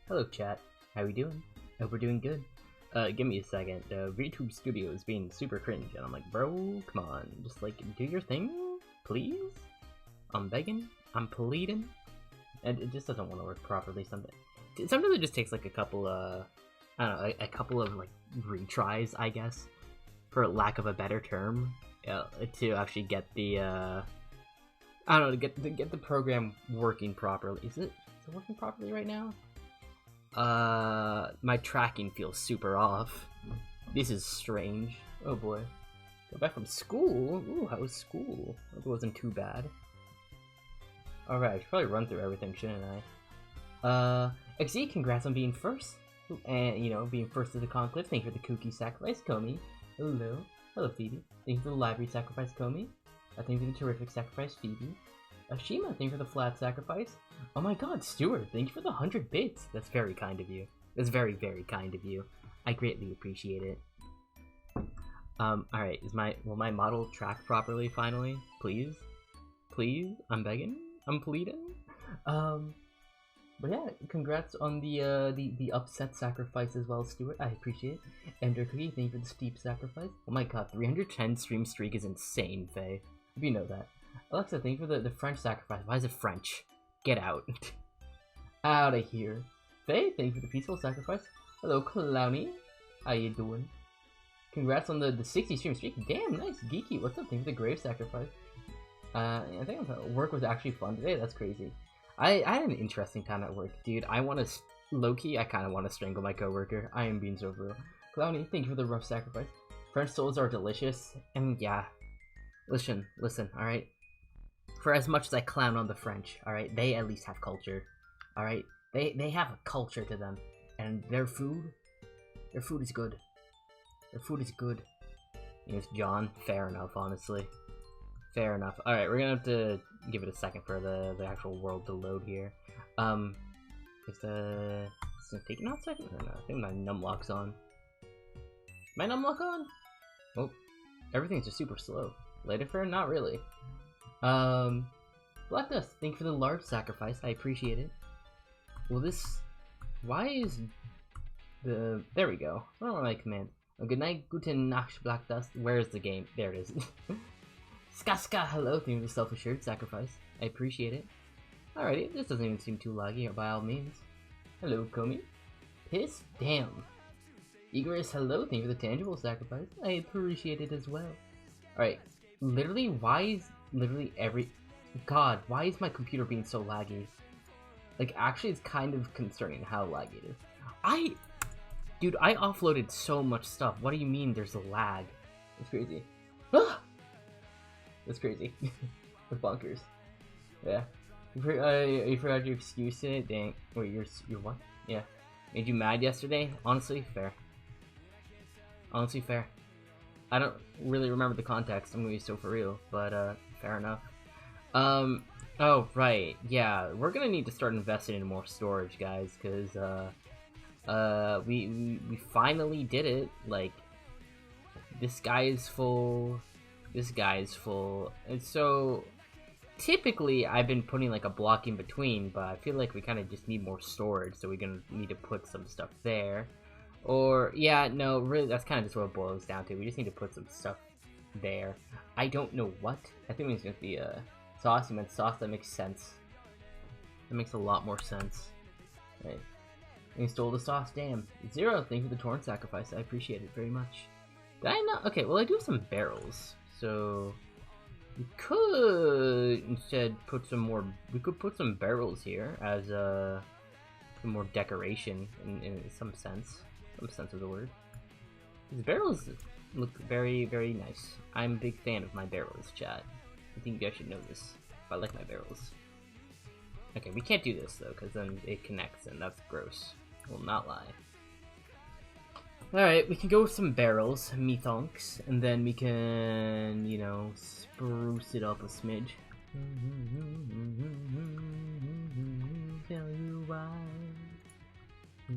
Hello chat, how we doing? Hope we're doing good. Give me a second. VTube Studio is being super cringe, and I'm like, bro, come on, just like do your thing, please. I'm begging, I'm pleading, and it just doesn't want to work properly. Sometimes it just takes like a couple, I don't know, a couple of like retries, I guess, for lack of a better term, to actually get the, I don't know, to get the program working properly. Is it working properly right now? My tracking feels super off. This is strange. Oh boy. Go back from school? Ooh, how was school? Hope it wasn't too bad. Alright, I should probably run through everything, shouldn't I? XZ, congrats on being first. And, you know, being first to the conclave. Thank you for the cookie sacrifice, Komi. Hello. Hello, Phoebe. Thank you for the library sacrifice, Komi. Thank you for the terrific sacrifice, Phoebe. Shima, thank you for the flat sacrifice. Oh my god, Stuart, thank you for the 100 bits. That's very kind of you. That's very, very kind of you. I greatly appreciate it. Alright, will my model track properly finally? Please? Please? I'm begging? I'm pleading? But yeah, congrats on the upset sacrifice as well, Stuart. I appreciate it. Ender Cookie, thank you for the steep sacrifice. Oh my god, 310 stream streak is insane, Faye. If you know that. Alexa, thank you for the French sacrifice. Why is it French? Get out. Out of here. Faye, thank you for the peaceful sacrifice. Hello, Clowny. How you doing? Congrats on the 60 stream streak. Damn, nice. Geeky, what's up? Thank you for the grave sacrifice. I think work was actually fun today. That's crazy. I had an interesting time at work, dude. I want to, low-key, I kind of want to strangle my coworker. I am being so real. Clowny, thank you for the rough sacrifice. French souls are delicious. And yeah. Listen, alright? For as much as I clown on the French, alright, they at least have culture, alright? They have a culture to them, and their food is good. Their food is good. Yes, John, fair enough, honestly. Fair enough. Alright, we're gonna have to give it a second for the actual world to load here. Is it taking out a second? I don't know, I think my numlock's on. My numlock on? Oh, everything's just super slow. Buildifer? Not really. Black Dust, thank you for the large sacrifice, I appreciate it. Well, why is there we go. I don't know my command. Oh, good night, guten Nacht, Black Dust. Where's the game? There it is. Ska, hello, thank you for the self-assured sacrifice, I appreciate it. Alrighty, this doesn't even seem too laggy, by all means. Hello, Komi. Piss? Damn. Igorous, hello, thank you for the tangible sacrifice, I appreciate it as well. Alright, literally, why is why is my computer being so laggy? Like, actually, it's kind of concerning how laggy it is. Dude, I offloaded so much stuff. What do you mean there's a lag? It's crazy. Ah! That's crazy. That's bonkers. Yeah. You forgot your excuse today? Dang. Wait, you're what? Yeah. Made you mad yesterday? Honestly, fair. Honestly, fair. I don't really remember the context, I'm gonna be so for real, but fair enough. Oh right, yeah, we're gonna need to start investing in more storage, guys, because we finally did it. Like, this guy is full, and so typically I've been putting like a block in between, but I feel like we kind of just need more storage, so we're gonna need to put some stuff there. Or, yeah, no, really, that's kind of just what it boils down to. We just need to put some stuff there. I don't know what. I think it's going to be sauce. You meant sauce, that makes sense. That makes a lot more sense. Right. And you stole the sauce, damn. Zero, thank you for the torrent sacrifice. I appreciate it very much. Did I not? Okay, well, I do have some barrels. So, we could instead put some more, we could put some barrels here as some more decoration in some sense. Some sense of the word. These barrels look very, very nice. I'm a big fan of my barrels, chat. I think you guys should know this. I like my barrels. Okay, we can't do this though, because then it connects, and that's gross. I will not lie. Alright, we can go with some barrels, methinks, and then we can, you know, spruce it up a smidge. Tell you why. I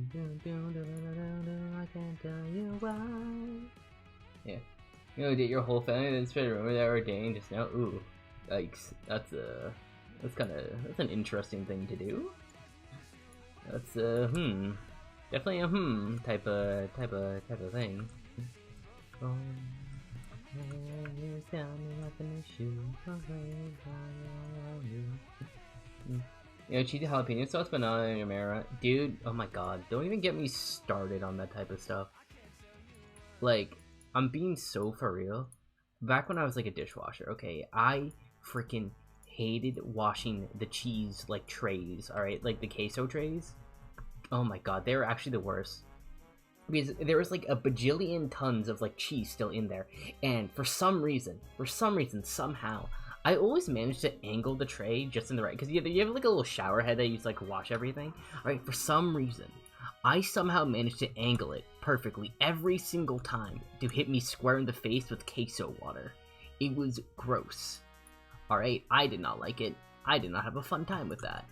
can't tell you why. Yeah. You know, get your whole family in the room that ordained just now. Ooh. Yikes. That's an interesting thing to do. That's definitely a type of thing. You know, cheesy jalapeno sauce, banana in your mirror, dude. Oh my god, don't even get me started on that type of stuff. Like, I'm being so for real. Back when I was like a dishwasher, okay, I freaking hated washing the cheese like trays. All right, like the queso trays. Oh my god, they were actually the worst. Because there was like a bajillion tons of like cheese still in there, and for some reason, somehow, I always managed to angle the tray just in the right, because you have like a little shower head that you use to like wash everything. All right, for some reason, I somehow managed to angle it perfectly every single time to hit me square in the face with queso water. It was gross. All right, I did not like it. I did not have a fun time with that.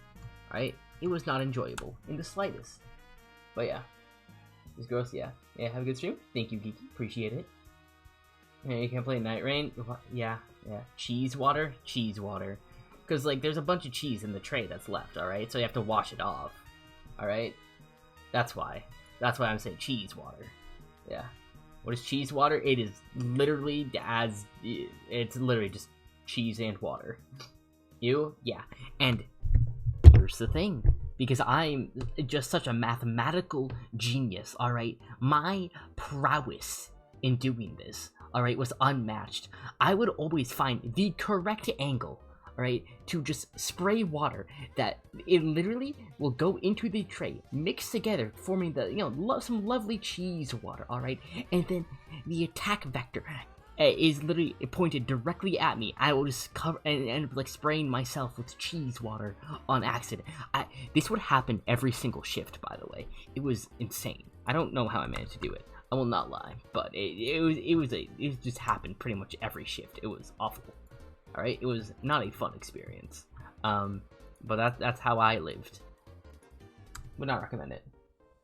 All right, it was not enjoyable in the slightest. But yeah. It's gross, yeah. Yeah, have a good stream. Thank you, Geeky. Appreciate it. Yeah, you can't play Night Rain? Yeah. Cheese water? Cheese water. Because, like, there's a bunch of cheese in the tray that's left, alright? So you have to wash it off. Alright? That's why. That's why I'm saying cheese water. Yeah. What is cheese water? It is literally it's literally just cheese and water. Yeah. And here's the thing. Because I'm just such a mathematical genius, alright? My prowess in doing this, alright, was unmatched. I would always find the correct angle, alright, to just spray water that it literally will go into the tray, mix together, forming the, you know, some lovely cheese water, alright? And then the attack vector is literally pointed directly at me. I will just cover and end up like spraying myself with cheese water on accident. This would happen every single shift, by the way. It was insane. I don't know how I managed to do it. I will not lie, but it just happened pretty much every shift. It was awful. All right, it was not a fun experience. But that's how I lived. Would not recommend it.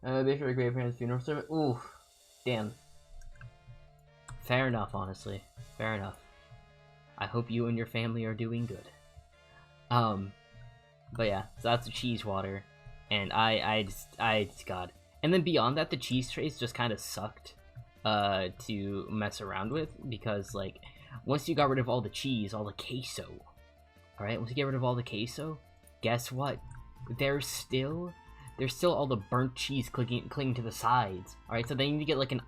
They should great parents' funeral service. Ooh, damn. Fair enough, honestly. Fair enough. I hope you and your family are doing good. But yeah, so that's the cheese water, and I just God. And then beyond that, the cheese trays just kind of sucked to mess around with, because like once you got rid of all the cheese, all the queso, all right. Once you get rid of all the queso, guess what? There's still all the burnt cheese clinging to the sides. All right, so then you need to get like an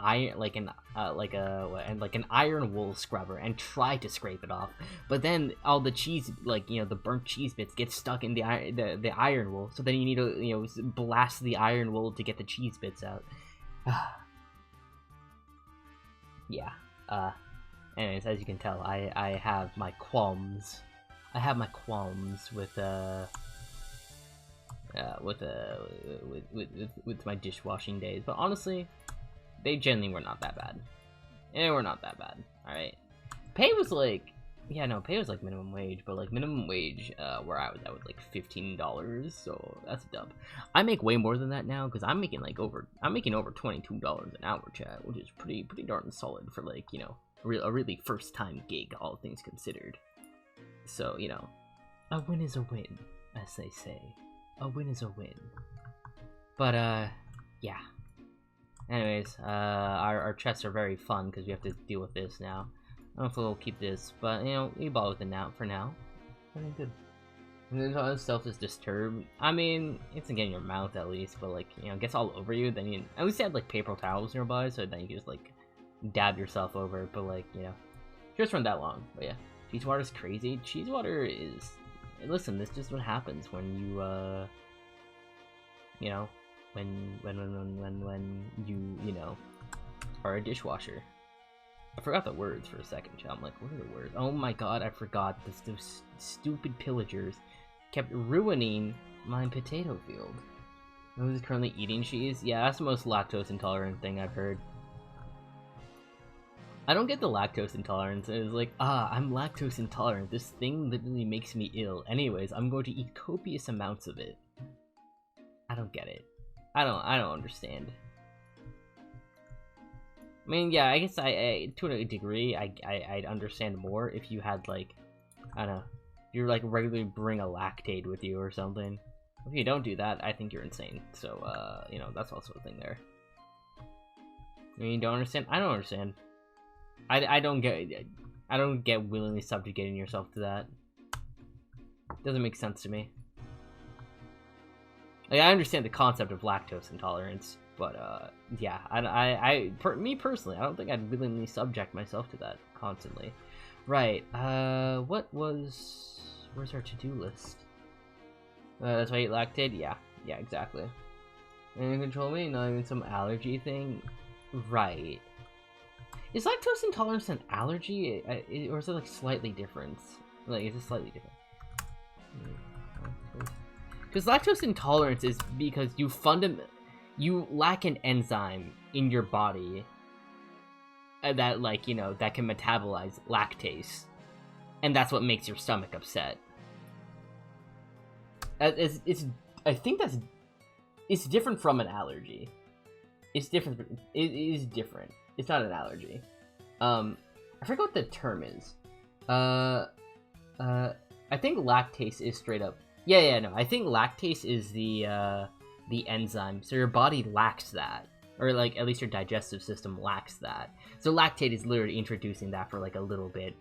iron wool scrubber and try to scrape it off. But then all the cheese, like, you know, the burnt cheese bits get stuck in the iron wool. So then you need to, you know, blast the iron wool to get the cheese bits out. Yeah. Anyways, as you can tell, I have my qualms. I have my qualms with my dishwashing days, but honestly, they generally were not that bad. They were not that bad. All right, pay was like, yeah, no, pay was like minimum wage, but like minimum wage, where I was at was like $15, so that's a dub. I make way more than that now because I'm making over $22 an hour, chat, which is pretty darn solid for, like, you know, a really first time gig, all things considered. So, you know, a win is a win, as they say. A win is a win. But yeah. Anyways, our chests are very fun because we have to deal with this now. I don't know if we'll keep this, but, you know, we ball with it now for now. I think good. And stuff is disturbed. I mean, it's in getting your mouth at least, but like, you know, it gets all over you. Then you at least have like paper towels nearby, so then you can just like dab yourself over it. But like, you know, just run that long. But yeah, cheese water is crazy. Cheese water is. Listen, this is just what happens when you, you know, when you know, are a dishwasher. I forgot the words for a second, chat. I'm like, what are the words? Oh my god, I forgot. Those stupid pillagers kept ruining my potato field. Who's currently eating cheese? Yeah, that's the most lactose intolerant thing I've heard. I don't get the lactose intolerance. It was like, I'm lactose intolerant. This thing literally makes me ill. Anyways, I'm going to eat copious amounts of it. I don't get it. I don't understand. I mean, yeah, I guess I to a degree, I'd understand more if you had, like, I don't know, you're like regularly bring a lactate with you or something. If you don't do that, I think you're insane. So, you know, that's also a thing there. I mean, you don't understand? I don't understand. I don't get willingly subjugating yourself to that. Doesn't make sense to me. Like, I understand the concept of lactose intolerance, but yeah, me personally, I don't think I'd willingly subject myself to that constantly. Right. Where's our to-do list? That's why I eat lactate? Yeah, exactly. And control me? Not even some allergy thing? Right. Is lactose intolerance an allergy? Or is it like slightly different? Like, is it slightly different? Because lactose intolerance is because you lack an enzyme in your body that, like, you know, that can metabolize lactase. And that's what makes your stomach upset. I think it's different from an allergy. It's different. It is different. It's not an allergy. I forget what the term is. I think lactase is straight up. No. I think lactase is the enzyme. So your body lacks that, or like at least your digestive system lacks that. So lactate is literally introducing that for like a little bit.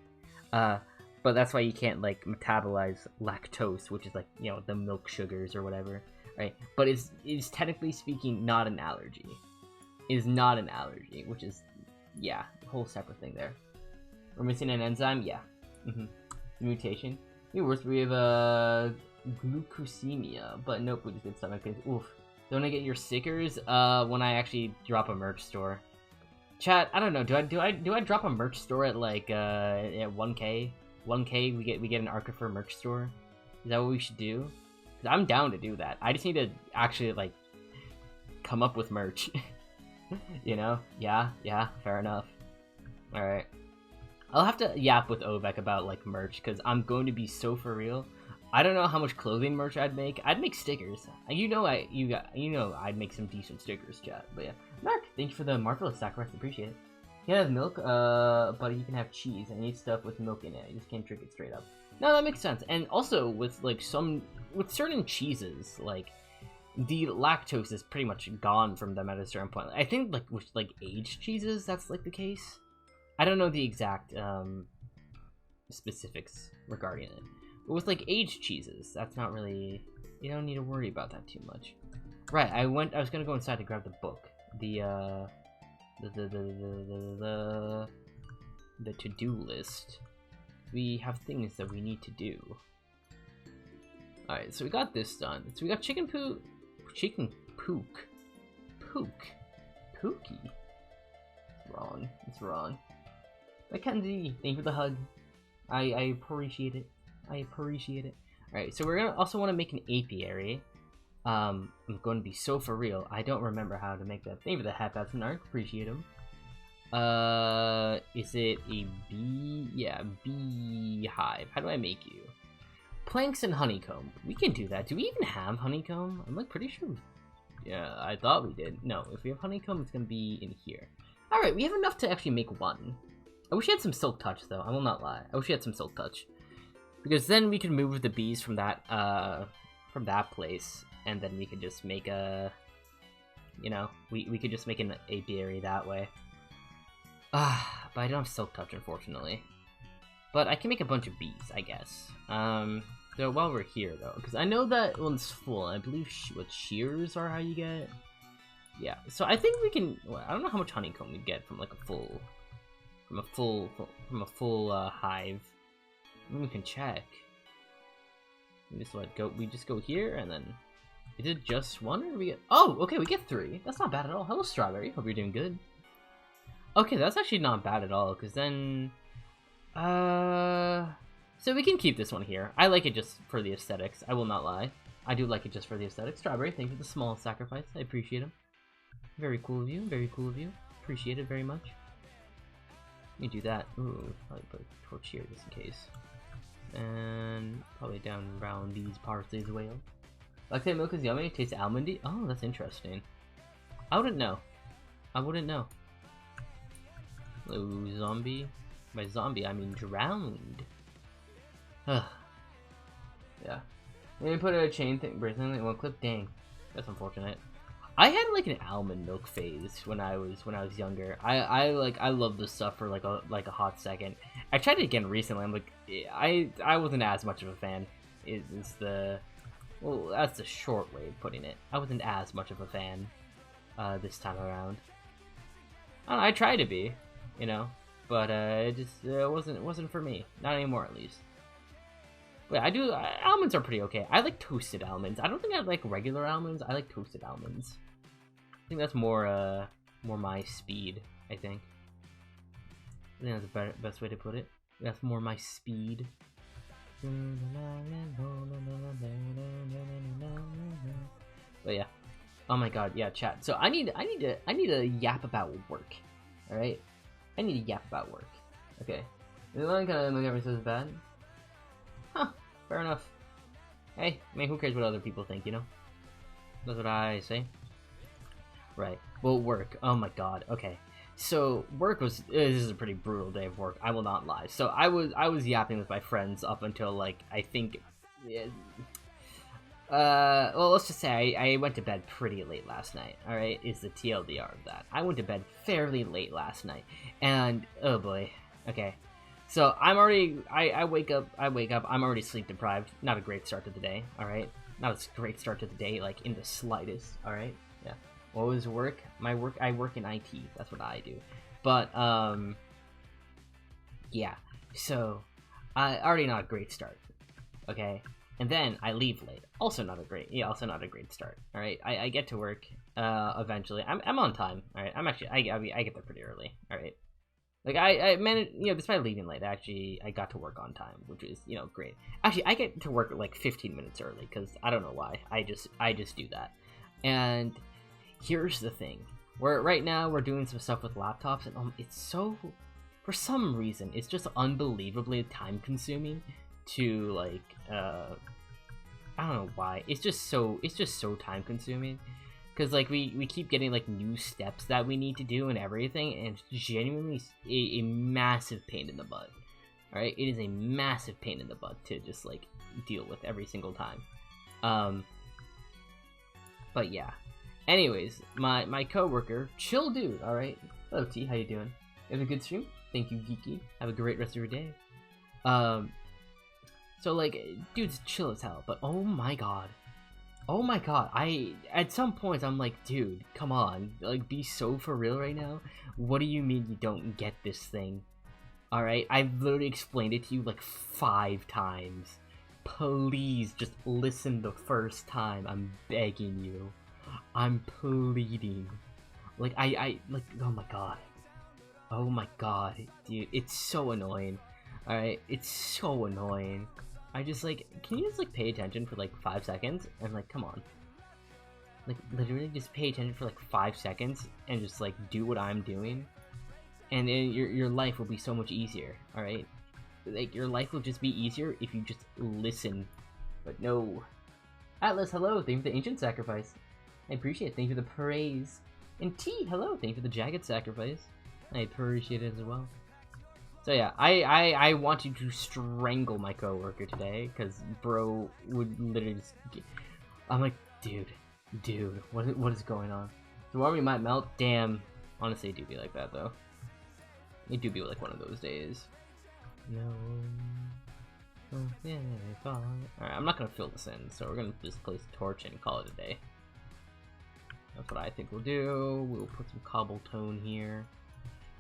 But that's why you can't like metabolize lactose, which is like, you know, the milk sugars or whatever, right? But it's technically speaking not an allergy. It is not an allergy, which is, yeah, a whole separate thing there. We're missing an enzyme, yeah. Mutation. Worse, we have glucosemia, but nope, we just get stomach pain. Oof. Don't I get your stickers? When I actually drop a merch store. Chat, I don't know. Do I drop a merch store at like at 1K? 1K, we get an Archifer merch store. Is that what we should do? 'Cause I'm down to do that. I just need to actually like come up with merch. You know? Yeah, fair enough. All right. I'll have to yap with Ovek about like merch because I'm going to be so for real. I don't know how much clothing merch I'd make. I'd make stickers. You know I'd make some decent stickers, chat. But yeah, Mark, thank you for the marvelous sacrifice. Appreciate it. You can have milk, but you can have cheese. I need stuff with milk in it. You just can't drink it straight up. No, that makes sense. And also with like with certain cheeses, like the lactose is pretty much gone from them at a certain point. I think like with like aged cheeses, that's like the case. I don't know the exact specifics regarding it. But with like aged cheeses, that's not really, you don't need to worry about that too much. Right, I was gonna go inside to grab the book. The to-do list. We have things that we need to do. Alright, so we got this done. So we got chicken pook. Pookie. Wrong. It's wrong. Mackenzie, thank you for the hug. I appreciate it. Alright, so we're gonna also want to make an apiary. I'm going to be so for real. I don't remember how to make that. Thank you for the half-outs, Narc. Appreciate them. Is it a bee? Yeah, beehive. How do I make you? Planks and honeycomb. We can do that. Do we even have honeycomb? I'm like pretty sure. Yeah, I thought we did. No, if we have honeycomb, it's gonna be in here. Alright, we have enough to actually make one. I wish we had some silk touch, though. I will not lie. I wish we had some silk touch. Because then we could move the bees from that place. And then we could just make a, you know, we could just make an apiary that way. But I don't have silk touch, unfortunately. But I can make a bunch of bees, I guess. So while we're here, though, because I know that one's full. I believe what shears are how you get. Yeah. So I think we can. Well, I don't know how much honeycomb we get from like a full hive. Maybe we can check. We just go here and then. Is it just one, or do we get... Oh, okay, we get 3. That's not bad at all. Hello, Strawberry. Hope you're doing good. Okay, that's actually not bad at all, because then... So we can keep this one here. I like it just for the aesthetics. I will not lie. I do like it just for the aesthetics. Strawberry, thank you for the small sacrifice. I appreciate him. Very cool of you. Very cool of you. Appreciate it very much. Let me do that. Ooh, probably put a torch here just in case. And probably down around these parts as well. Lactate milk is yummy. It tastes almondy. Oh, that's interesting. I wouldn't know. Hello, zombie. By zombie, I mean drowned. Yeah. They put a chain thing bracelet in one clip. Dang, that's unfortunate. I had like an almond milk phase when I was younger. I loved this stuff for like a hot second. I tried it again recently. I'm like, I wasn't as much of a fan. Is the well, that's the short way of putting it. I wasn't as much of a fan this time around. I don't know, I tried to be, you know, but it just wasn't for me. Not anymore, at least. But I do. Almonds are pretty okay. I like toasted almonds. I don't think I like regular almonds. I like toasted almonds. I think that's more my speed. I think that's the best way to put it. That's more my speed. But yeah. Oh my god, yeah, chat. So I need to yap about work. All right, I need to yap about work. Okay. The line kind of look at me says bad. Huh. Fair enough. Hey, I mean, who cares what other people think, you know? That's what I say. Right. Well, work. Oh my god. Okay. So work was. This is a pretty brutal day of work. I will not lie. So I was yapping with my friends up until like I think. Well, let's just say I went to bed pretty late last night. All right, is the TLDR of that. I went to bed fairly late last night, and oh boy. Okay. So I'm already. I wake up. I'm already sleep deprived. Not a great start to the day. All right. Not a great start to the day, like in the slightest. All right. Yeah. What was work? My work. I work in IT. That's what I do. But yeah. So I already not a great start. Okay. And then I leave late. Also not a great. Yeah. Also not a great start. All right. I get to work. Eventually. I'm on time. All right. I'm actually. I get there pretty early. All right. Like I managed, you know, despite leaving late, I got to work on time, which is, you know, great. Actually, I get to work like 15 minutes early because I don't know why. I just do that. And here's the thing: right now we're doing some stuff with laptops, and it's so, for some reason, it's just unbelievably time consuming to like I don't know why. It's just so time consuming. Because, like, we keep getting, like, new steps that we need to do and everything, and it's genuinely a massive pain in the butt. Alright? It is a massive pain in the butt to just, like, deal with every single time. But, yeah. Anyways, my coworker, chill dude, alright? Hello, T, how you doing? You have a good stream? Thank you, Geeky. Have a great rest of your day. So, like, dude's chill as hell, but oh my god. Oh my god, at some points I'm like, dude, come on, like, be so for real right now? What do you mean you don't get this thing? Alright, I've literally explained it to you like 5 times. Please, just listen the first time, I'm begging you. I'm pleading. Like, like, oh my god. Oh my god, dude, it's so annoying. Alright, it's so annoying. I just, like, can you just, like, pay attention for, like, 5 seconds? And, like, come on. Like, literally just pay attention for, like, 5 seconds and just, like, do what I'm doing. And then your life will be so much easier, alright? Like, your life will just be easier if you just listen. But no. Atlas, hello, thank you for the ancient sacrifice. I appreciate it, thank you for the praise. And T, hello, thank you for the jagged sacrifice. I appreciate it as well. So yeah, I wanted to strangle my coworker today, because bro would literally just I'm like, dude, what is going on? Tomorrow we might melt? Damn. Honestly, it do be like that, though. It do be like one of those days. No. Oh, yeah, alright, I'm not gonna fill this in, so we're gonna just place a torch and call it a day. That's what I think we'll do. We'll put some cobblestone here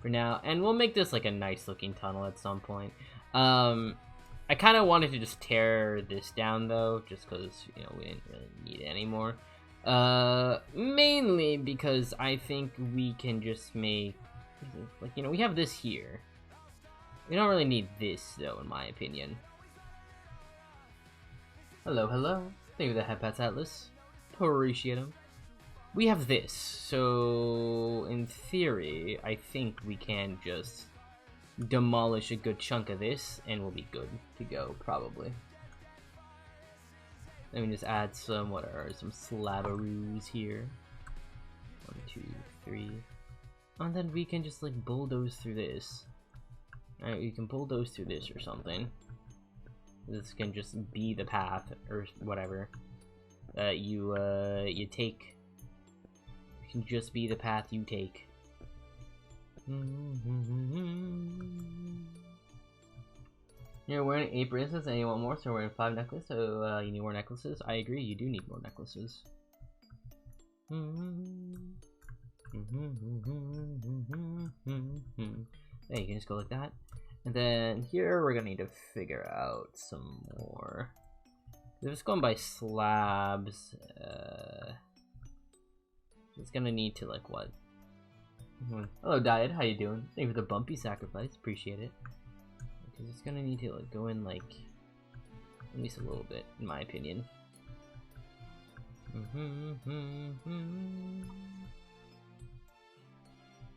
for now, and we'll make this like a nice looking tunnel at some point. I kind of wanted to just tear this down though, just because, you know, we didn't really need it anymore. Mainly because I think we can just make, like, you know, we have this here. We don't really need this though, in my opinion. Hello, hello. Thank you for the Headpats Atlas. Appreciate them. We have this, so in theory, I think we can just demolish a good chunk of this, and we'll be good to go, probably. Let me just add some, some slavaroos here. 1, 2, 3. And then we can just, like, bulldoze through this. Alright, we can bulldoze through this or something. This can just be the path or whatever. You take. It can just be the path you take. You're wearing 8 bracelets and you want more, so we're wearing 5 necklaces, so you need more necklaces. I agree, you do need more necklaces. There, you can just go like that. And then here we're gonna need to figure out some more. We're just going by slabs. It's gonna need to, like, what? Hello, Diet, how you doing? Thank you for the bumpy sacrifice, appreciate it. Because it's gonna need to, like, go in, like, at least a little bit, in my opinion.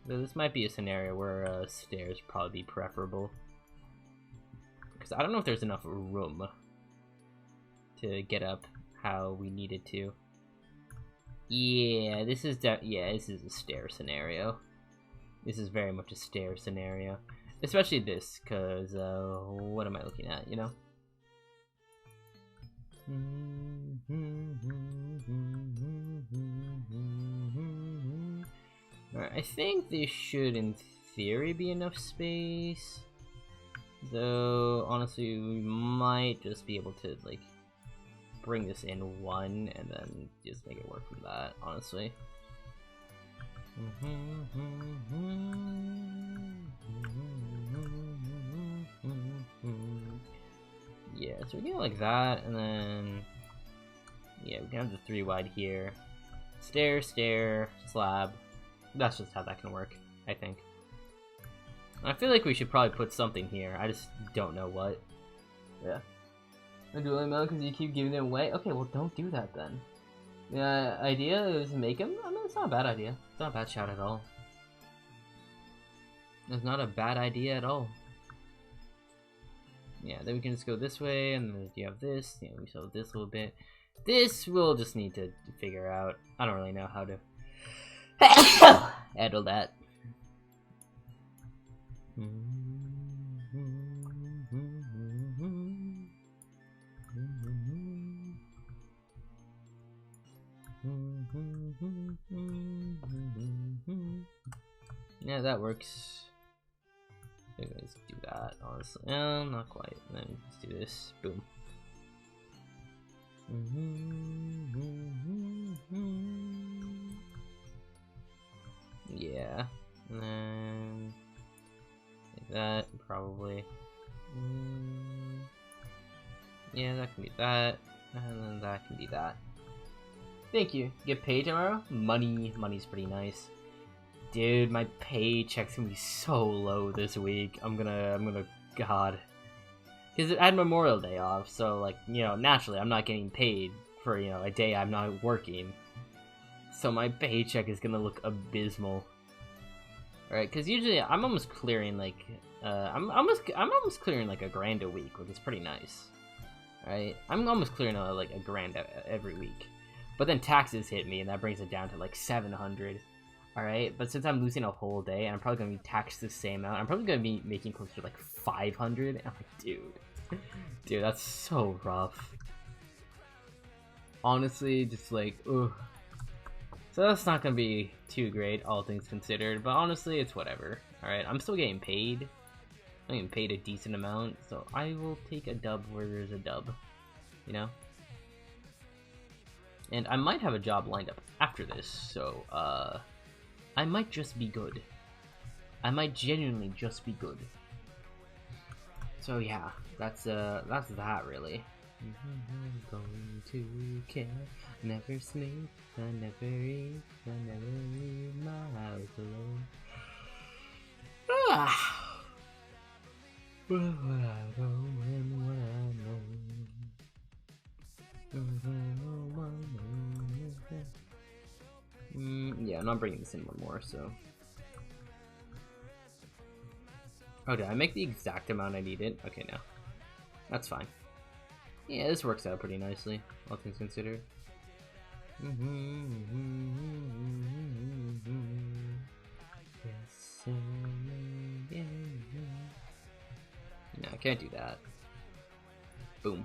So this might be a scenario where stairs probably be preferable. Because I don't know if there's enough room to get up how we needed to. Yeah, this is this is a stair scenario. This is very much a stair scenario. Especially this, because what am I looking at, you know? Alright, I think this should, in theory, be enough space. Though, honestly, we might just be able to, like, bring this in one and then just make it work from that, honestly. Yeah, so we can go like that, and then yeah, we can have the 3 wide here. Stair, stair, slab. That's just how that can work, I think. I feel like we should probably put something here. I just don't know what. Yeah. I do like milk because you keep giving them away. Okay, well, don't do that then. The idea is make them. I mean, it's not a bad idea. It's not a bad shout at all. It's not a bad idea at all. Yeah, then we can just go this way, and then you have this. Yeah, we still have this a little bit. This we'll just need to figure out. I don't really know how to handle that. Yeah, that works. Let's do that, honestly. No, not quite. Then let's do this. Boom. Yeah. And then like that, probably. Yeah, that can be that. And then that can be that. Thank you. Get paid tomorrow? Money's pretty nice. Dude, my paycheck's gonna be so low this week. I'm gonna, God. Because I had Memorial Day off, so, like, you know, naturally I'm not getting paid for, you know, a day I'm not working. So my paycheck is gonna look abysmal. Alright, because usually I'm almost clearing, like, I'm almost clearing, like, $1,000 a week, which is pretty nice. Alright, I'm almost clearing, like, $1,000 every week. But then taxes hit me, and that brings it down to, like, $700. Alright, but since I'm losing a whole day, and I'm probably going to be taxed the same amount, I'm probably going to be making closer to, like, $500. And I'm like, dude, that's so rough. Honestly, just, like, ugh. So that's not going to be too great, all things considered, but honestly, it's whatever. Alright, I'm still getting paid. I'm getting paid a decent amount, so I will take a dub where there's a dub, you know? And I might have a job lined up after this, so, I might just be good. I might genuinely just be good. So yeah, that's that really. Going to care, never sleep, I never eat, I never leave my house alone. Ah! What I know and what I know. Yeah, I'm not bringing this in one more, so. Oh, did I make the exact amount I needed? Okay, no. That's fine. Yeah, this works out pretty nicely, all things considered. No, I can't do that. Boom.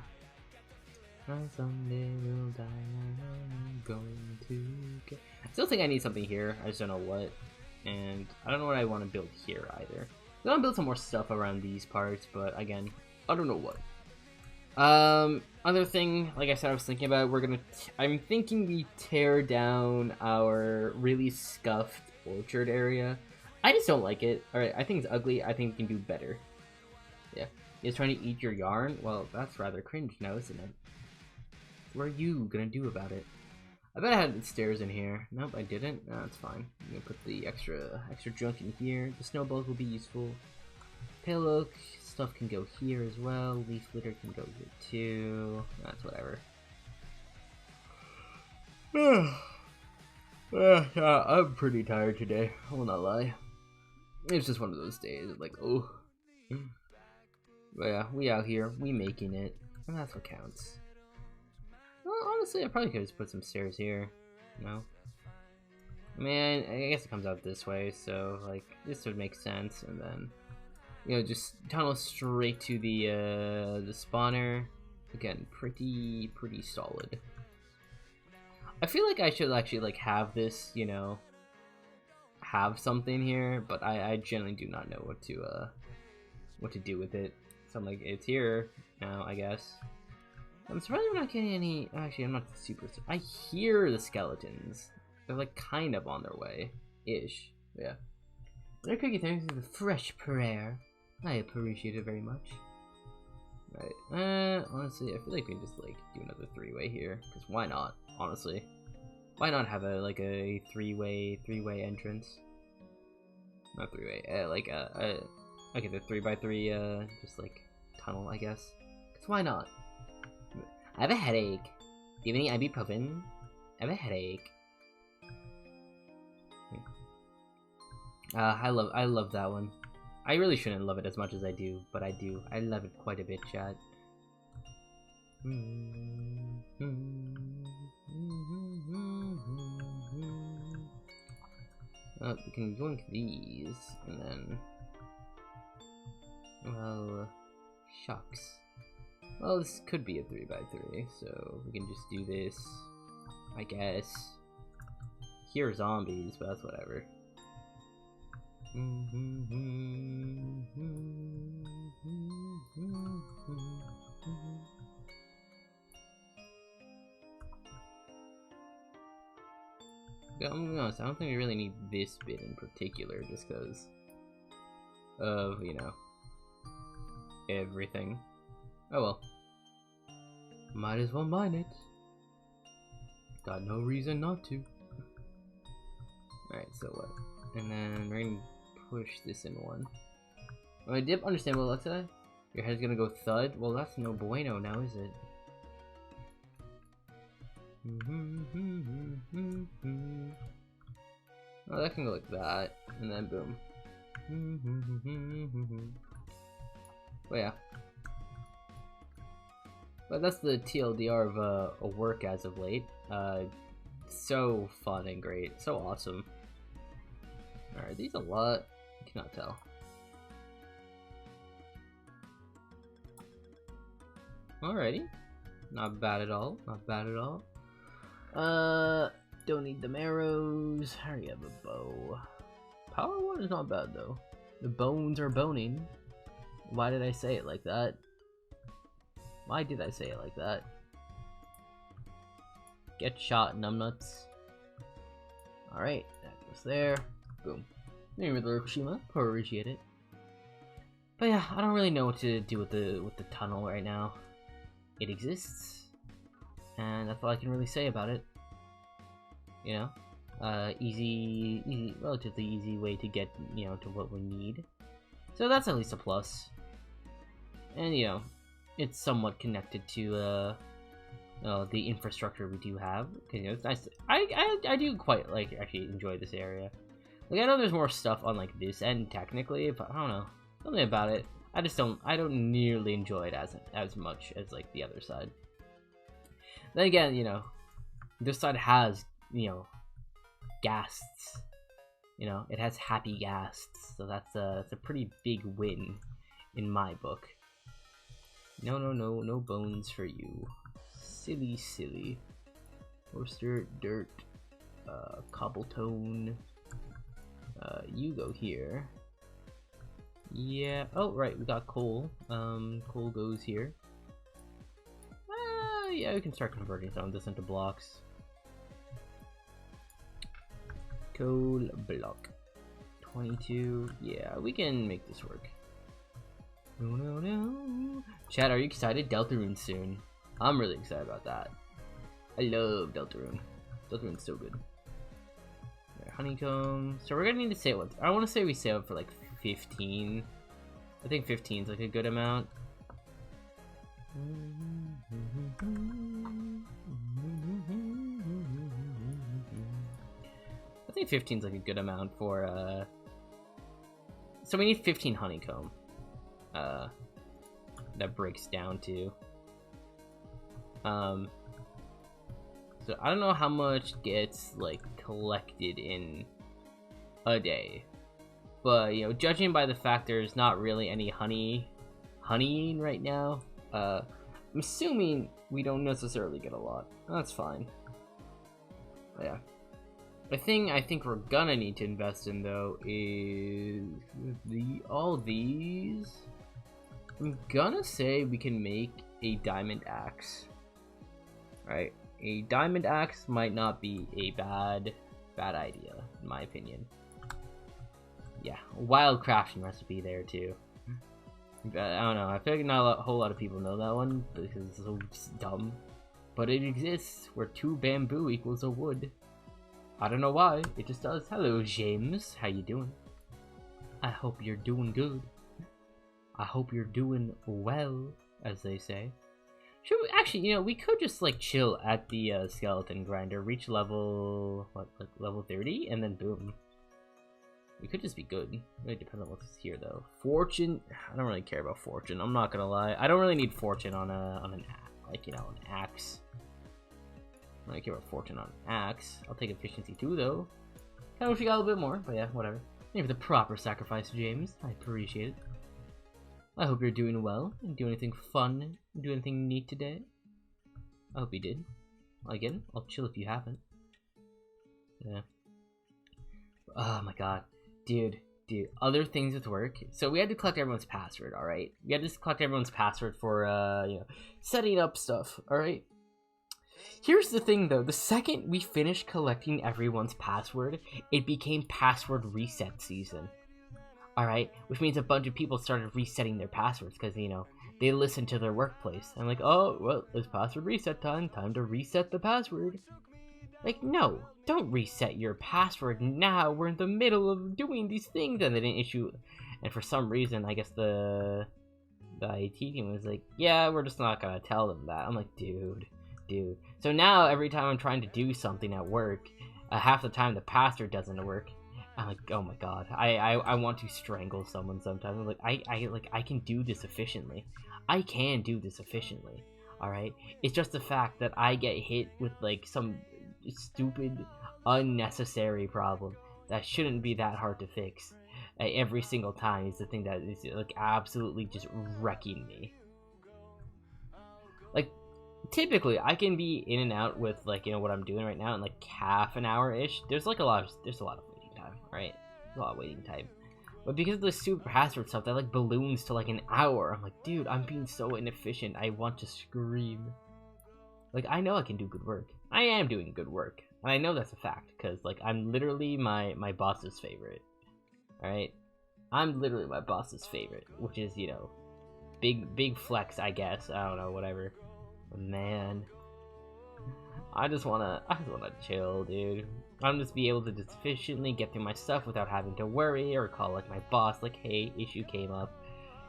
Someday we'll die, I'm going to get... I still think I need something here, I just don't know what. And I don't know what I want to build here either. I want to build some more stuff around these parts, but again, I don't know what. Other thing, like I said, I was thinking about, I'm thinking we tear down our really scuffed orchard area. I just don't like it. Alright, I think it's ugly, I think we can do better. Yeah. He's trying to eat your yarn? Well, that's rather cringe now, isn't it? What are you gonna do about it? I bet I had stairs in here. Nope, I didn't. No, that's fine. I'm gonna put the extra junk in here. The snowballs will be useful. Pale oak stuff can go here as well. Leaf litter can go here too. That's whatever. I'm pretty tired today. I will not lie. It's just one of those days. Like, oh. But yeah, we out here. We making it. And that's what counts. Well, honestly, I probably could just put some stairs here. No? I mean, I guess it comes out this way, so, like, this would make sense, and then, you know, just tunnel straight to the spawner. Again, pretty solid. I feel like I should actually, like, have this, you know, have something here, but I generally do not know what to do with it. So I'm like, it's here now, I guess. I'm surprised we're not getting any... Actually, I'm not super... I hear the skeletons. They're, like, kind of on their way. Ish. Yeah. Their cookie, thanks for the fresh prayer. I appreciate it very much. Right. Honestly, I feel like we can just, like, do another three-way here. Because why not, honestly? Why not have a, like, a three-way entrance? Not three-way. Like, okay, the 3x3, just, like, tunnel, I guess. Because why not? I have a headache. Do you have any ibuprofen? I have a headache. I love that one. I really shouldn't love it as much as I do, but I do. I love it quite a bit, chat. Oh, we can go into these, and then... Well, shucks. Well, this could be a 3x3, so we can just do this, I guess. Here zombies, but that's whatever. I'm gonna be honest, I don't think we really need this bit in particular, just because of, you know, everything. Oh well. Might as well mine it. Got no reason not to. Alright, so what? And then we're gonna push this in one. Oh, I did understand what let's say. Your head's gonna go thud? Well, that's no bueno now, is it? Oh, that can go like that, and then boom. But yeah. But that's the TLDR of a work as of late. So fun and great, so awesome. Alright, these a lot. I cannot tell. Alrighty. Not bad at all. Not bad at all. Don't need them arrows. I already have a bow. Power 1 is not bad though. The bones are boning. Why did I say it like that? Why did I say it like that? Get shot, numbnuts. Alright, that goes there. Boom. Name of the Hiroshima. Appreciate it. But yeah, I don't really know what to do with the tunnel right now. It exists, and that's all I can really say about it. You know, relatively easy way to get, you know, to what we need. So that's at least a plus. And you know, it's somewhat connected to the infrastructure we do have. Cause you know, it's nice. I do quite like actually enjoy this area. Like I know there's more stuff on like this end technically, but I don't know, something about it. I don't nearly enjoy it as much as like the other side. Then again, you know, this side has, you know, ghasts. You know, it has happy ghasts, so that's a pretty big win in my book. No, no, no, no bones for you. Silly, silly. Oyster, dirt, cobblestone. You go here. Yeah. Oh, right. We got coal. Coal goes here. Yeah, we can start converting some of this into blocks. Coal block. 22. Yeah, we can make this work. No, no, no. Chad, are you excited? Deltarune soon. I'm really excited about that. I love Deltarune. Deltarune's so good. Right, honeycomb. So we're gonna need to save what? I want to say we save up for like 15. I think 15 is like a good amount. I think 15 is like a good amount for so we need 15 honeycomb. That breaks down to. So I don't know how much gets like collected in a day, but you know, judging by the fact there's not really any honeying right now, I'm assuming we don't necessarily get a lot. That's fine. But yeah. The thing I think we're gonna need to invest in though is all these. I'm gonna say we can make a diamond axe. Right? A diamond axe might not be a bad idea, in my opinion. Yeah, a wild crafting recipe there too. I don't know, I feel like not a whole lot of people know that one because it's so dumb. But it exists where 2 bamboo equals a wood. I don't know why, it just does. Hello James, how you doing? I hope you're doing good. I hope you're doing well, as they say. Should we, actually, you know, we could just like chill at the skeleton grinder, reach level, what, like level 30, and then boom. We could just be good. It really depends on what's here though. Fortune, I don't really care about fortune. I'm not gonna lie. I don't really need fortune on an like, you know, an axe. I don't really care about fortune on an axe. I'll take efficiency too though. Kind of wish we got a little bit more, but yeah, whatever. Thank you for the proper sacrifice, James. I appreciate it. I hope you're doing well. Do anything fun? Do anything neat today? I hope you did. Again, I'll chill if you haven't. Yeah. Oh my god. Dude. Other things with work. So we had to collect everyone's password, alright? We had to collect everyone's password for, you know, setting up stuff, alright? Here's the thing though, the second we finished collecting everyone's password, it became password reset season. Alright, which means a bunch of people started resetting their passwords because, you know, they listened to their workplace. I'm like, oh, well, it's password reset time. Time to reset the password. Like, no, don't reset your password now. We're in the middle of doing these things. And they didn't issue. And for some reason, I guess the IT team was like, yeah, we're just not going to tell them that. I'm like, dude. So now every time I'm trying to do something at work, half the time the password doesn't work. I'm like, oh my god, I want to strangle someone sometimes. I'm like, I can do this efficiently. I can do this efficiently. Alright? It's just the fact that I get hit with like some stupid, unnecessary problem that shouldn't be that hard to fix. Every single time is the thing that is like absolutely just wrecking me. Like, typically I can be in and out with like, you know, what I'm doing right now in like half an hour ish. There's a lot of waiting time, right? There's a lot of waiting time. But because of the super password stuff, that like balloons to like an hour. I'm like, dude, I'm being so inefficient. I want to scream. Like, I know I can do good work. I am doing good work. And I know that's a fact, because like I'm literally my boss's favorite. Alright? I'm literally my boss's favorite, which is, you know, big flex, I guess. I don't know, whatever. But man, I just wanna chill, dude. I'm just be able to just efficiently get through my stuff without having to worry or call like my boss like, hey, issue came up.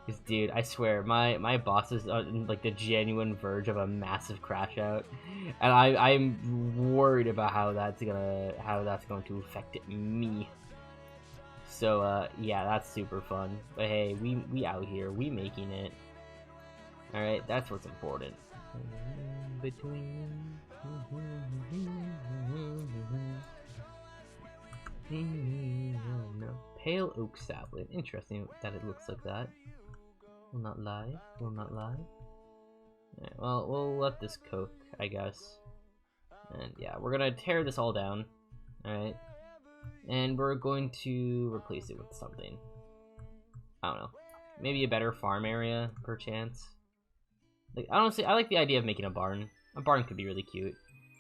Because dude, I swear, my boss is on like the genuine verge of a massive crash out, and I'm worried about how that's going to affect me. So yeah, that's super fun. But hey, we out here, we making it. All right, that's what's important. Between no. Pale oak sapling. Interesting that it looks like that. Will not lie. Will not lie. Alright, well, we'll let this cook, I guess. And yeah, we're gonna tear this all down. Alright. And we're going to replace it with something. I don't know. Maybe a better farm area, perchance. Like, honestly, I like the idea of making a barn. A barn could be really cute.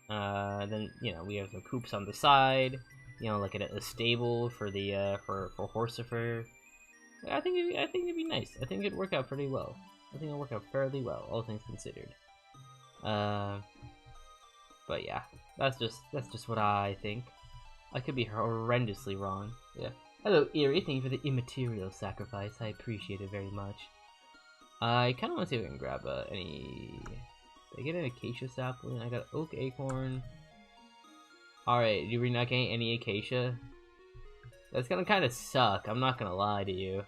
Then, you know, we have some coops on the side. You know, like a stable for the, for Horsifer. I think it'd be nice. I think it'd work out pretty well. I think it'll work out fairly well, all things considered. But yeah, that's just what I think. I could be horrendously wrong. Yeah. Hello, Eerie. Thank you for the immaterial sacrifice. I appreciate it very much. I kind of want to see if I can grab any. Did I get an acacia sapling? I got oak acorn. Alright, you're not getting any acacia? That's gonna kind of suck. I'm not gonna lie to you.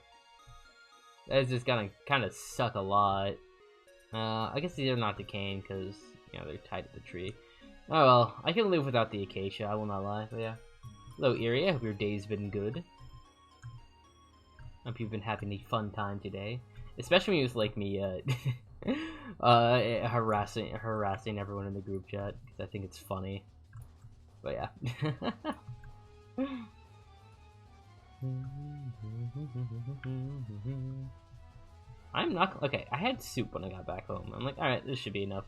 That's just gonna kind of suck a lot. I guess these are not decaying because, you know, they're tied to the tree. Oh well, I can live without the acacia, I will not lie, but yeah. Hello, Eerie, I hope your day's been good. Hope you've been having a fun time today. Especially when you was like me, harassing everyone in the group chat, because I think it's funny. But yeah. I'm not okay. I had soup when I got back home. I'm like, all right, this should be enough.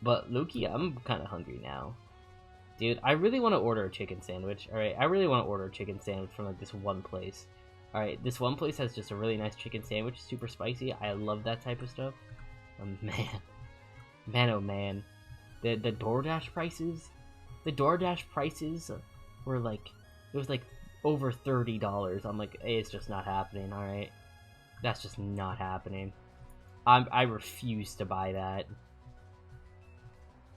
But Loki, I'm kind of hungry now, dude. I really want to order a chicken sandwich. All right, I really want to order a chicken sandwich from like this one place. All right, this one place has just a really nice chicken sandwich, super spicy. I love that type of stuff. Man, oh man, the DoorDash prices. The DoorDash prices were like, it was like over $30. I'm like, hey, it's just not happening. All right, that's just not happening. I refuse to buy that.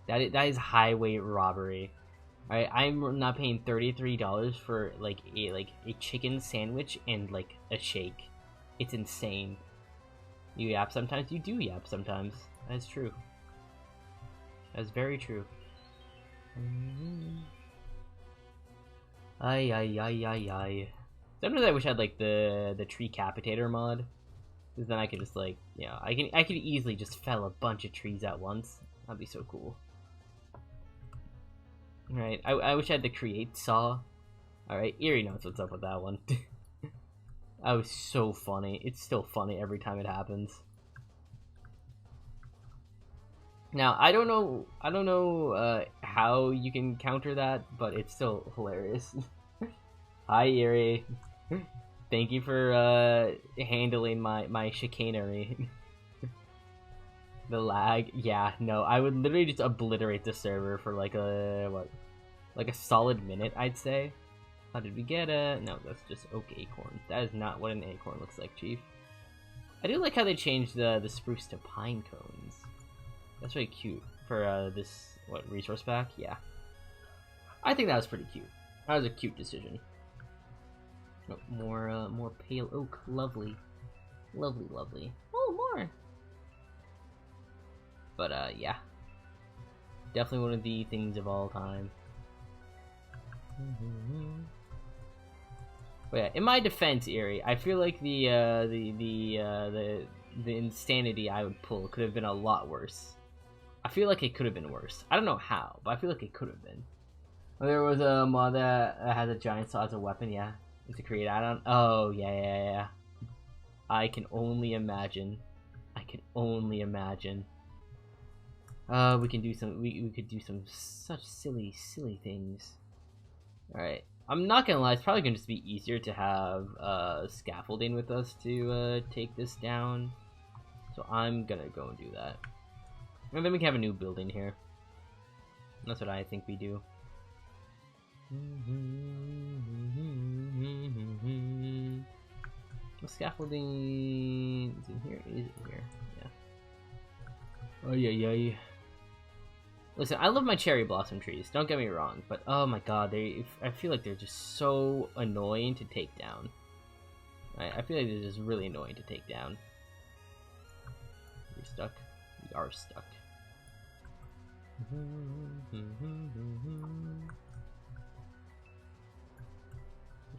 That is highway robbery. All right, I'm not paying $33 for like a chicken sandwich and like a shake. It's insane. You yap sometimes. You do yap sometimes. That's true. That's very true. Ay. Sometimes I wish I had like the tree capitator mod, because then I could just like, you know, I could easily just fell a bunch of trees at once. That'd be so cool. Alright, I wish I had the create saw. Alright, Eerie knows what's up with that one. That was so funny. It's still funny every time it happens. Now, I don't know how you can counter that, but it's still hilarious. Hi, Eerie. Thank you for handling my chicanery. The lag, yeah, no, I would literally just obliterate the server for like a solid minute, I'd say. How did we get a? No, that's just oak acorn. That is not what an acorn looks like, Chief. I do like how they changed the spruce to pine cones. That's really cute for this resource pack. Yeah, I think that was pretty cute. That was a cute decision. Oh, more pale oak, lovely. Oh, more. But yeah, definitely one of the things of all time. But yeah, in my defense, Eerie, I feel like the insanity I would pull could have been a lot worse. I feel like it could have been worse. I don't know how, but I feel like it could have been. There was a mod that has a giant saw as a weapon. Yeah, it's a create add-on. Oh yeah. I can only imagine. We can do some. We could do some such silly things. All right. I'm not gonna lie. It's probably gonna just be easier to have scaffolding with us to take this down. So I'm gonna go and do that. And then we can have a new building here. That's what I think we do. The scaffolding is in here. Is it here? Yeah. Oh yeah. Listen, I love my cherry blossom trees. Don't get me wrong, but oh my god, I feel like they're just so annoying to take down. I feel like they're just really annoying to take down. You're stuck. We are stuck.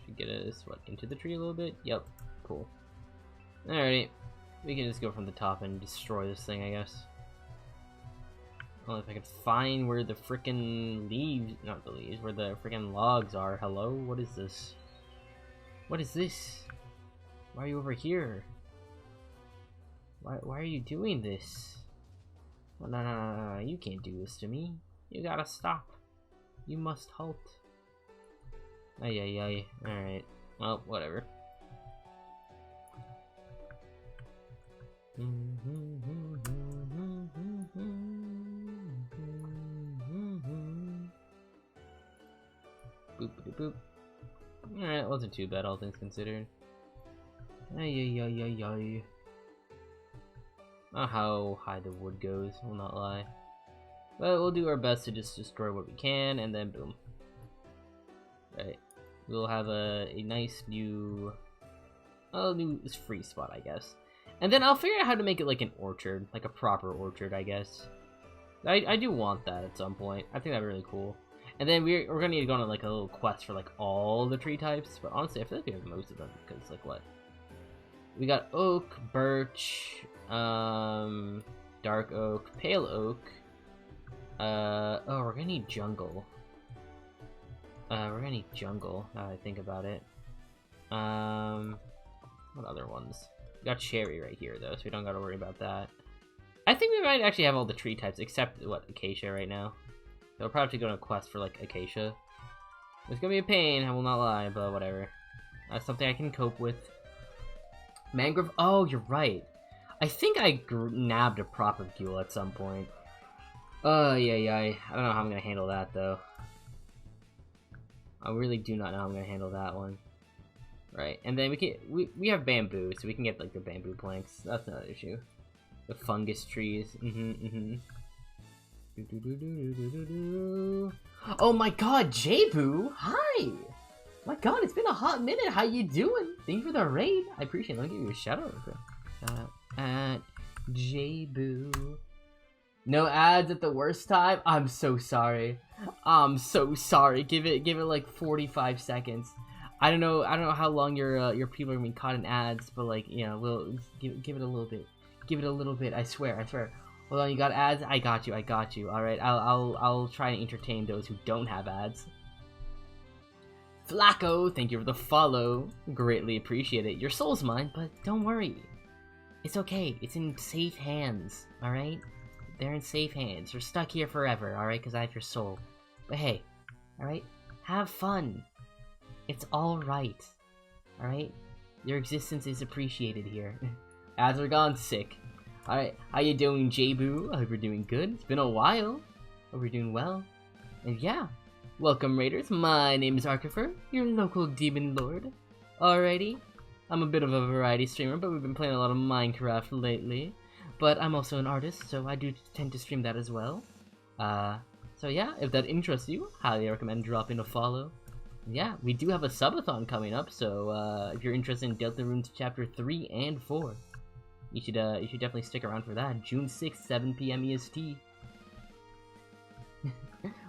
Should get us into the tree a little bit. Yep, cool. Alrighty, we can just go from the top and destroy this thing, I guess. Well, if I could find where the frickin' leaves, not the leaves, where the frickin' logs are. Hello? What is this? What is this? Why are you over here? Why are you doing this? Well, no, you can't do this to me. You gotta stop. You must halt. Ay. Alright. Well, whatever. Boop. Alright, wasn't too bad, all things considered. Ay. Not how high the wood goes, will not lie. But we'll do our best to just destroy what we can, and then boom. Right. We'll have a nice new free spot, I guess. And then I'll figure out how to make it like an orchard, like a proper orchard, I guess. I do want that at some point. I think that'd be really cool. And then we're gonna need to go on like a little quest for like all the tree types. But honestly, I feel like we have most of them because like what? We got oak, birch, dark oak, pale oak. Oh, we're gonna need jungle. We're gonna need jungle, now that I think about it. What other ones? We got cherry right here, though, so we don't gotta worry about that. I think we might actually have all the tree types, except, what, acacia right now. So we'll probably have to go on a quest for, like, acacia. It's gonna be a pain, I will not lie, but whatever. That's something I can cope with. Mangrove, oh, you're right. I think I nabbed a propagule at some point. Yeah. I don't know how I'm gonna handle that, though. I really do not know how I'm gonna handle that one. Right, and then we have bamboo, so we can get like the bamboo planks. That's not an issue. The fungus trees. Oh my God, J-Boo! Hi! My God, it's been a hot minute. How you doing? Thank you for the raid. I appreciate it. Let me give you a shout out real quick. At J-Boo. No ads at the worst time. I'm so sorry. I'm so sorry. Give it like 45 seconds. I don't know how long your people are gonna be caught in ads, but like, you know, we'll give it a little bit. Give it a little bit. I swear. Hold on, you got ads? I got you. All right, I'll try and entertain those who don't have ads. Flacco, thank you for the follow. Greatly appreciate it. Your soul's mine, but don't worry. It's okay. It's in safe hands. All right. They're in safe hands. You're stuck here forever, alright? Because I have your soul. But hey, alright? Have fun. It's alright. Alright? Your existence is appreciated here. Ads are gone, sick. Alright, how you doing, J-Boo? I hope you're doing good. It's been a while. Hope you're doing well. And yeah, welcome, Raiders. My name is Arkifer, your local demon lord. Alrighty. I'm a bit of a variety streamer, but we've been playing a lot of Minecraft lately. But I'm also an artist, so I do tend to stream that as well. So yeah, if that interests you, highly recommend dropping a follow. Yeah, we do have a subathon coming up, so if you're interested in Deltarune's Chapter 3 and 4, you should definitely stick around for that. June 6th, 7 PM EST.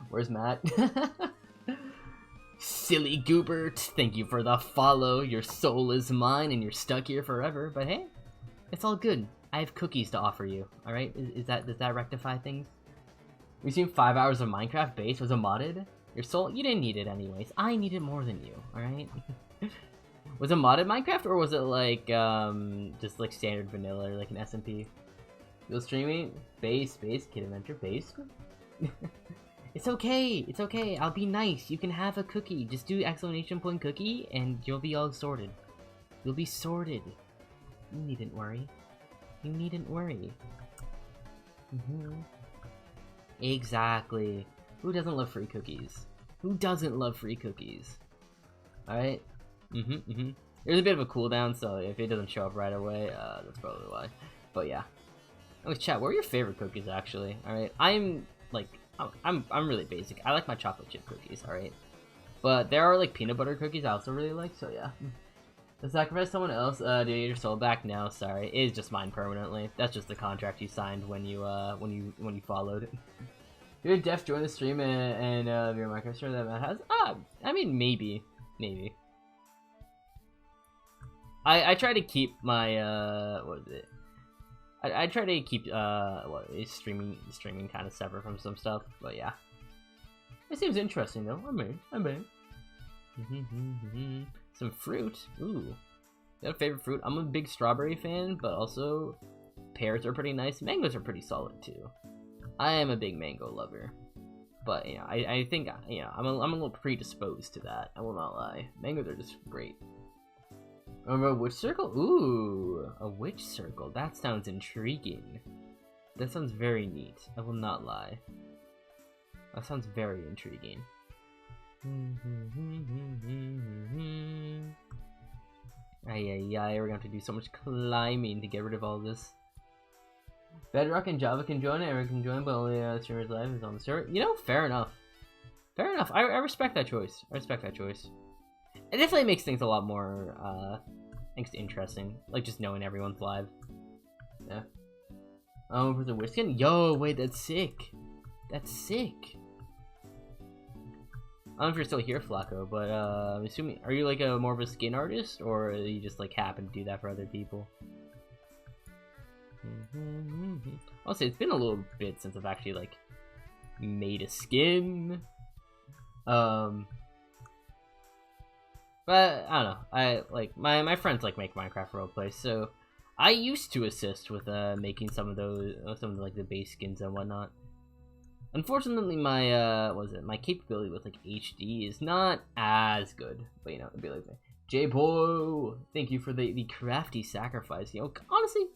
Where's Matt? Silly Goobert, thank you for the follow. Your soul is mine, and you're stuck here forever. But hey, it's all good. I have cookies to offer you, alright? Does that rectify things? We seen 5 hours of Minecraft base. Was it modded? Your soul? You didn't need it anyways. I need it more than you, alright? Was it modded Minecraft, or was it like, just like standard vanilla, or like an SMP? You'll streaming? Base, Kid Adventure, base? It's okay, I'll be nice. You can have a cookie. Just do exclamation point cookie, and you'll be all sorted. You'll be sorted. You needn't worry. Exactly. Who doesn't love free cookies? Alright? There's a bit of a cooldown, so if it doesn't show up right away, that's probably why. But yeah. Oh, chat, what are your favorite cookies, actually? Alright? I'm really basic. I like my chocolate chip cookies, alright? But there are, like, peanut butter cookies I also really like, so yeah. To sacrifice someone else, do you need your soul back? No, sorry. It is just mine permanently. That's just the contract you signed when you followed. Did Def join the stream and your Minecraft stream that Matt has? I mean, maybe. I try to keep my, what is it? I try to keep streaming kind of separate from some stuff, but yeah. It seems interesting though. I mean. Some fruit. Ooh. You got a favorite fruit? I'm a big strawberry fan, but also pears are pretty nice. Mangoes are pretty solid too. I am a big mango lover, but you know, I think you know I'm a little predisposed to that. I will not lie. Mangoes are just great. A witch circle? Ooh, a witch circle. That sounds intriguing. That sounds very neat. I will not lie. That sounds very intriguing. Ay, we're gonna have to do so much climbing to get rid of all this. Bedrock and Java can join, Eric can join, but only streamers live is on the server. You know, fair enough. Fair enough. I respect that choice. I respect that choice. It definitely makes things a lot more interesting. Like just knowing everyone's live. Yeah. Oh, for the witch skin? Yo, wait, that's sick. That's sick. I don't know if you're still here, Flacco, but I'm assuming, are you like a more of a skin artist, or you just like happen to do that for other people? I'll say it's been a little bit since I've actually like made a skin. But I don't know. I like my friends like make Minecraft roleplay, so I used to assist with making some of like the base skins and whatnot. Unfortunately, my my capability with like HD is not as good. But you know, it'd be like J-Bo, thank you for the crafty sacrifice. You know, honestly,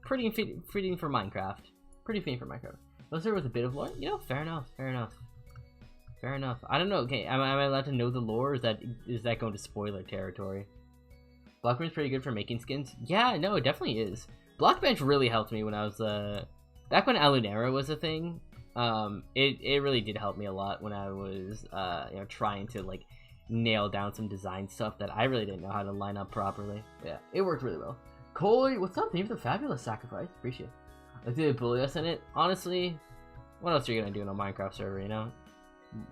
pretty fitting for Minecraft. Pretty fitting for Minecraft. Was there with a bit of lore? You know, fair enough. Fair enough. Fair enough. I don't know. Okay, am I allowed to know the lore? Or is that going to spoiler territory? Blockbench pretty good for making skins. Yeah, no, it definitely is. Blockbench really helped me when I was back when Alunera was a thing. It really did help me a lot when I was you know, trying to like nail down some design stuff that I really didn't know how to line up properly. Yeah, it worked really well. Coy, what's up? Thank you for the fabulous sacrifice. Appreciate it. I did bully us in it. Honestly, what else are you gonna do in a Minecraft server? You know,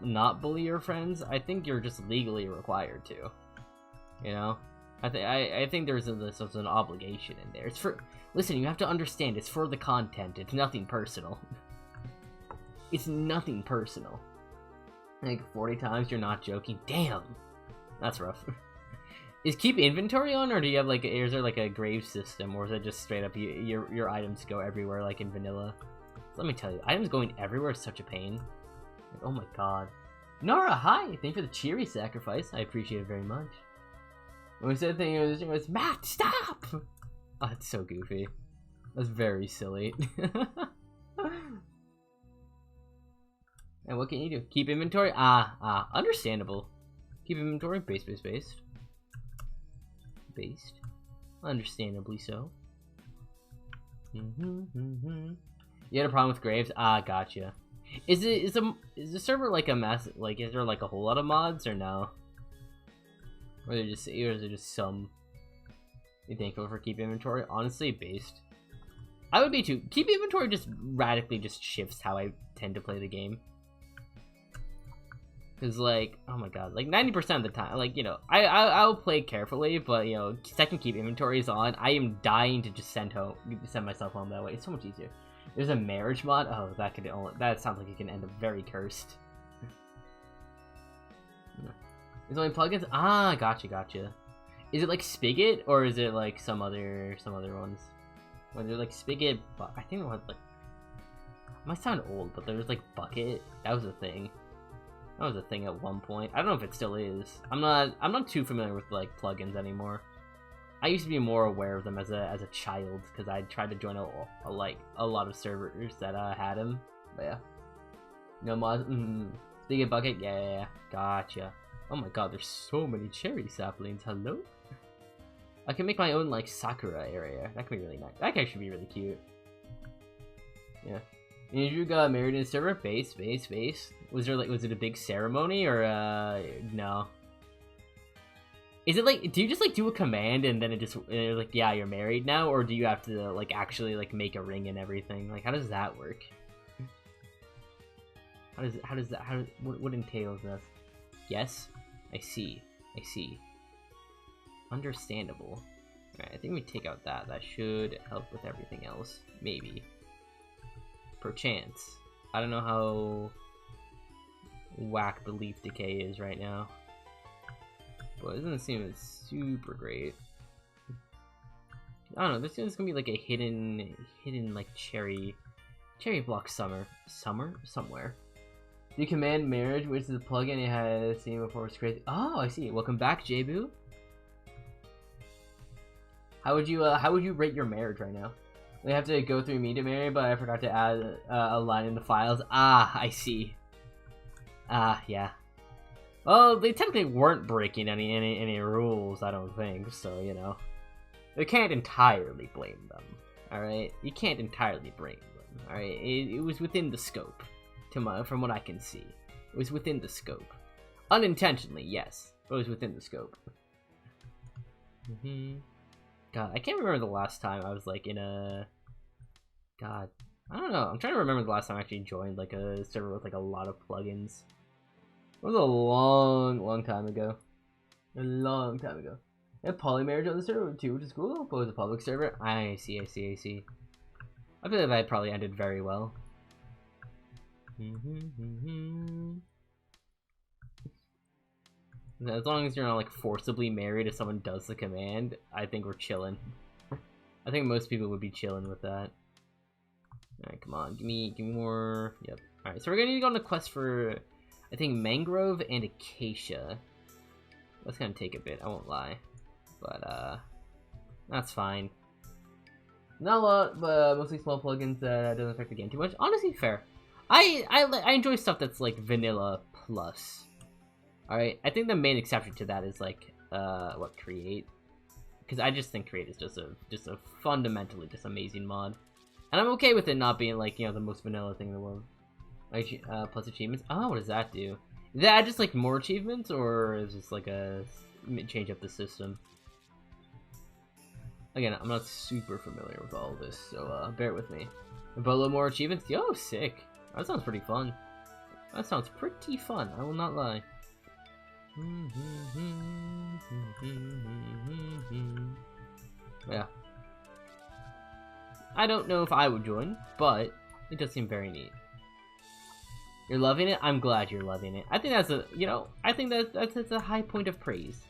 not bully your friends. I think you're just legally required to. You know, I think there's an obligation in there. It's for, listen, you have to understand. It's for the content. It's nothing personal. It's nothing personal. Like 40 times, you're not joking. Damn, that's rough. Is keep inventory on, or do you have like, is there like a grave system, or is it just straight up your items go everywhere like in vanilla? Let me tell you, items going everywhere is such a pain. Like, oh my god. Nara, hi! Thank you for the cheery sacrifice. I appreciate it very much. When we said the thing, it was Matt, stop! Oh, that's so goofy. That's very silly. And what can you do? Keep inventory? Understandable. Keep inventory, based. Understandably so. You had a problem with graves? Gotcha. Is the server like a mass, like, is there like a whole lot of mods or no? Or is it just some? You thankful for keep inventory? Honestly, based. I would be too. Keep inventory just radically just shifts how I tend to play the game. Cause like, oh my god, like 90% of the time, like, you know, I'll play carefully, but you know, second keep inventory is on, I am dying to just send myself home that way. It's so much easier. There's a marriage mod. Oh, that sounds like it can end up very cursed. There's only plugins. Gotcha. Is it like Spigot, or is it like some other ones? When they're like Spigot, I think it was like. It might sound old, but there's like Bucket. That was a thing. That was a thing at one point. I don't know if it still is. I'm not too familiar with like plugins anymore. I used to be more aware of them as a child, because I tried to join a lot of servers that had them. But yeah, no mods. Spigot, Bucket, yeah, gotcha. Oh my god, there's so many cherry saplings. Hello. I can make my own like Sakura area. That could be really nice. That could actually be really cute. Yeah. Andrew got married in a server. Base. Was it a big ceremony, or no? Is it like, do you just like do a command and then it just like, yeah, you're married now, or do you have to like actually like make a ring and everything? Like, how does that work? What entails this? Yes, I see. Understandable. Alright, I think we take out that. That should help with everything else. Maybe. Perchance. I don't know how whack the leaf decay is right now. But it doesn't seem super great. I don't know, this is gonna be like a hidden like cherry block somewhere. The command marriage, which is a plugin you had seen before, was crazy. Oh, I see. Welcome back, Jboo. How would you rate your marriage right now? We have to go through me to marry, but I forgot to add a line in the files. Ah, I see. Ah, yeah. Well, they technically weren't breaking any rules, I don't think. So you know, we can't entirely blame them. All right, you can't entirely blame them. All right, it was within the scope. From what I can see, it was within the scope. Unintentionally, yes, but it was within the scope. God, I can't remember the last time I was like in a. God, I don't know. I'm trying to remember the last time I actually joined like a server with like a lot of plugins. It was a long time ago. A long time ago. I had polymarriage on the server too, which is cool. But it was a public server. I see. I feel like that probably ended very well. As long as you're not like forcibly married if someone does the command, I think we're chilling. I think most people would be chilling with that. Alright, come on, give me more. Yep. Alright, so we're gonna need to go on a quest for, I think, mangrove and acacia. That's gonna take a bit, I won't lie. But that's fine. Not a lot, but mostly small plugins that doesn't affect the game too much. Honestly, fair. I enjoy stuff that's like vanilla plus. Alright, I think the main exception to that is like what, Create, because I just think Create is just a fundamentally just amazing mod, and I'm okay with it not being like, you know, the most vanilla thing in the world. Like plus achievements. Oh, what does that do? Is that just like more achievements, or is this like a change up the system? Again, I'm not super familiar with all of this, so bear with me. But a little more achievements. Yo, sick. That sounds pretty fun. That sounds pretty fun, I will not lie. Yeah. I don't know if I would join, but it does seem very neat. You're loving it? I'm glad you're loving it. I think that's a, you know, I think that's a high point of praise.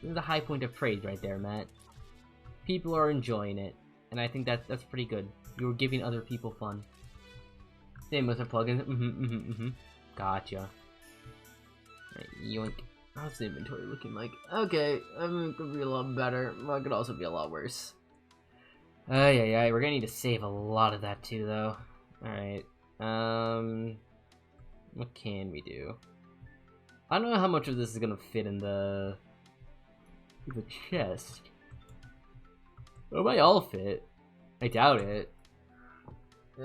There's a high point of praise right there, Matt. People are enjoying it, and I think that's pretty good. You're giving other people fun. Same with our plugins. Gotcha. Right, yoink. How's the inventory looking like? Okay, I mean, it could be a lot better, but it could also be a lot worse. Yeah, we're gonna need to save a lot of that too, though. Alright, what can we do? I don't know how much of this is gonna fit in the chest. It might all fit. I doubt it. No,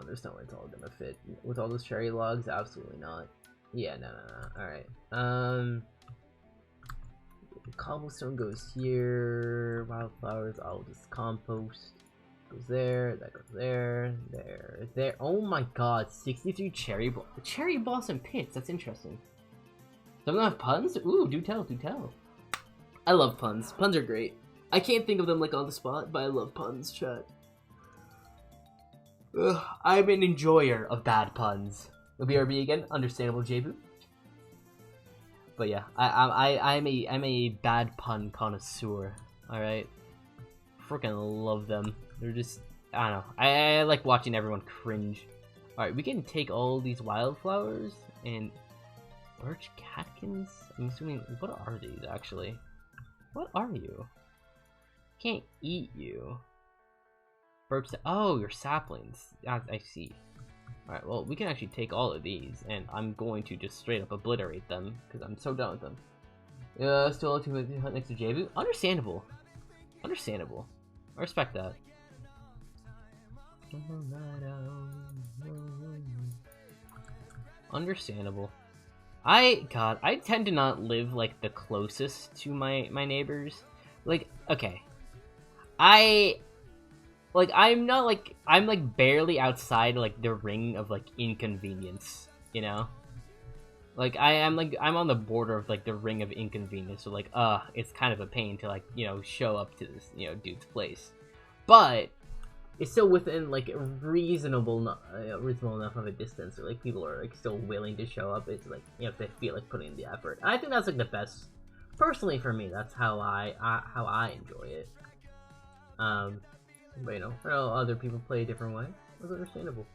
there's no way it's all gonna fit. With all those cherry logs, absolutely not. Yeah, no. Alright. Cobblestone goes here. Wildflowers, I'll just compost. Goes there, that goes there, there. Oh my god, 63 cherry blossom pits, that's interesting. Some of them have puns? Ooh, do tell. I love puns. Puns are great. I can't think of them like on the spot, but I love puns, chat. Ugh, I'm an enjoyer of bad puns. BRB again, understandable, Jboo. But yeah, I'm a bad pun connoisseur. All right, freaking love them. They're just, I don't know. I like watching everyone cringe. All right, we can take all these wildflowers and birch catkins. I'm assuming. What are these actually? What are you? Can't eat you. Birch. Oh, you're saplings. I see. Alright, well, we can actually take all of these, and I'm going to just straight up obliterate them, because I'm so done with them. Still a 2 minute hunt next to Jboo? Understandable. Understandable. I respect that. Understandable. I tend to not live, like, the closest to my neighbors. Like, okay. I'm not, like, I'm, like, barely outside, like, the ring of, like, inconvenience, you know? Like I'm on the border of like the ring of inconvenience. So like it's kind of a pain to like show up to this dude's place, but it's still within like reasonable enough of a distance, or like people are like still willing to show up. It's like if they feel like putting in the effort. I think that's like the best. Personally, for me, that's how I enjoy it. But I know other people play a different way. That's understandable.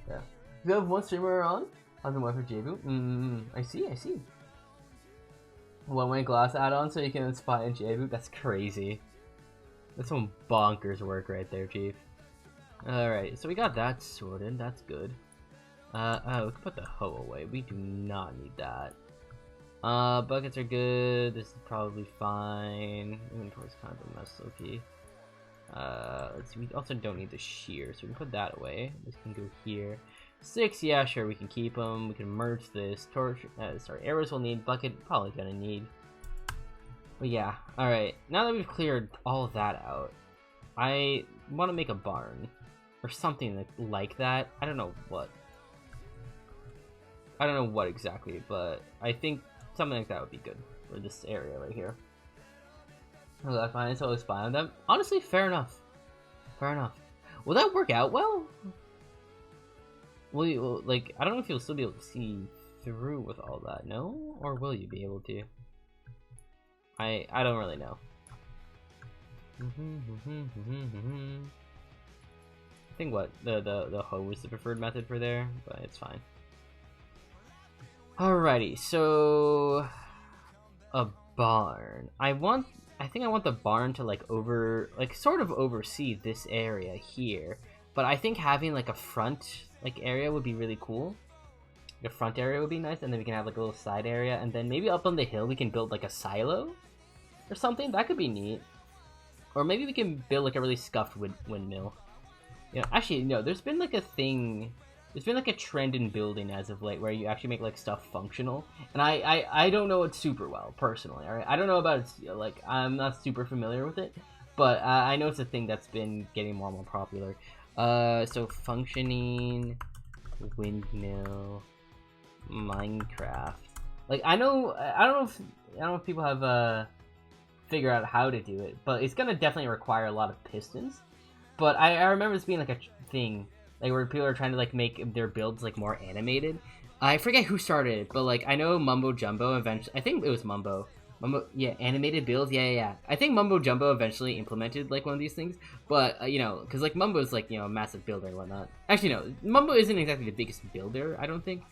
Yeah. You have one streamer on the one for JBoot. I see. One-way glass add-on so you can spy in JBoot. That's crazy. That's some bonkers work right there, Chief. Alright, so we got that sorted. That's good. We can put the hoe away. We do not need that. Buckets are good. This is probably fine. Inventory's kind of a mess, okay. Let's see. We also don't need the shear, so we can put that away. This can go here. 6, yeah, sure, we can keep them. We can merge this. Arrows will need. Bucket, probably gonna need. But yeah, alright. Now that we've cleared all of that out, I want to make a barn. Or something like that. I don't know what. I don't know what exactly, but I think something like that would be good for this area right here. I find so I'll spy on them. Honestly, fair enough. Fair enough. Will that work out well? Will you, like, I don't know if you'll still be able to see through with all that, no? Or will you be able to? I don't really know. I think what the hoe is the preferred method for there, but it's fine. Alrighty, so a barn. I think I want the barn to like sort of oversee this area here, but I think having like a front area would be really cool. The front area would be nice, and then we can have like a little side area, and then maybe up on the hill we can build like a silo or something. That could be neat. Or maybe we can build like a really scuffed windmill. Actually no, there's been like a thing. There's been like a trend in building as of late where you actually make like stuff functional, and I don't know it super well personally. All right, I don't know about it. Like I'm not super familiar with it, but I know it's a thing that's been getting more and more popular. So functioning windmill Minecraft. Like I don't know if people have figured out how to do it, but it's gonna definitely require a lot of pistons. But I remember this being like a thing. Like where people are trying to like make their builds like more animated. I forget who started it, but like I know Mumbo Jumbo eventually. I think it was Mumbo. Yeah, animated builds. Yeah. I think Mumbo Jumbo eventually implemented like one of these things, but because like Mumbo's like a massive builder and whatnot. Actually, no, Mumbo isn't exactly the biggest builder, I don't think,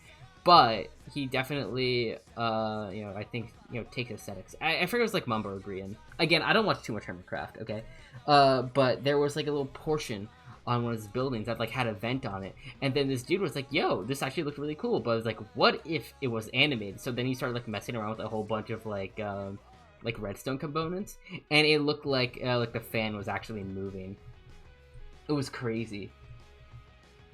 but he definitely I think takes aesthetics. I forget it was like Mumbo or Grian. Again, I don't watch too much Hermitcraft, okay, but there was like a little portion on one of his buildings that like had a vent on it, and then this dude was like, yo, this actually looked really cool, but I was like, what if it was animated? So then he started like messing around with a whole bunch of like redstone components, and it looked like the fan was actually moving. It was crazy.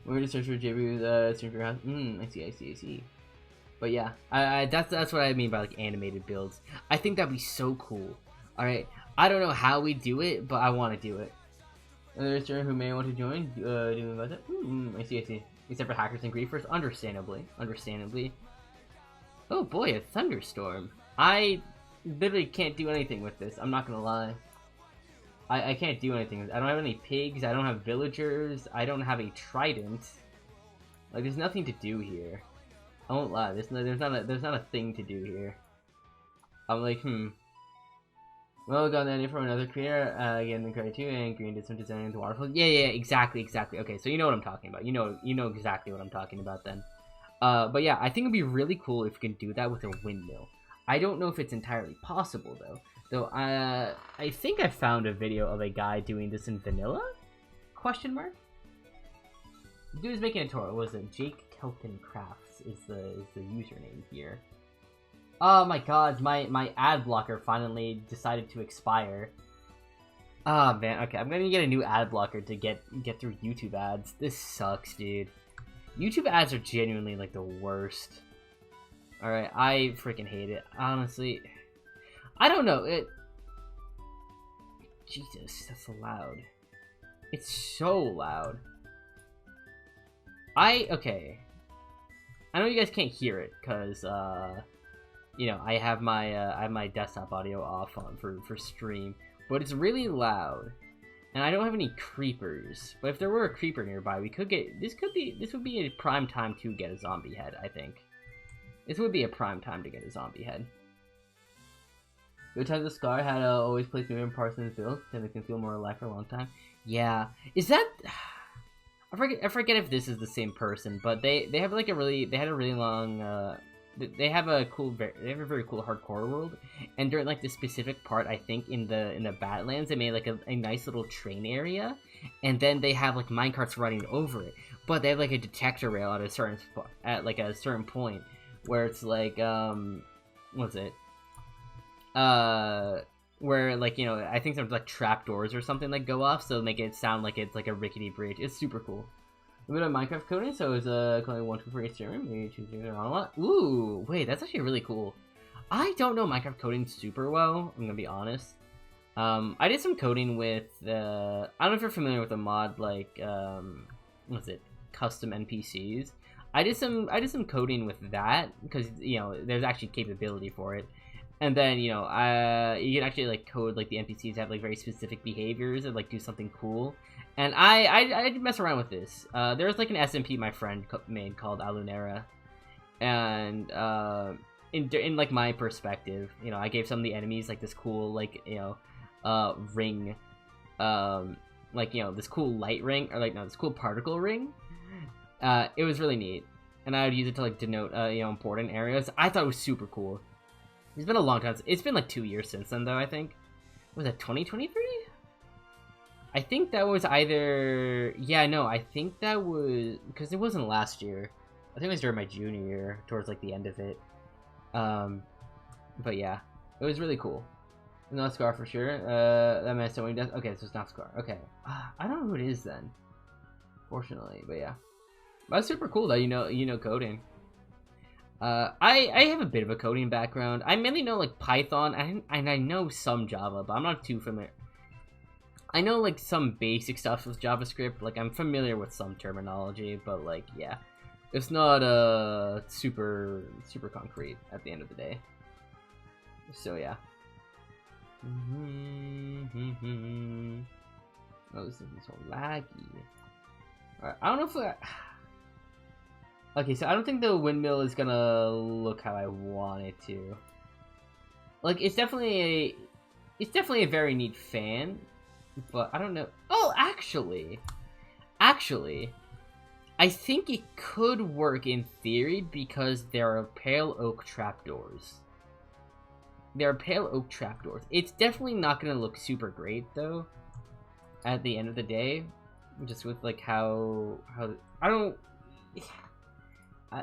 We're gonna search for JB's stream for your house. I see. But yeah, that's what I mean by like animated builds. I think that'd be so cool. Alright, I don't know how we do it, but I want to do it. Another streamer who may want to join, doing about that. I see. Except for hackers and griefers, understandably. Oh boy, a thunderstorm. I literally can't do anything with this, I'm not gonna lie. I can't do anything. I don't have any pigs, I don't have villagers, I don't have a trident. Like, there's nothing to do here. I won't lie, there's not a thing to do here. I'm like, Well, got that from another creator, again, the creator too, and Green did some design into waterfall. Yeah, exactly. Okay, so you know what I'm talking about. You know exactly what I'm talking about then. But yeah, I think it'd be really cool if we can do that with a windmill. I don't know if it's entirely possible though. I think I found a video of a guy doing this in vanilla? Question mark? The dude is making a tutorial. Was it Jake Kelton Crafts is the username here. Oh my god, my ad blocker finally decided to expire. Oh man, okay, I'm gonna get a new ad blocker to get through YouTube ads. This sucks, dude. YouTube ads are genuinely like the worst. Alright, I freaking hate it. Honestly, I don't know, Jesus, that's loud. It's so loud. Okay. I know you guys can't hear it because you know, I have my desktop audio off on for stream, but it's really loud. And I don't have any creepers. But if there were a creeper nearby, we could get this would be a prime time to get a zombie head, I think. This would be a prime time to get a zombie head. Good times the Scar had always placed moving parts in his build, then it can feel more alive for a long time. Yeah. Is that I forget if this is the same person, but they have like a really long they have a very cool hardcore world, and during like the specific part, I think in the Badlands, they made like a nice little train area, and then they have like minecarts running over it, but they have like a detector rail at a certain spot, at like a certain point where it's like what's it where like, you know, I think there's like trap doors or something like go off, so make it sound like it's like a rickety bridge. It's super cool. A bit of Minecraft coding, so it's coding 1, 2, 3 streamer, maybe 2, 3 on a lot. Ooh, wait, that's actually really cool. I don't know Minecraft coding super well, I'm gonna be honest. I did some coding with I don't know if you're familiar with a mod like what's it, custom NPCs. I did some coding with that because, you know, there's actually capability for it. And then, you know, you can actually like code like the NPCs have like very specific behaviors and like do something cool. And I did mess around with this. There's like an SMP my friend made called Alunera, and in like my perspective, you know, I gave some of the enemies like this cool like, you know, ring, like, you know, this cool light ring, or like, no, this cool particle ring. It was really neat, and I would use it to like denote you know, important areas. I thought it was super cool. It's been a long time. It's been like 2 years since then, though. I think, was that 2023? I think that was either, yeah, no, I think that was, because it wasn't last year. I think it was during my junior year, towards like the end of it. But yeah, it was really cool. Not Scar for sure. That man so does. Okay, so it's not Scar. Okay, I don't know who it is then, fortunately. But yeah, that's super cool though. You know coding. I have a bit of a coding background. I mainly know like Python, and I know some Java, but I'm not too familiar. I know like some basic stuff with JavaScript, like I'm familiar with some terminology, but like, yeah, it's not super concrete at the end of the day. So yeah. Oh, this is so laggy. Alright, I don't know if okay, so I don't think the windmill is gonna look how I want it to. Like, it's definitely a very neat fan. But I don't know. Oh, actually, I think it could work in theory because there are pale oak trapdoors. It's definitely not gonna look super great though. At the end of the day, just with like how I don't.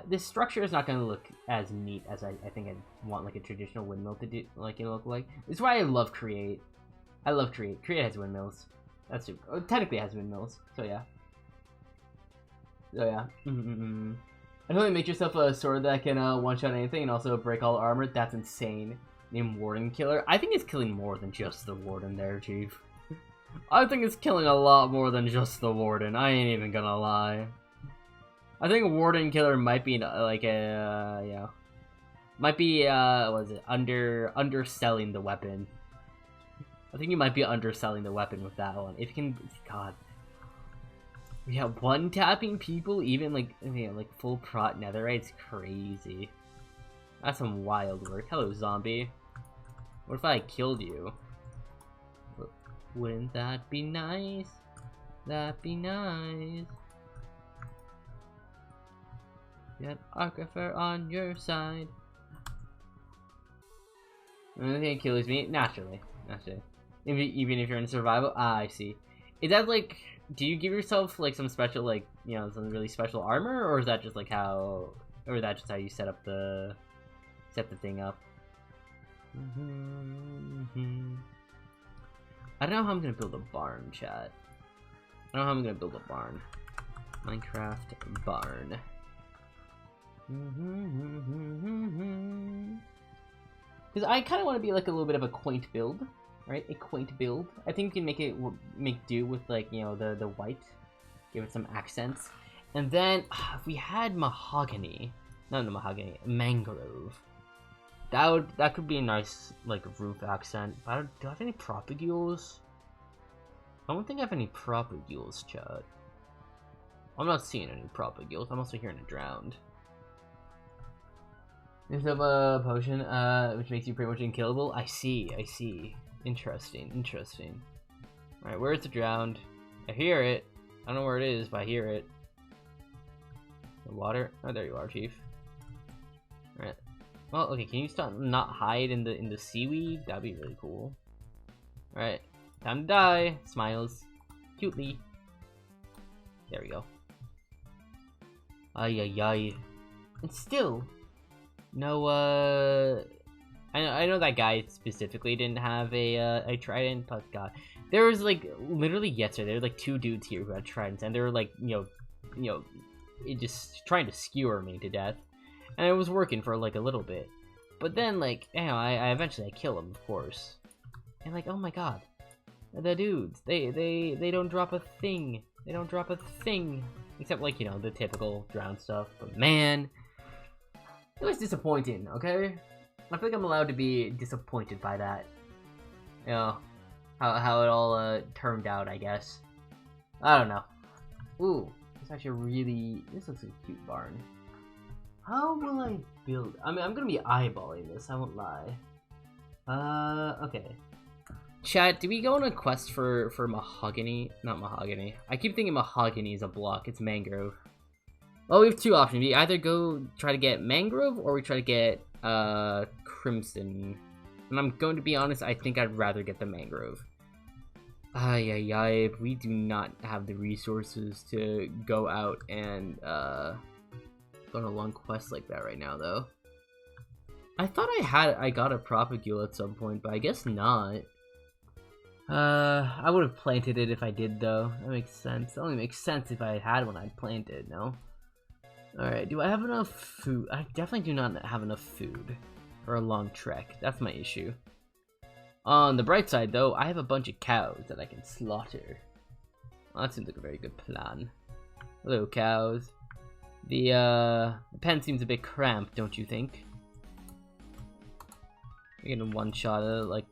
This structure is not gonna look as neat as I think I'd want like a traditional windmill to do, like it look like. This is why I love Create. I love Create. Create has windmills. That's super. Oh, technically it has windmills. So yeah. And only make yourself a sword that can one-shot anything and also break all armor. That's insane. Name Warden Killer. I think it's killing more than just the Warden there, Chief. I think it's killing a lot more than just the Warden. I ain't even gonna lie. I think Warden Killer might be like a you know, might be what is it, underselling the weapon. I think you might be underselling the weapon with that one. If you can, God. Yeah, one-tapping people, even like, you know, like full prot netherite's crazy. That's some wild work. Hello, zombie. What if I killed you? Wouldn't that be nice? That'd be nice. Get Archifer on your side. Anything that kills me? Naturally. Even if you're in survival? Ah, I see. Is that like, do you give yourself like some special, like, you know, some really special armor, or is that just like how, or is that just how you set the thing up? I don't know how I'm gonna build a barn, chat. I don't know how I'm gonna build a barn. Minecraft barn. Because I kind of want to be like a little bit of a quaint build. Right, a quaint build. I think you can make do with, like, you know, the white, give it some accents, and then if we had mahogany, No, no mahogany. Mangrove. That could be a nice like roof accent. Do I have any propagules? I don't think I have any propagules, chat. I'm not seeing any propagules. I'm also hearing a drowned. There's a potion, which makes you pretty much unkillable. I see. Interesting. Alright, where's the drowned? I hear it. I don't know where it is, but I hear it. The water? Oh, there you are, Chief. Alright. Well, okay, can you stop not hide in the seaweed? That'd be really cool. Alright. Time to die. Smiles. Cutely. There we go. Ay. And still, no, I know that guy specifically didn't have a trident, but God, there was like literally yesterday there were like 2 dudes here who had tridents, and they were like, you know, just trying to skewer me to death, and it was working for like a little bit, but then like, you know, I eventually kill them, of course, and like, oh my God, the dudes, they don't drop a thing, except like, you know, the typical drown stuff, but man, it was disappointing. Okay. I feel like I'm allowed to be disappointed by that. You know, how it all turned out, I guess. I don't know. Ooh, this looks like a cute barn. How will I build? I mean, I'm gonna be eyeballing this, I won't lie. Okay. Chat, do we go on a quest for mahogany? Not mahogany. I keep thinking mahogany is a block, it's mangrove. Well, we have 2 options. We either go try to get mangrove, or we try to get crimson. And I'm going to be honest, I think I'd rather get the mangrove. We do not have the resources to go out and go on a long quest like that right now, though. I thought I got a propagule at some point, but I guess not. I would have planted it if I did, though. That makes sense. It only makes sense if I had one I'd plant it, no? Alright, do I have enough food? I definitely do not have enough food for a long trek. That's my issue. On the bright side, though, I have a bunch of cows that I can slaughter. Well, that seems like a very good plan. Hello, cows. The pen seems a bit cramped, don't you think? We're gonna one-shot it, like,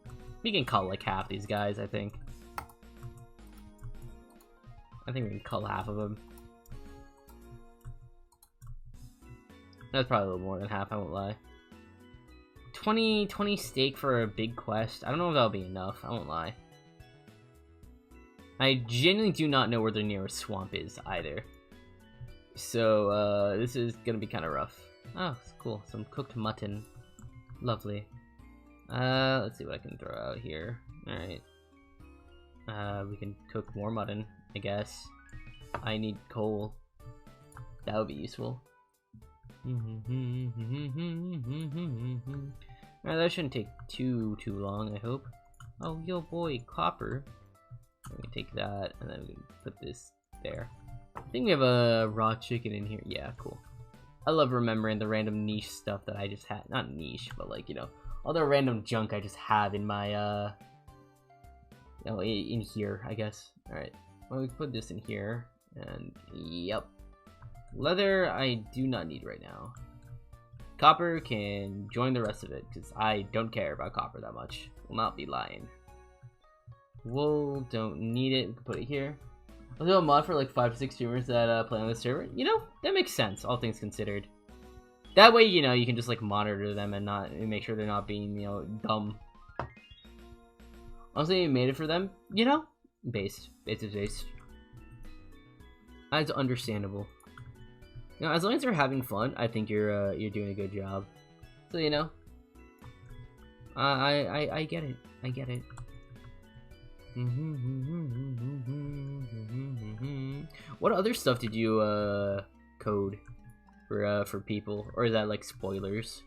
we can cull like half these guys, I think. I think we can cull half of them. That's probably a little more than half, I won't lie. 20 steak for a big quest. I don't know if that'll be enough, I won't lie. I genuinely do not know where the nearest swamp is, either. So, this is gonna be kind of rough. Oh, cool. Some cooked mutton. Lovely. Let's see what I can throw out here. Alright. We can cook more mutton, I guess. I need coal. That would be useful. Alright, that shouldn't take too long, I hope. Oh, yo boy, copper. We can take that, and then we can put this there. I think we have a raw chicken in here. Yeah, cool. I love remembering the random niche stuff that I just had. Not niche, but like, you know, all the random junk I just have in my, you know, in here, I guess. Alright, well, we put this in here, and yep. Leather, I do not need right now. Copper can join the rest of it, because I don't care about copper that much. Will not be lying. Wool, don't need it. We can put it here. I'll do a mod for like 5 to 6 streamers that play on the server. You know, that makes sense, all things considered. That way, you know, you can just like monitor them and make sure they're not being, you know, dumb. Honestly, you made it for them, you know? Based. That's understandable. You know, as long as you're having fun, I think you're doing a good job. So, you know, I get it. I get it. What other stuff did you code for people, or is that like spoilers?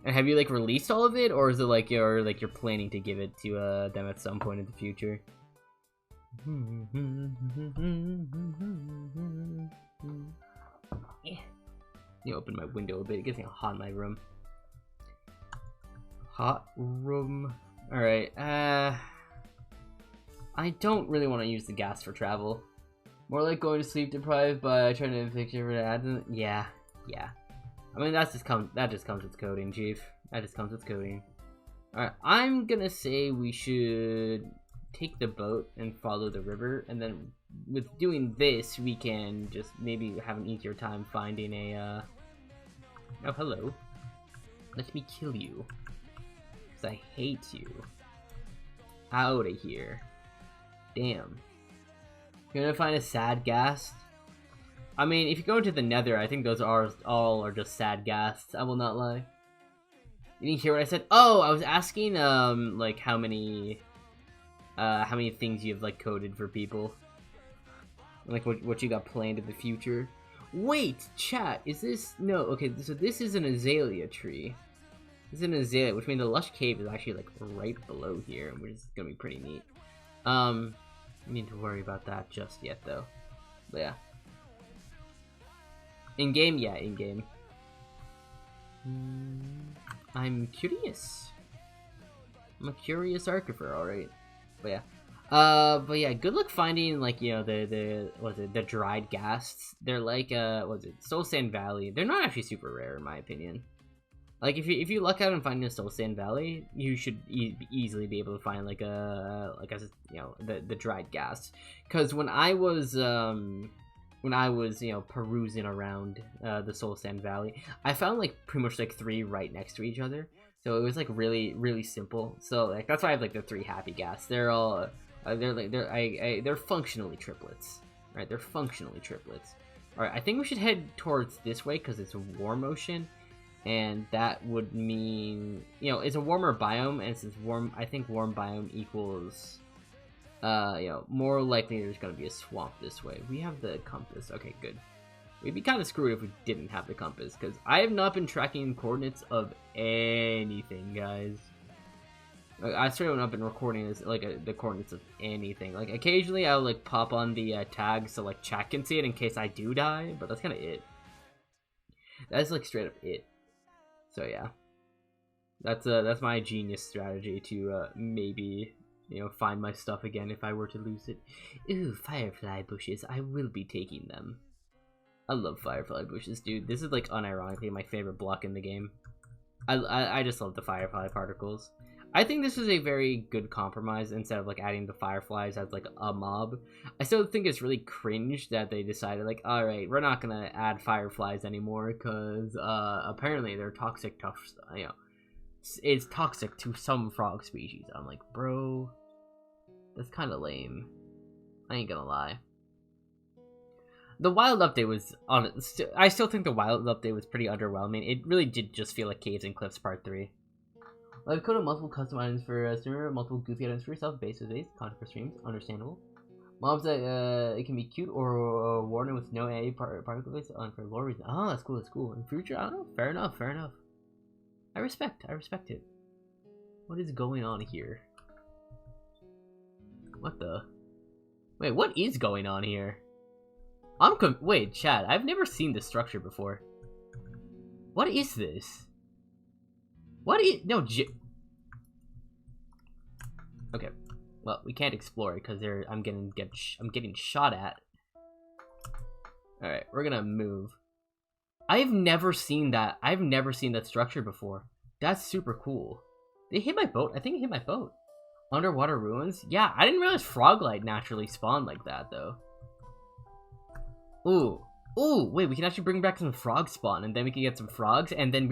And have you like released all of it, or is it like you're planning to give it to them at some point in the future? Yeah. You open my window a bit. It gets me hot in my room. Hot room. All right. I don't really want to use the gas for travel. More like going to sleep deprived by trying to picture it. Yeah. I mean, that just comes with coding, Chief. That just comes with coding. Alright, I'm gonna say we should take the boat and follow the river, and then with doing this, we can just maybe have an easier time finding a, Oh, hello. Let me kill you. Because I hate you. Out of here. Damn. You're gonna find a sad ghast? I mean, if you go into the nether, I think those are all just sad ghasts, I will not lie. You didn't hear what I said? Oh, I was asking, like, how many things you've, like, coded for people. Like, what you got planned in the future. Wait, chat, is this... No, okay, so this is an azalea tree. This is an azalea, which means the lush cave is actually, like, right below here, which is gonna be pretty neat. I need to worry about that just yet, though. But, yeah. In-game? Yeah, in-game. I'm curious. I'm a curious archiver, alright. But yeah, good luck finding, like, you know, the dried ghasts. They're like, Soul Sand Valley. They're not actually super rare, in my opinion. Like, if you luck out and find a Soul Sand Valley, you should easily be able to find, like, you know, the dried ghasts. Because when I was, you know, perusing around the Soul Sand Valley, I found, like, pretty much, like, 3 right next to each other. So it was, like, really simple. So, like, that's why I have, like, the 3 happy ghasts. They're all, they're functionally triplets. Right, they're functionally triplets. Alright, I think we should head towards this way, because it's warm ocean. And that would mean, you know, it's a warmer biome, and since I think warm biome equals, you know, more likely there's gonna be a swamp this way. We have the compass. Okay, good. We'd be kind of screwed if we didn't have the compass, because I have not been tracking coordinates of anything, guys. Like, I swear I've not been recording this, like, the coordinates of anything. Like, occasionally I'll, like, pop on the tag so, like, chat can see it in case I do die, but that's kind of it. That's, like, straight up it. So, yeah. That's my genius strategy to, maybe, you know, find my stuff again if I were to lose it. Ooh, firefly bushes. I will be taking them. I love firefly bushes, dude. This is, like, unironically my favorite block in the game. I just love the firefly particles. I think this is a very good compromise instead of, like, adding the fireflies as, like, a mob. I still think it's really cringe that they decided, like, alright, we're not gonna add fireflies anymore, because, apparently they're toxic to, you know, it's toxic to some frog species. I'm like, bro, that's kind of lame. I ain't gonna lie. The wild update was I still think the wild update was pretty underwhelming. It really did just feel like Caves and Cliffs Part 3. I've coded multiple custom items for streamer, multiple goofy items for yourself, bases, content for streams, understandable. Mobs that it can be cute or warning with no AA particles on for lore reasons. Oh, that's cool, that's cool. In future, I don't know. Fair enough, fair enough. I respect it. What is going on here? What the? Wait, what is going on here? Wait, Chad, I've never seen this structure before. What is this? What is... No, okay. Well, we can't explore it because I'm getting shot at. Alright, we're gonna move. I've never seen that. I've never seen that structure before. That's super cool. They hit my boat? I think it hit my boat. Underwater ruins? Yeah, I didn't realize Froglight naturally spawned like that, though. Ooh. Ooh, wait, we can actually bring back some frog spawn, and then we can get some frogs, and then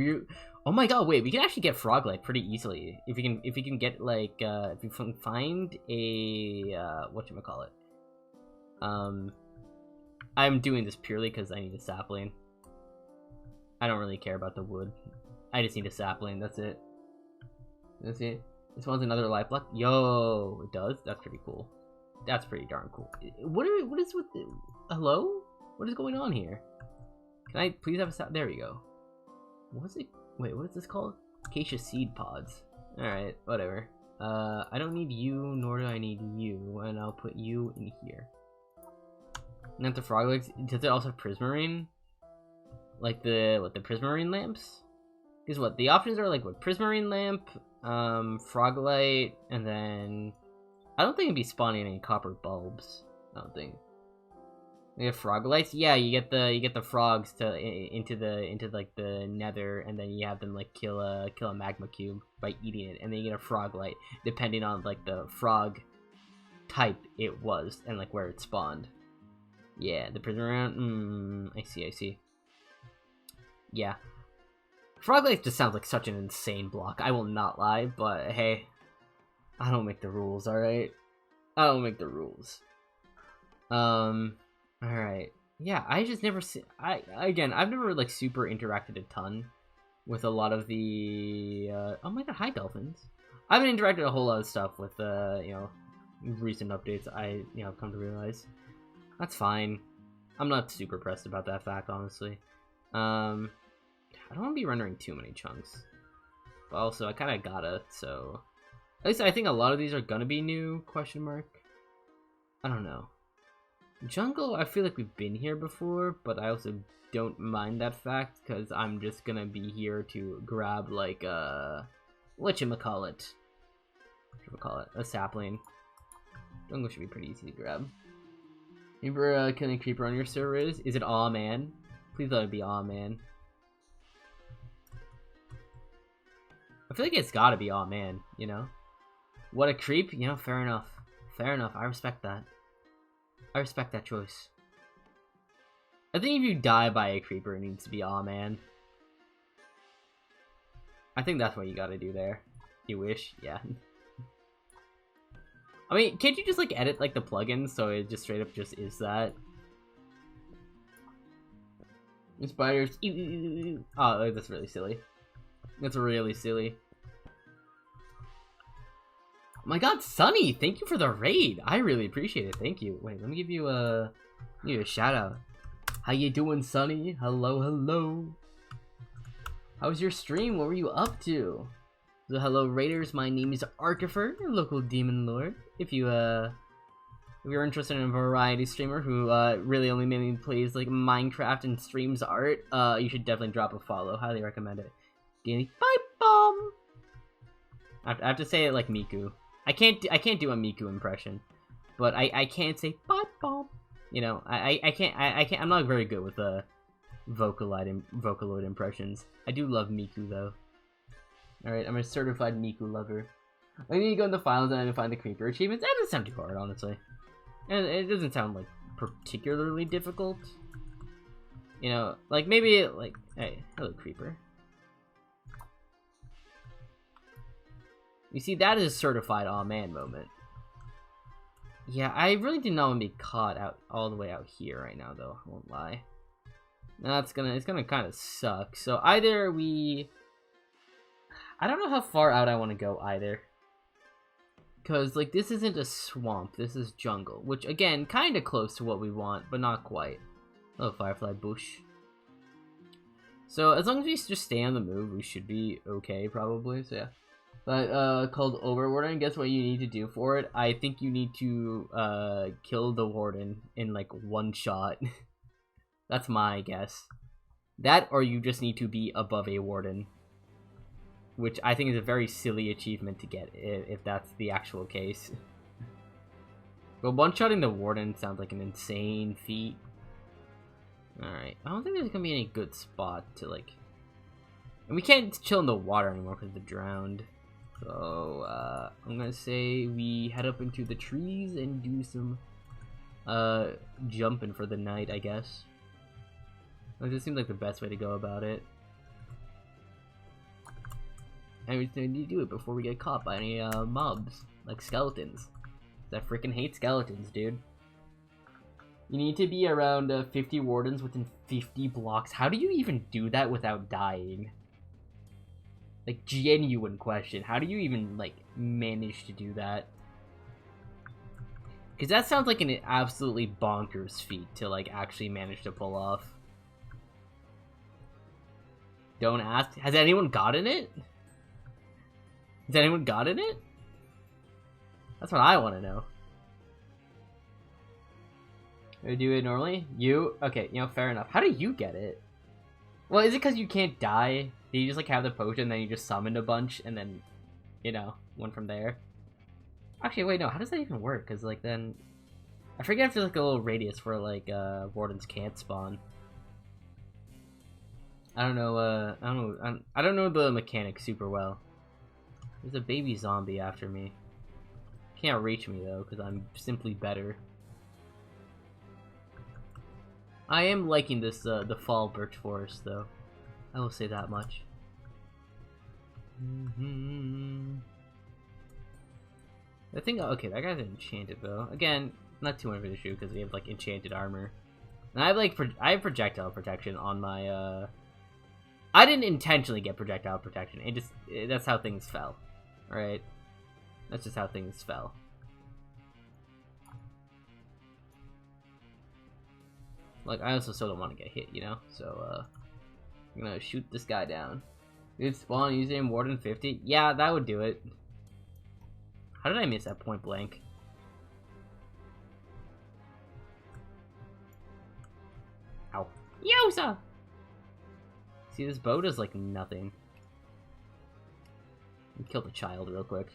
oh my god, wait, we can actually get Froglight pretty easily. If we can get, like, if we can find a, whatchamacallit. I'm doing this purely because I need a sapling. I don't really care about the wood. I just need a sapling, that's it. That's it. This one's another life block. Yo, it does? That's pretty cool. That's pretty darn cool. What is with the... Hello? What is going on here? Can I please have a there we go. What's it? Wait, what is this called? Acacia seed pods. Alright, whatever. I don't need you, nor do I need you, and I'll put you in here. And then the frog legs, does it also have prismarine? Like the prismarine lamps? Because what, the options are like, what, prismarine lamp, Froglight, and then... I don't think it'd be spawning any copper bulbs. I don't think. You have frog lights? Yeah, you get the frogs to into like the nether, and then you have them like kill a magma cube by eating it, and then you get a frog light depending on like the frog type it was and like where it spawned. Yeah, the prison round. I see. Yeah, frog lights just sounds like such an insane block. I will not lie, but hey, I don't make the rules. All right, I don't make the rules. Alright. Yeah, I just never see... I've never, like, super interacted a ton with a lot of the, oh my god, hi, dolphins. I haven't interacted a whole lot of stuff with, you know, recent updates, I've come to realize. That's fine. I'm not super pressed about that fact, honestly. I don't want to be rendering too many chunks. But also, I kind of gotta, so... At least I think a lot of these are gonna be new, question mark. I don't know. Jungle, I feel like we've been here before, but I also don't mind that fact, because I'm just gonna be here to grab, like, whatchamacallit? A sapling. Jungle should be pretty easy to grab. Remember killing creeper on your server is? Is it aw man? Please let it be aw man. I feel like it's gotta be aw man, you know? What a creep? You know, fair enough. Fair enough, I respect that. I respect that choice. I think if you die by a creeper, it needs to be aw man. I think that's what you gotta do there. You wish? Yeah. I mean, can't you just like edit like the plugins so it just straight up just is that? Spiders. Oh, that's really silly. That's really silly. Oh my god, Sunny! Thank you for the raid. I really appreciate it. Thank you. Wait, let me give you a shout out. How you doing, Sunny? Hello, hello. How was your stream? What were you up to? So, hello, raiders. My name is Arkifer, your local demon lord. If you're interested in a variety streamer who really only mainly plays like Minecraft and streams art, you should definitely drop a follow. Highly recommend it. Danny Pipe Bomb. I have to say it like Miku. I can't do a Miku impression, but I can't say pipe bomb. You know, I can't. I'm not very good with Vocaloid impressions. I do love Miku though. All right, I'm a certified Miku lover. I need to go in the files and I find the creeper achievements. That doesn't sound too hard, honestly, and it doesn't sound like particularly difficult. You know, like maybe like, hey, hello creeper. You see, that is a certified aw man moment. Yeah, I really did not want to be caught out all the way out here right now, though. I won't lie. It's gonna kind of suck. So either we... I don't know how far out I want to go either. Because, like, this isn't a swamp. This is jungle. Which, again, kind of close to what we want, but not quite. Oh, firefly bush. So, as long as we just stay on the move, we should be okay, probably. So, yeah. But, called Overwarden, guess what you need to do for it? I think you need to, kill the warden in, like, one shot. That's my guess. That, or you just need to be above a warden. Which I think is a very silly achievement to get, if that's the actual case. But one-shotting the warden sounds like an insane feat. Alright, I don't think there's gonna be any good spot to, like... And we can't chill in the water anymore because they're drowned. So, I'm gonna say we head up into the trees and do some, jumping for the night, I guess. Like, this seems like the best way to go about it. And we need to do it before we get caught by any, mobs, like skeletons. I freaking hate skeletons, dude. You need to be around, 50 wardens within 50 blocks. How do you even do that without dying? Like, genuine question. How do you even, like, manage to do that? Because that sounds like an absolutely bonkers feat to, like, actually manage to pull off. Don't ask. Has anyone gotten it? Has anyone gotten it? That's what I want to know. We do it normally? You? Okay, you know, fair enough. How do you get it? Well, is it because you can't die? Do you just, like, have the potion, then you just summoned a bunch, and then, you know, went from there? Actually, wait, no, how does that even work? Because, like, then... I forget if there's like a little radius where like wardens can't spawn. I don't know. I don't know the mechanics super well. There's a baby zombie after me. Can't reach me though because I'm simply better. I am liking this the fall birch forest though. I will say that much. I think okay, that guy's enchanted though. Again, not too much of an issue because we have like enchanted armor. And I have like I have projectile protection on my I didn't intentionally get projectile protection. It just that's how things fell. All right, that's just how things fell. Like I also still don't want to get hit, you know. So I'm gonna shoot this guy down. Good spawn using Warden 50. Yeah, that would do it. How did I miss that point blank? Ow. Yosa! See, this bow does like nothing. Kill the child real quick.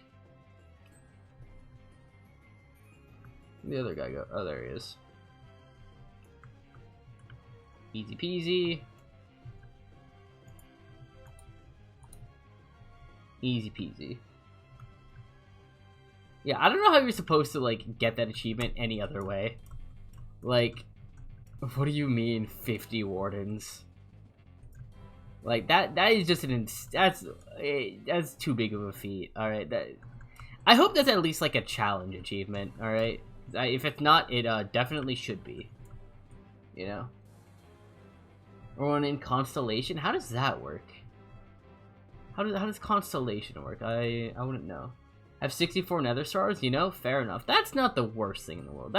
Where'd the other guy go? Oh, there he is. Easy peasy. Easy peasy. Yeah, I don't know how you're supposed to like get that achievement any other way. Like, what do you mean 50 wardens? Like that is just that's too big of a feat. All right, I hope that's at least like a challenge achievement. All right, if it's not, it definitely should be. You know, or one in Constellation. How does that work? How does Constellation work? I wouldn't know. I have 64 Nether stars. You know, fair enough. That's not the worst thing in the world.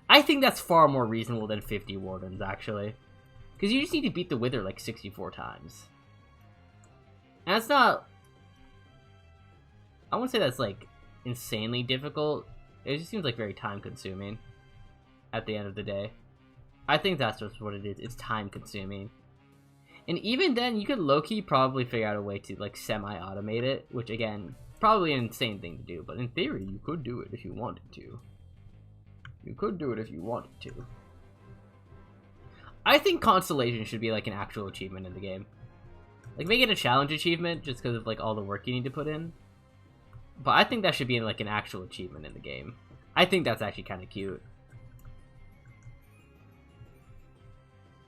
I think that's far more reasonable than 50 wardens actually. Because you just need to beat the Wither like 64 times. And that's not... I wouldn't say that's like insanely difficult. It just seems like very time consuming at the end of the day. I think that's just what it is. It's time consuming. And even then, you could low-key probably figure out a way to like semi-automate it. Which again, probably an insane thing to do. But in theory, you could do it if you wanted to. You could do it if you wanted to. I think Constellation should be like an actual achievement in the game. Like make it a challenge achievement just because of like all the work you need to put in. But I think that should be like an actual achievement in the game. I think that's actually kind of cute.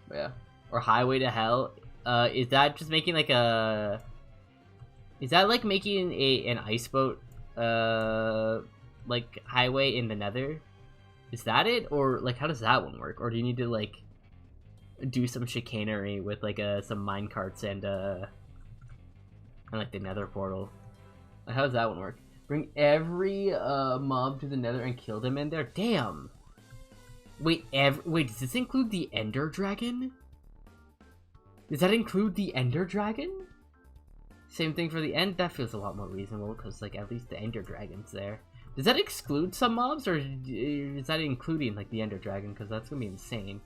But yeah. Or Highway to Hell. Is that just making like a... Is that like making an ice boat like highway in the Nether? Is that it? Or like how does that one work? Or do you need to like do some chicanery with like some minecarts and like the Nether portal? Like, how does that one work? Bring every mob to the Nether and kill them in there? Damn. Wait, wait, does this include the Ender Dragon? Does that include the Ender Dragon? Same thing for the end. That feels a lot more reasonable because like at least the Ender Dragon's there. Does that exclude some mobs, or is that including like the Ender Dragon? Because that's gonna be insane.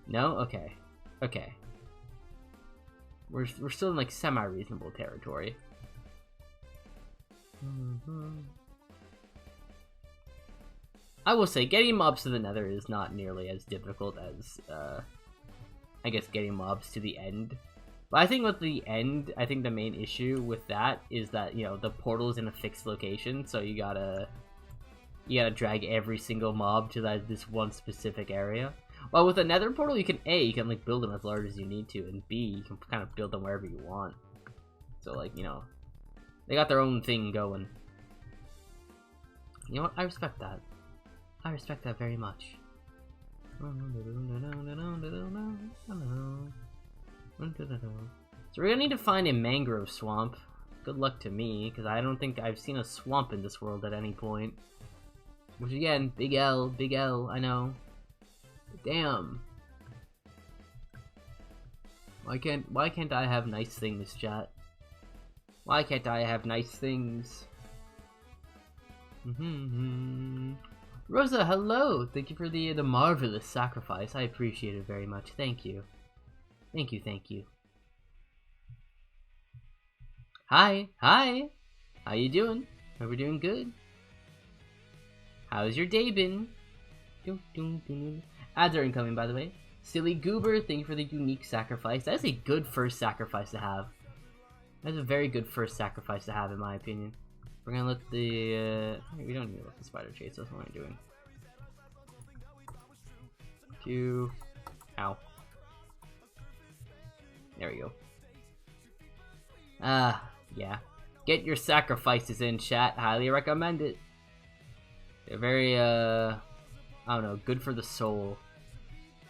No? Okay. Okay. We're still in like semi-reasonable territory. I will say getting mobs to the Nether is not nearly as difficult as I guess getting mobs to the end. But I think with the end, I think the main issue with that is that, you know, the portal is in a fixed location, so you gotta drag every single mob to this one specific area. Well, with a Nether portal, you can you can like build them as large as you need to, and B, you can kind of build them wherever you want. So like, you know, they got their own thing going. You know what? I respect that. I respect that very much. So we're gonna need to find a mangrove swamp. Good luck to me, because I don't think I've seen a swamp in this world at any point. Which again, big L, I know. Damn. Why can't I have nice things, chat? Why can't I have nice things? Rosa, hello! Thank you for the marvelous sacrifice. I appreciate it very much. Thank you. Thank you, thank you. Hi, hi! How you doing? Hope we're doing good. How's your day been? Ads are incoming, by the way. Silly Goober, thank you for the unique sacrifice. That is a good first sacrifice to have. That's a very good first sacrifice to have, in my opinion. We're gonna let the, we don't need to let the spider chase us. What am I doing? 2. Ow. There we go. Yeah. Get your sacrifices in, chat. Highly recommend it. They're very, I don't know, good for the soul.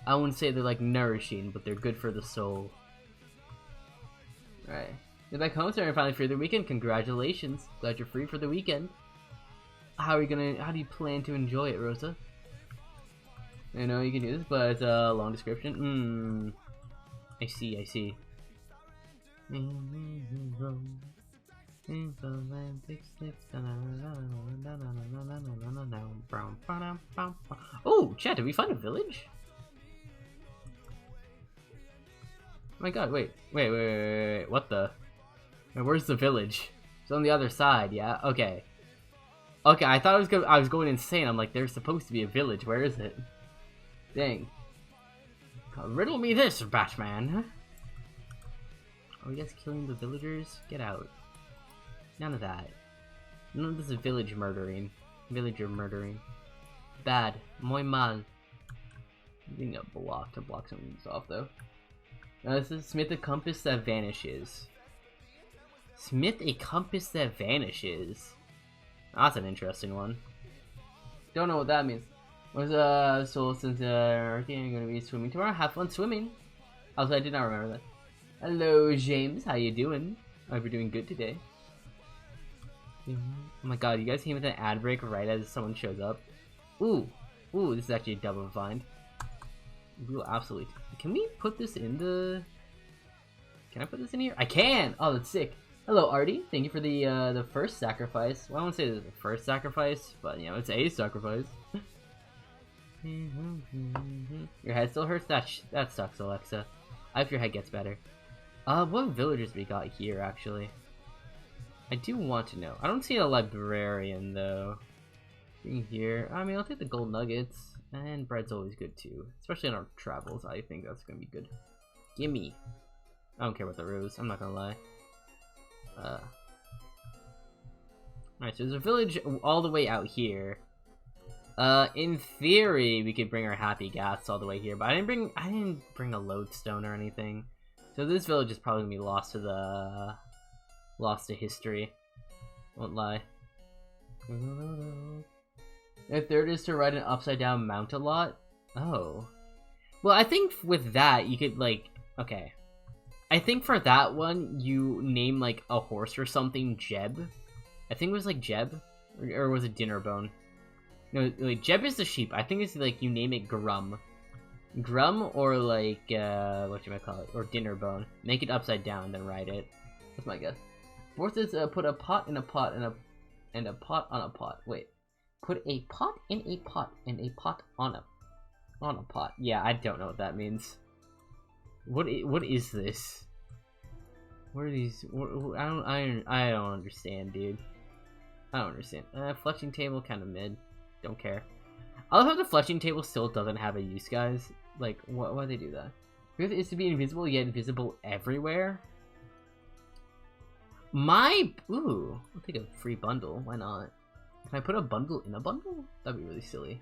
I wouldn't say they're, like, nourishing, but they're good for the soul. Alright. You're back home, so you're finally free for the weekend. Congratulations. Glad you're free for the weekend. How do you plan to enjoy it, Rosa? I know you can do this, but it's a long description. I see. Oh, chat, did we find a village? Oh my god, wait, what the? Where's the village? It's on the other side, yeah? Okay. Okay, I thought I was going insane. I'm like, there's supposed to be a village. Where is it? Dang. Riddle me this, Batman. Are you guys killing the villagers? Get out. None of that. None of this is village murdering. Villager murdering. Bad. Muy mal. I need a block to block some of these off, though. This is Smith a compass that vanishes. Smith a compass that vanishes. That's an interesting one. Don't know what that means. Was so since I'm gonna be swimming tomorrow. Have fun swimming. Also, I did not remember that. Hello, James. How you doing? I hope you're doing good today. Oh my god, you guys came with an ad break right as someone shows up. Ooh, this is actually a double find. We will absolutely. Can we put this in the? Can I put this in here? I can. Oh, that's sick. Hello, Artie. Thank you for the first sacrifice. Well, I won't say this is the first sacrifice, but you know, it's a sacrifice. Your head still hurts? That sucks, Alexa. I hope your head gets better. What villagers we got here, actually? I do want to know. I don't see a librarian, though. In here. I mean, I'll take the gold nuggets. And bread's always good, too. Especially in our travels. I think that's gonna be good. Gimme. I don't care about the rose. I'm not gonna lie. Alright, so there's a village all the way out here. In theory, we could bring our happy gas all the way here, but I didn't bring a lodestone or anything. So this village is probably gonna be lost to history. Won't lie. The third is to ride an upside down mount a lot. Oh. Well, I think with that, you could, like, okay. I think for that one, you name, like, a horse or something Jeb. I think it was, like, Jeb. Or was it Dinnerbone? No, like, Jeb is the sheep. I think it's, like, you name it Grum. Grum or, like, whatchamacallit? Or Dinnerbone. Make it upside down, then ride it. That's my guess. Fourth is, put a pot in a pot and a pot on a pot. Wait. Put a pot in a pot and a pot on a pot. Yeah, I don't know what that means. What is this? What are these? I don't understand, dude. I don't understand. Fletching table kind of mid. Don't care. I love how the fletching table still doesn't have a use, guys. Like, why they do that? Fifth is to be invisible yet visible everywhere. Ooh, I'll take a free bundle. Why not? Can I put a bundle in a bundle? That'd be really silly.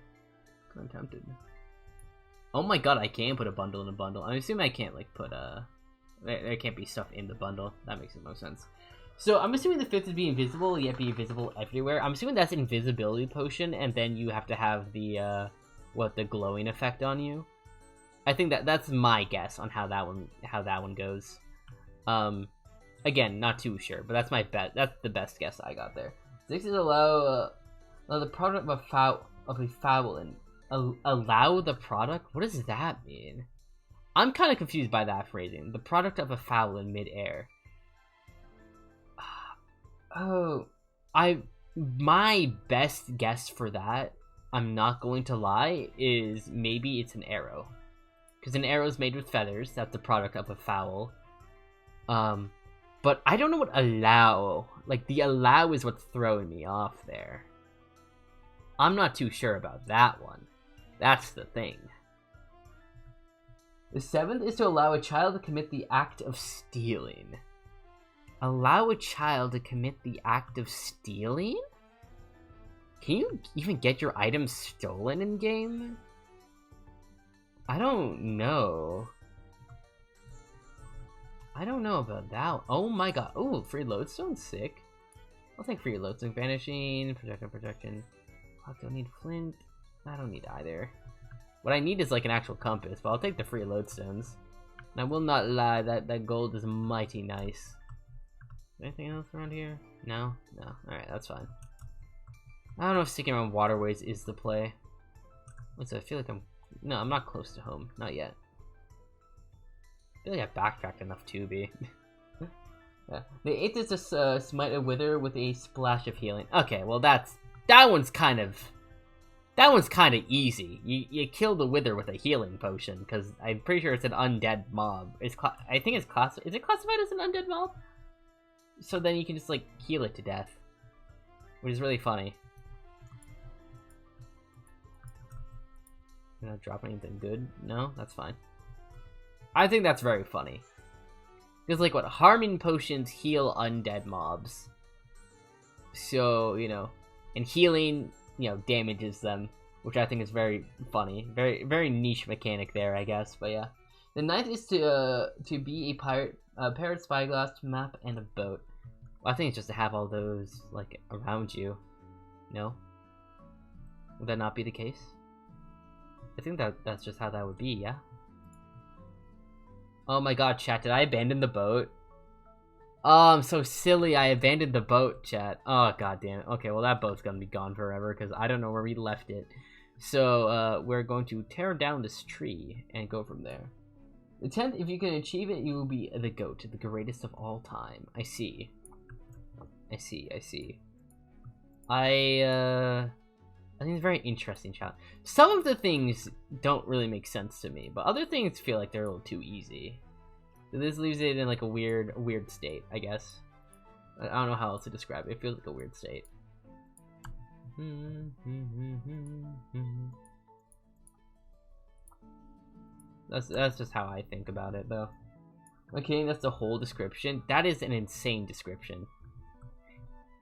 I'm tempted. Oh my god, I can put a bundle in a bundle. I'm assuming I can't, like, put there can't be stuff in the bundle. That makes the most sense. So I'm assuming the fifth is be invisible, yet be visible everywhere. I'm assuming that's invisibility potion, and then you have to have the the glowing effect on you. I think that's my guess on how that one goes. Again, not too sure, but that's my bet. That's the best guess I got there. 6 is allow the product of a foul and allow the product. What does that mean? I'm kind of confused by that phrasing. The product of a foul in midair. Oh, my best guess for that, I'm not going to lie, is maybe it's an arrow, because an arrow is made with feathers. That's the product of a foul. But I don't know what allow, like, the allow is what's throwing me off there. I'm not too sure about that one. That's the thing. The 7th is to allow a child to commit the act of stealing. Allow a child to commit the act of stealing? Can you even get your items stolen in game? I don't know. I don't know about that. Oh my god. Oh, free lodestone, sick. I'll take free lodestone. Vanishing, protection. I don't need flint. I don't need either. What I need is like an actual compass, but I'll take the free lodestones. And I will not lie, that gold is mighty nice. Anything else around here? No? No. Alright, that's fine. I don't know if sticking around waterways is the play. What's that? I feel like no, I'm not close to home. Not yet. I feel like I backtracked enough to be. Yeah. The 8th is to smite a wither with a splash of healing. Okay, well that one's kind of easy. You kill the wither with a healing potion, because I'm pretty sure it's an undead mob. I think it's is it classified as an undead mob? So then you can just like heal it to death, which is really funny. You're not dropping anything good? No, that's fine. I think that's very funny. Because like what, harming potions heal undead mobs. So, you know, and healing, you know, damages them, which I think is very funny. Very niche mechanic there, I guess. But yeah, the 9th is to be a pirate, parrot, spyglass, map, and a boat. Well, I think it's just to have all those like around you. No, would that not be the case? I think that's just how that would be. Yeah. Oh my god, chat! Did I abandon the boat? Oh, I'm so silly. I abandoned the boat, chat. Oh, god damn it. Okay, well, that boat's gonna be gone forever because I don't know where we left it. So, we're going to tear down this tree and go from there. The 10th, if you can achieve it, you will be the GOAT, the greatest of all time. I see. I see. I think it's very interesting, chat. Some of the things don't really make sense to me, but other things feel like they're a little too easy. So this leaves it in like a weird state, I guess. I don't know how else to describe it. It feels like a weird state. That's just how I think about it, though. Okay, that's the whole description. That is an insane description.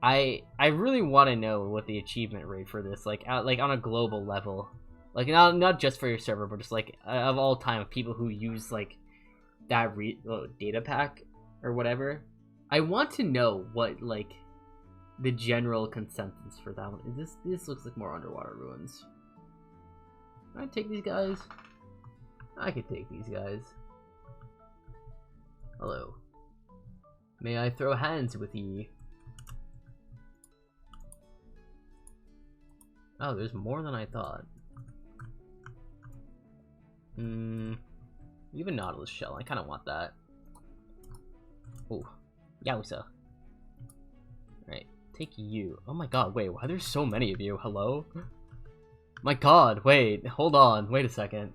I really want to know what the achievement rate for this, like on a global level, like not just for your server, but just like of all time of people who use like that data pack or whatever. I want to know what like the general consensus for that one is. This looks like more underwater ruins. Can I take these guys? I could take these guys. Hello. May I throw hands with ye? Oh, there's more than I thought. Even Nautilus shell. I kind of want that. Oh, Yowza. Right, take you. Oh my god, wait, why there's so many of you? Hello? My god, wait, hold on, wait a second.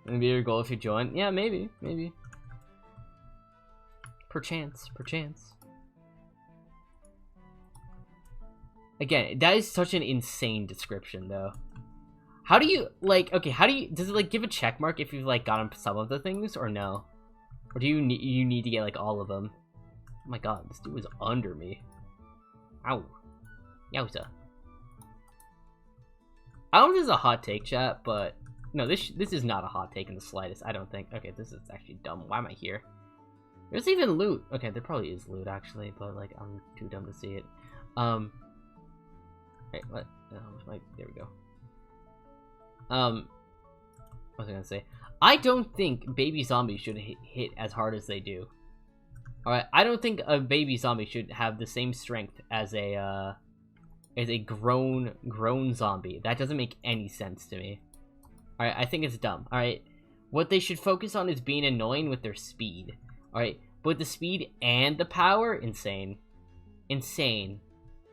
Maybe your goal if you join? Yeah, maybe. Perchance. Again, that is such an insane description, though. How do you, like, okay, does it, like, give a check mark if you've, like, gotten some of the things, or no? Or do you need to get, like, all of them? Oh my god, this dude was under me. Ow. Yowza. I don't know if this is a hot take, chat, but... No, this is not a hot take in the slightest, I don't think. Okay, this is actually dumb. Why am I here? There's even loot. Okay, there probably is loot, actually, but, like, I'm too dumb to see it. Wait, what? There we go. What was I gonna say? I don't think baby zombies should hit as hard as they do. Alright, I don't think a baby zombie should have the same strength as a grown zombie. That doesn't make any sense to me. Alright, I think it's dumb. Alright, what they should focus on is being annoying with their speed. Alright, but the speed and the power, insane.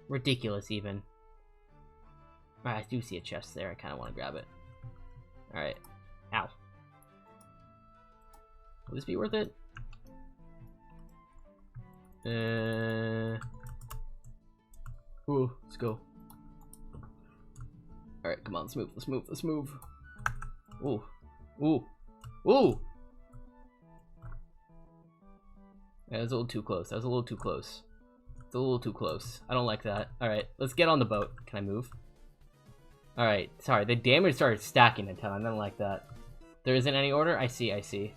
Ridiculous, even. Alright, I do see a chest there. I kind of want to grab it. Alright. Ow. Will this be worth it? Ooh, let's go. Alright, come on, let's move, let's move, let's move. Ooh. Ooh. Ooh! Yeah, that was a little too close. That was a little too close. It's a little too close. I don't like that. Alright, let's get on the boat. Can I move? Alright, sorry. The damage started stacking a ton. I don't like that. There isn't any order? I see, I see.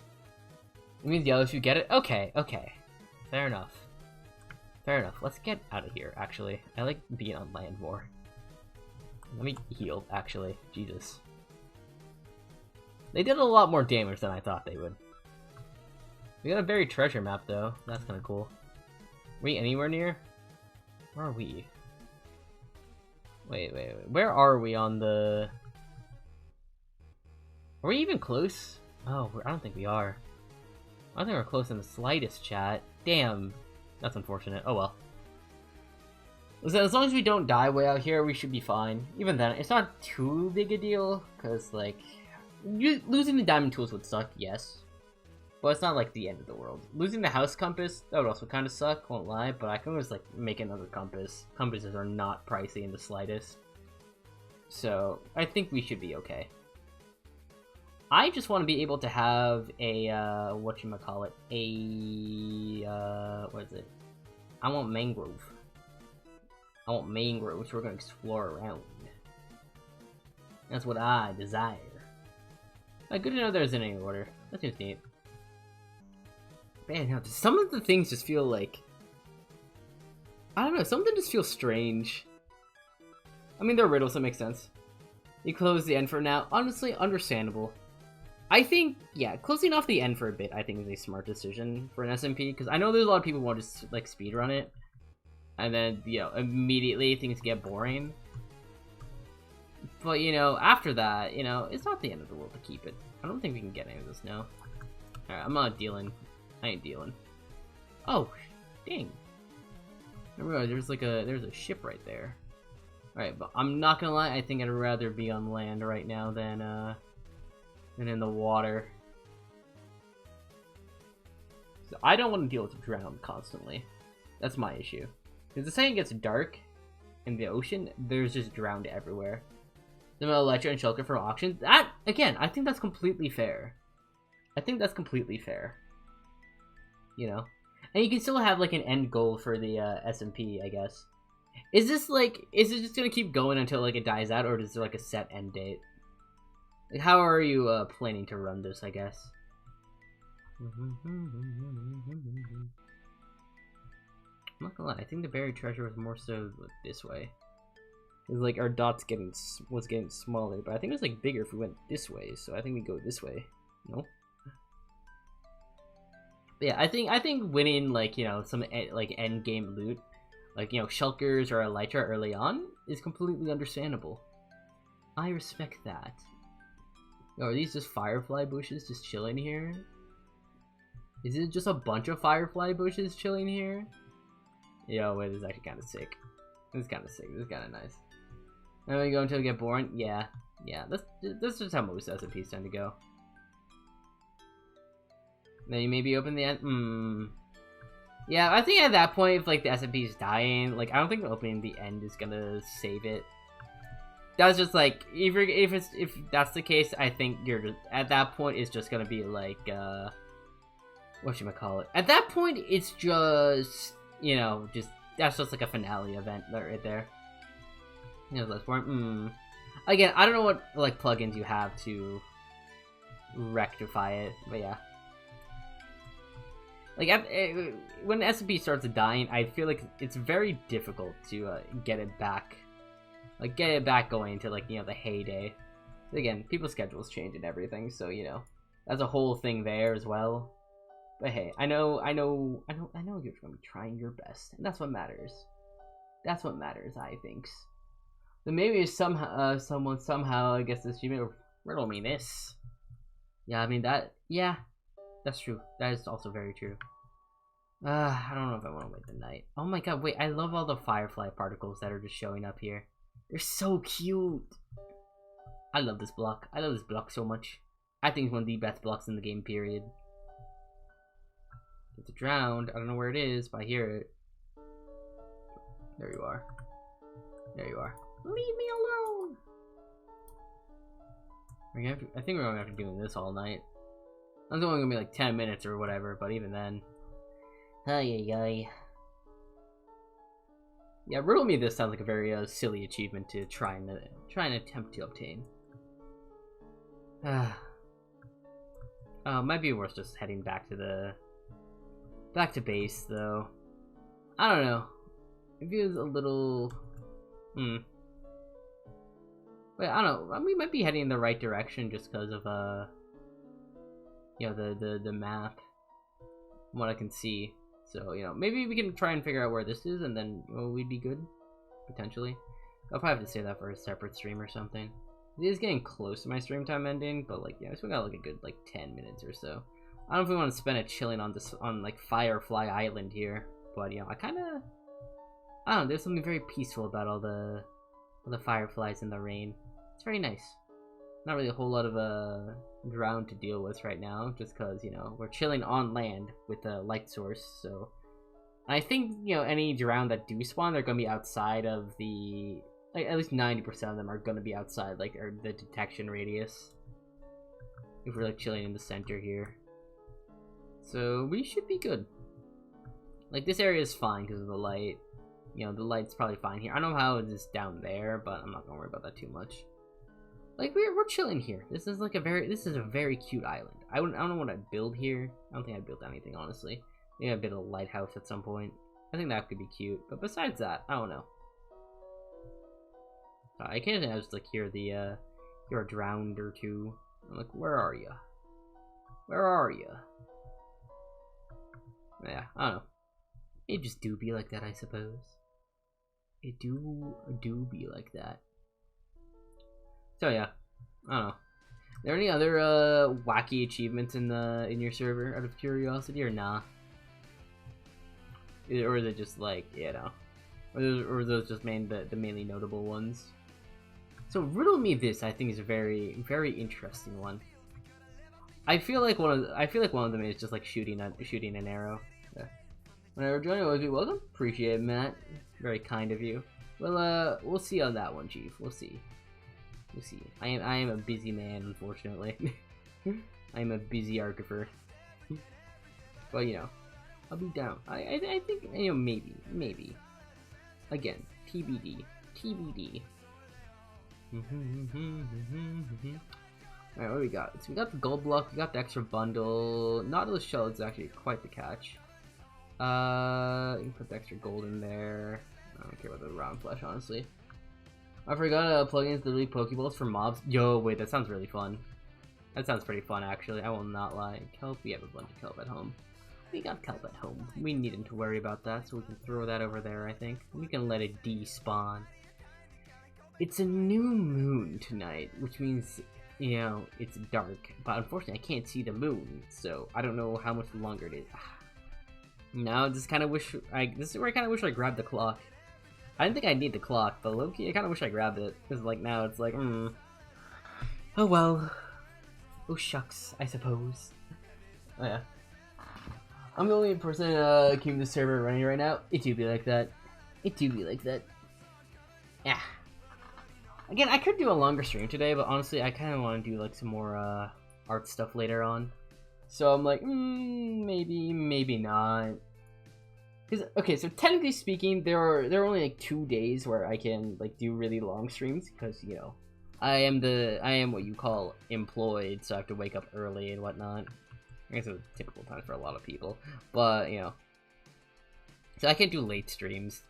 It means yellow if you get it? Okay, okay. Fair enough. Fair enough. Let's get out of here, actually. I like being on land more. Let me heal, actually. Jesus. They did a lot more damage than I thought they would. We got a buried treasure map, though. That's kind of cool. Are we anywhere near? Where are we? Wait. Where are we on the... Are we even close? Oh, I don't think we are. I don't think we're close in the slightest, chat. Damn. That's unfortunate. Oh well. Listen, as long as we don't die way out here, we should be fine. Even then, it's not too big a deal. Because, like... losing the diamond tools would suck, yes. But it's not like the end of the world. Losing the house compass, that would also kind of suck, won't lie. But I can always, like, make another compass. Compasses are not pricey in the slightest. So, I think we should be okay. I just want to be able to have a, whatchamacallit, what is it? I want mangrove. I want mangroves, we're going to explore around. That's what I desire. Good to know there's in any order. That's just neat. Man, some of the things just feel like... I don't know, some of them just feel strange. I mean, they're riddles that make sense. You close the end for now. Honestly, understandable. I think, yeah, closing off the end for a bit, I think is a smart decision for an SMP, because I know there's a lot of people who want to, like, speedrun it, and then, you know, immediately things get boring. But, you know, after that, you know, it's not the end of the world to keep it. I don't think we can get any of this now. Alright, I'm not dealing. I ain't dealing. Oh, dang. There's a ship right there. Alright, but I'm not gonna lie, I think I'd rather be on land right now than in the water. So I don't want to deal with drown constantly. That's my issue. Because the second it gets dark in the ocean, there's just drowned everywhere. The Electro and Shulker from auction. That, again, I think that's completely fair. I think that's completely fair. You know? And you can still have, like, an end goal for the SMP, I guess. Is it just gonna keep going until, like, it dies out, or is there, like, a set end date? Like, how are you planning to run this, I guess? I'm not gonna lie, I think the buried treasure was more so like, this way. It was like our dots was getting smaller, but I think it was like bigger if we went this way, so I think we go this way. No? But yeah, I think winning, like, you know, some like end game loot, like, you know, shulkers or elytra early on is completely understandable. I respect that. Oh, are these just firefly bushes just chilling here? Is it just a bunch of firefly bushes chilling here? Yo, wait, this is actually kind of sick. This is kind of sick. This is kind of nice. And we go until we get boring? Yeah. Yeah, that's just how most SMPs tend to go. Then you maybe open the end? Yeah, I think at that point, if, like, the SMP is dying, like, I don't think opening the end is gonna save it. That's just, like, if that's the case, I think you're just, at that point, it's just gonna be, like, whatchamacallit. At that point, it's just, you know, that's just, like, a finale event right there. You know, that's boring. Again, I don't know what, like, plugins you have to rectify it, but yeah. Like, when SMP starts dying, I feel like it's very difficult to get it back. Like, get it back going to, like, you know, the heyday. Again, people's schedules change and everything, so, you know, that's a whole thing there as well. But hey, I know you're gonna be trying your best, and that's what matters. That's what matters, I think. So maybe someone somehow, I guess, this achievement riddle me this. Yeah, I mean yeah, that's true. That is also very true. I don't know if I want to wait the night. Oh my god, wait, I love all the firefly particles that are just showing up here. They're so cute. I love this block. I love this block so much. I think it's one of the best blocks in the game, period. It's drowned. I don't know where it is, but I hear it. There you are. There you are. Leave me alone! I think we're gonna have to be doing this all night. It's only gonna be like 10 minutes or whatever, but even then. Ay. Yeah, riddle me this sounds like a very silly achievement to try and attempt to obtain. Might be worth just heading back to base though. I don't know. It feels a little. Wait, I don't know. We might be heading in the right direction just because of you know, the map, from what I can see. So, you know, maybe we can try and figure out where this is, and then, you know, we'd be good, potentially. I'll probably have to save that for a separate stream or something. It is getting close to my stream time ending, but, like, yeah, I still got, like, a good, like, 10 minutes or so. I don't know if we want to spend it chilling on this, like, Firefly Island here, but, you know, I don't know, there's something very peaceful about all the fireflies in the rain. It's very nice. Not really a whole lot of, ground to deal with right now, just because, you know, we're chilling on land with a light source. So I think, you know, any drown that do spawn, they're gonna be outside of the, like, at least 90% of them are gonna be outside, like, or the detection radius, if we're like chilling in the center here. So we should be good. Like, this area is fine because of the light. You know, the light's probably fine here. I don't know how it is down there, but I'm not gonna worry about that too much. Like, we're chilling here. This is a very cute island. I don't know what I'd build here. I don't think I'd build anything, honestly. Maybe I'd build a lighthouse at some point. I think that could be cute. But besides that, I don't know. I can't just like hear a drowned or two. I'm like, where are you? Where are you? Yeah, I don't know. It just do be like that, I suppose. It do be like that. So yeah, I don't know. Are there any other wacky achievements in your server out of curiosity, or nah? Or is it just like, you know, or are those just the mainly notable ones? So riddle me this. I think is a very interesting one. I feel like one of them is just like shooting an arrow. Yeah. Whenever joining, always be welcome. Appreciate it, Matt. Very kind of you. Well, we'll see on that one, Chief. We'll see. We'll see. I am a busy man, unfortunately. I am a busy archiver. But, you know, I'll be down. I think, you know, maybe. Again, TBD. Alright, what do we got? So we got the gold block, we got the extra bundle. Nautilus shell is actually quite the catch. You can put the extra gold in there. I don't care about the round flesh, honestly. I forgot plugins to delete Pokeballs for mobs. Yo, wait, that sounds really fun. That sounds pretty fun, actually. I will not lie. Kelp, we have a bunch of kelp at home. We got kelp at home. We needn't to worry about that, so we can throw that over there, I think. We can let it despawn. It's a new moon tonight, which means, you know, it's dark. But unfortunately, I can't see the moon, so I don't know how much longer it is. Now, this is where I kind of wish I grabbed the clock. I didn't think I'd need the clock, but low-key, I kind of wish I grabbed it. Because, like, now it's like, oh well. Oh shucks, I suppose. Oh yeah. I'm the only person keeping the server running right now. It do be like that. Yeah. Again, I could do a longer stream today, but honestly, I kind of want to do, like, some more art stuff later on. So I'm like, maybe not. Okay, so technically speaking, there are only like 2 days where I can like do really long streams because, you know, I am what you call employed, so I have to wake up early and whatnot. I guess it's a typical time for a lot of people, but, you know, so I can't do late streams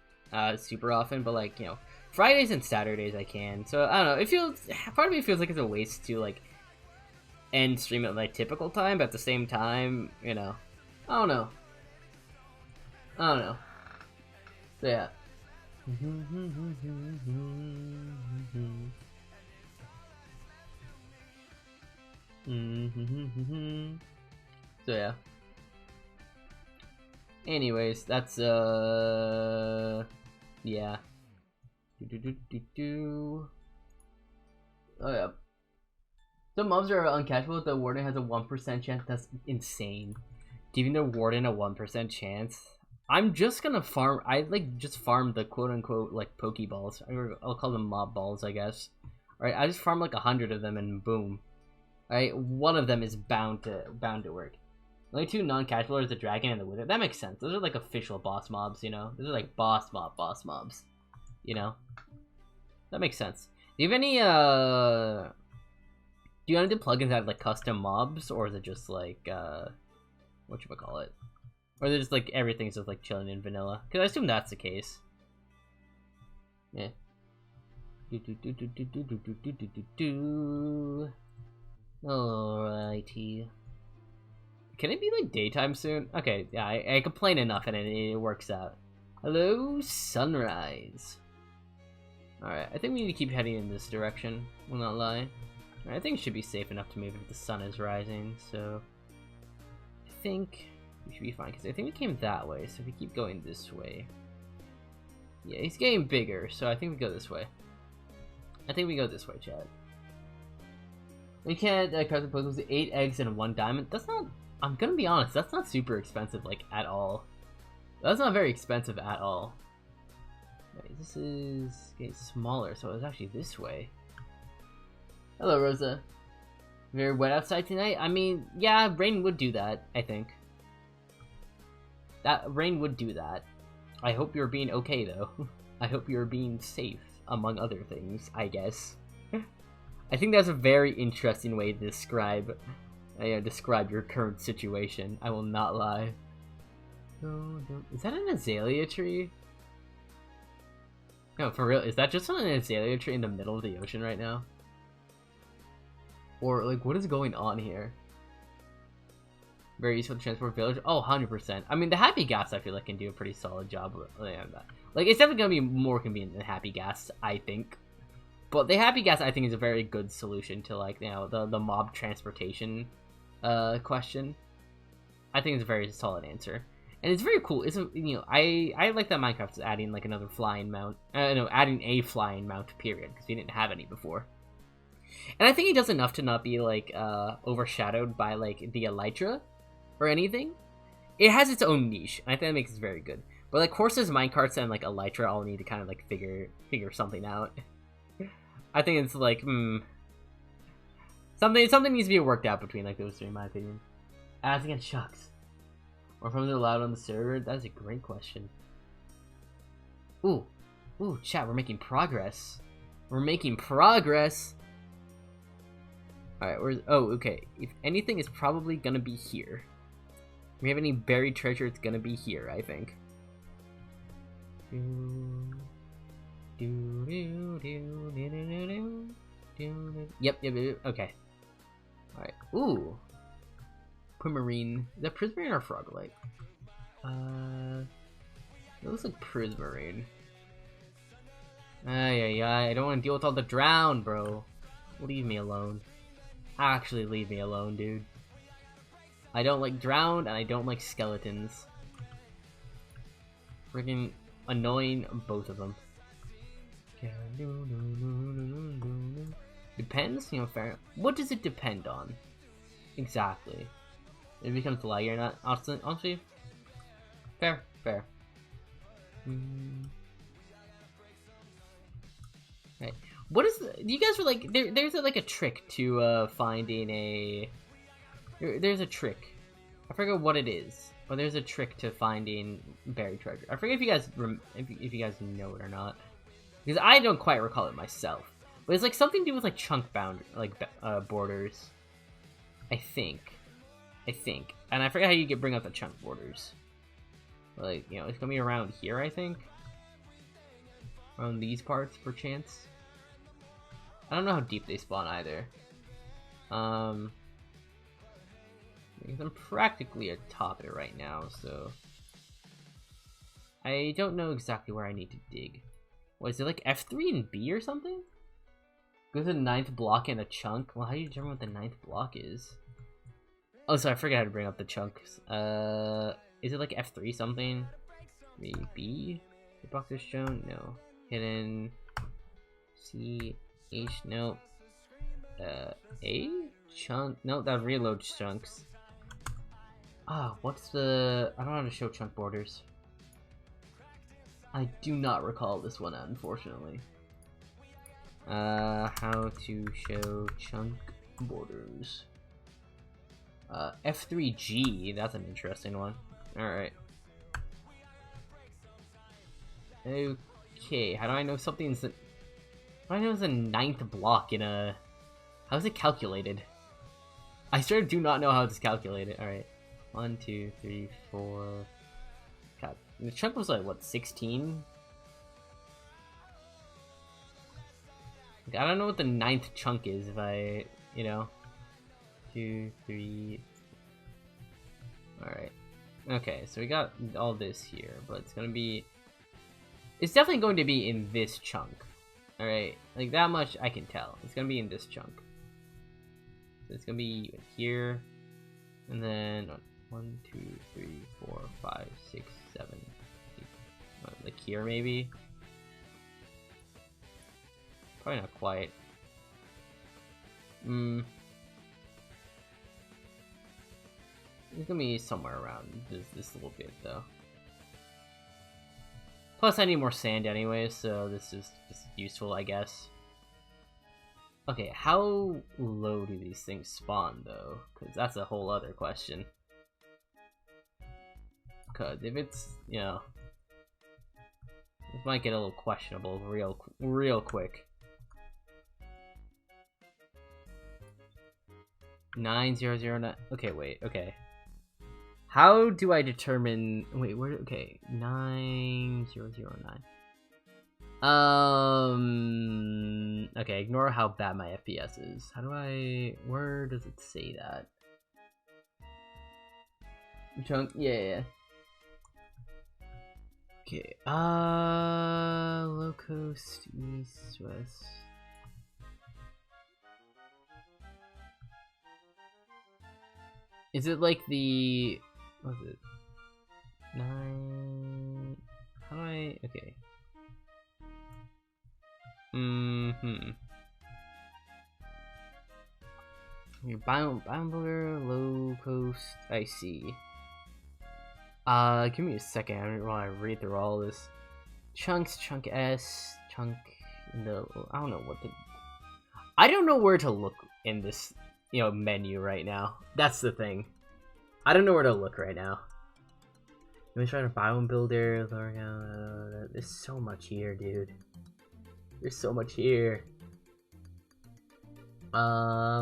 super often, but, like, you know, Fridays and Saturdays I can. So I don't know. Part of me feels like it's a waste to like end stream at my typical time, but at the same time, you know, I don't know. So yeah. So yeah. Anyways, that's yeah. Oh yeah. Some mobs are uncatchable. The warden has a 1% chance. That's insane. Giving the warden a 1% chance. I'm just gonna farm. I like just farm the quote unquote like Pokeballs. I'll call them mob balls, I guess. Alright, I just farm like 100 of them and boom. Alright, one of them is bound to work. Only two non-casual are the dragon and the wither. That makes sense. Those are like official boss mobs, you know? Those are like boss mobs. You know? That makes sense. Do you have any, do you have any plugins that have like custom mobs? Or is it just like, whatchamacallit? Or is it just like everything's just like chilling in vanilla? Because I assume that's the case. Yeah. Alrighty. Can it be like daytime soon? Okay, yeah, I complain enough and it works out. Hello, sunrise. Alright, I think we need to keep heading in this direction. Will not lie. Right, I think it should be safe enough to move if the sun is rising, so I think we should be fine, because I think we came that way, so if we keep going this way. Yeah, he's getting bigger, so I think we go this way. I think we go this way, Chad. We can't craft the puzzles with 8 eggs and 1 diamond. That's not, I'm gonna be honest, that's not super expensive, like, at all. That's not very expensive at all. Right, this is getting smaller, so it's actually this way. Hello, Rosa. Very wet outside tonight? I mean, yeah, rain would do that, I think. That rain would do that. I hope you're being okay, though. I hope you're being safe, among other things, I guess. I think that's a very interesting way to describe your current situation. I will not lie. No, is that an azalea tree? No, for real, is that just an azalea tree in the middle of the ocean right now? Or, like, what is going on here? Very useful to transport village. Oh, 100%. I mean, the Happy Gas, I feel like, can do a pretty solid job with that. Like, it's definitely going to be more convenient than Happy Gas, I think. But the Happy Gas, I think, is a very good solution to, like, you know, the mob transportation question. I think it's a very solid answer. And it's very cool. It's, you know, I like that Minecraft is adding, like, another flying mount. No, adding a flying mount, period. Because we didn't have any before. And I think he does enough to not be, like, overshadowed by, like, the Elytra or anything. It has its own niche, and I think that makes it very good. But, like, horses, minecarts, and, like, Elytra all need to kind of, like, figure something out. I think it's, like, something needs to be worked out between, like, those three, in my opinion. As against Shucks. Or from they're allowed on the server? That's a great question. Ooh, chat, we're making progress. We're making progress! Alright, where's... Oh, okay. If anything, it's probably gonna be here. If we have any buried treasure, it's gonna be here, I think. Yep, okay. Alright, ooh. Prismarine. Is that Prismarine or Frogolite? It looks like Prismarine. I don't want to deal with all the drown, bro. Leave me alone. Actually, leave me alone, dude. I don't like drowned, and I don't like skeletons. Freaking annoying, both of them. Depends, you know, fair. What does it depend on? Exactly. It becomes laggy or not, honestly. Fair. Right. What is the, you guys were like, there's like a trick to finding a, there's a trick. I forget what it is, but there's a trick to finding buried treasure. I forget if you guys if you guys know it or not, because I don't quite recall it myself. But it's like something to do with like chunk bound, like borders. I think, and I forget how you bring up the chunk borders. Like, you know, it's gonna be around here, I think. Around these parts, perchance. I don't know how deep they spawn either. Because I'm practically atop it right now, so I don't know exactly where I need to dig. What is it, like F3 and B or something? Go to the 9th block and a chunk. Well, how do you determine what the 9th block is? Oh, so I forgot how to bring up the chunks. Is it like F3 something? Maybe B? The box is shown? No. Hidden. C. H. No. A? Chunk? No, that reloads chunks. Ah, what's the... I don't know how to show chunk borders. I do not recall this one, unfortunately. How to show chunk borders. F3G, that's an interesting one. Alright. Okay, how do I know something's the... How do I know it's a 9th block in a... How is it calculated? I sort of do not know how it's calculated. Alright. 1, 2, 3, 4... God, the chunk was like, what, 16? I don't know what the 9th chunk is if I, you know... 2, 3... Alright. Okay, so we got all this here, but it's gonna be... It's definitely going to be in this chunk. Alright, like that much I can tell. It's gonna be in this chunk. So it's gonna be here, and then 1, 2, 3, 4, 5, 6, 7, 8, like here maybe. Probably not quite. It's gonna be somewhere around this little bit though. Plus I need more sand anyway, so this is just useful, I guess. Okay, how low do these things spawn though? Because that's a whole other question. Because if it's, you know, this might get a little questionable real quick. 9009. Okay, wait. Okay. How do I determine? Wait, where? Okay, 9009. Okay, ignore how bad my FPS is. How do I? Where does it say that? Chunk. Yeah. Okay. Low coast, east, west. Is it like the... What is it? 9... How do I... Okay. Your biome builder, low coast, I see. Give me a second, I don't want to read through all this. Chunks, chunk S, chunk... No, I don't know what the... I don't know where to look in this, you know, menu right now. That's the thing. I don't know where to look right now. Let me try to biome builder. There's so much here, dude. There's so much here. Yeah.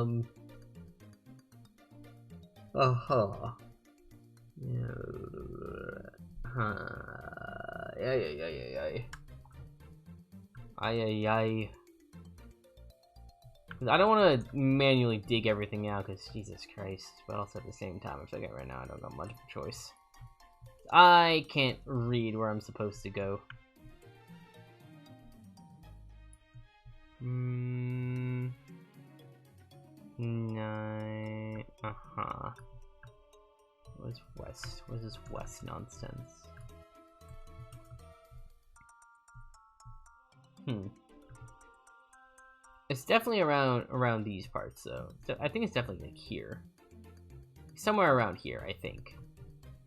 I don't want to manually dig everything out because Jesus Christ, but also at the same time, if I get right now, I don't got much of a choice. I can't read where I'm supposed to go. What's west? What is this west nonsense? It's definitely around these parts, though. So I think it's definitely like here, somewhere around here. I think.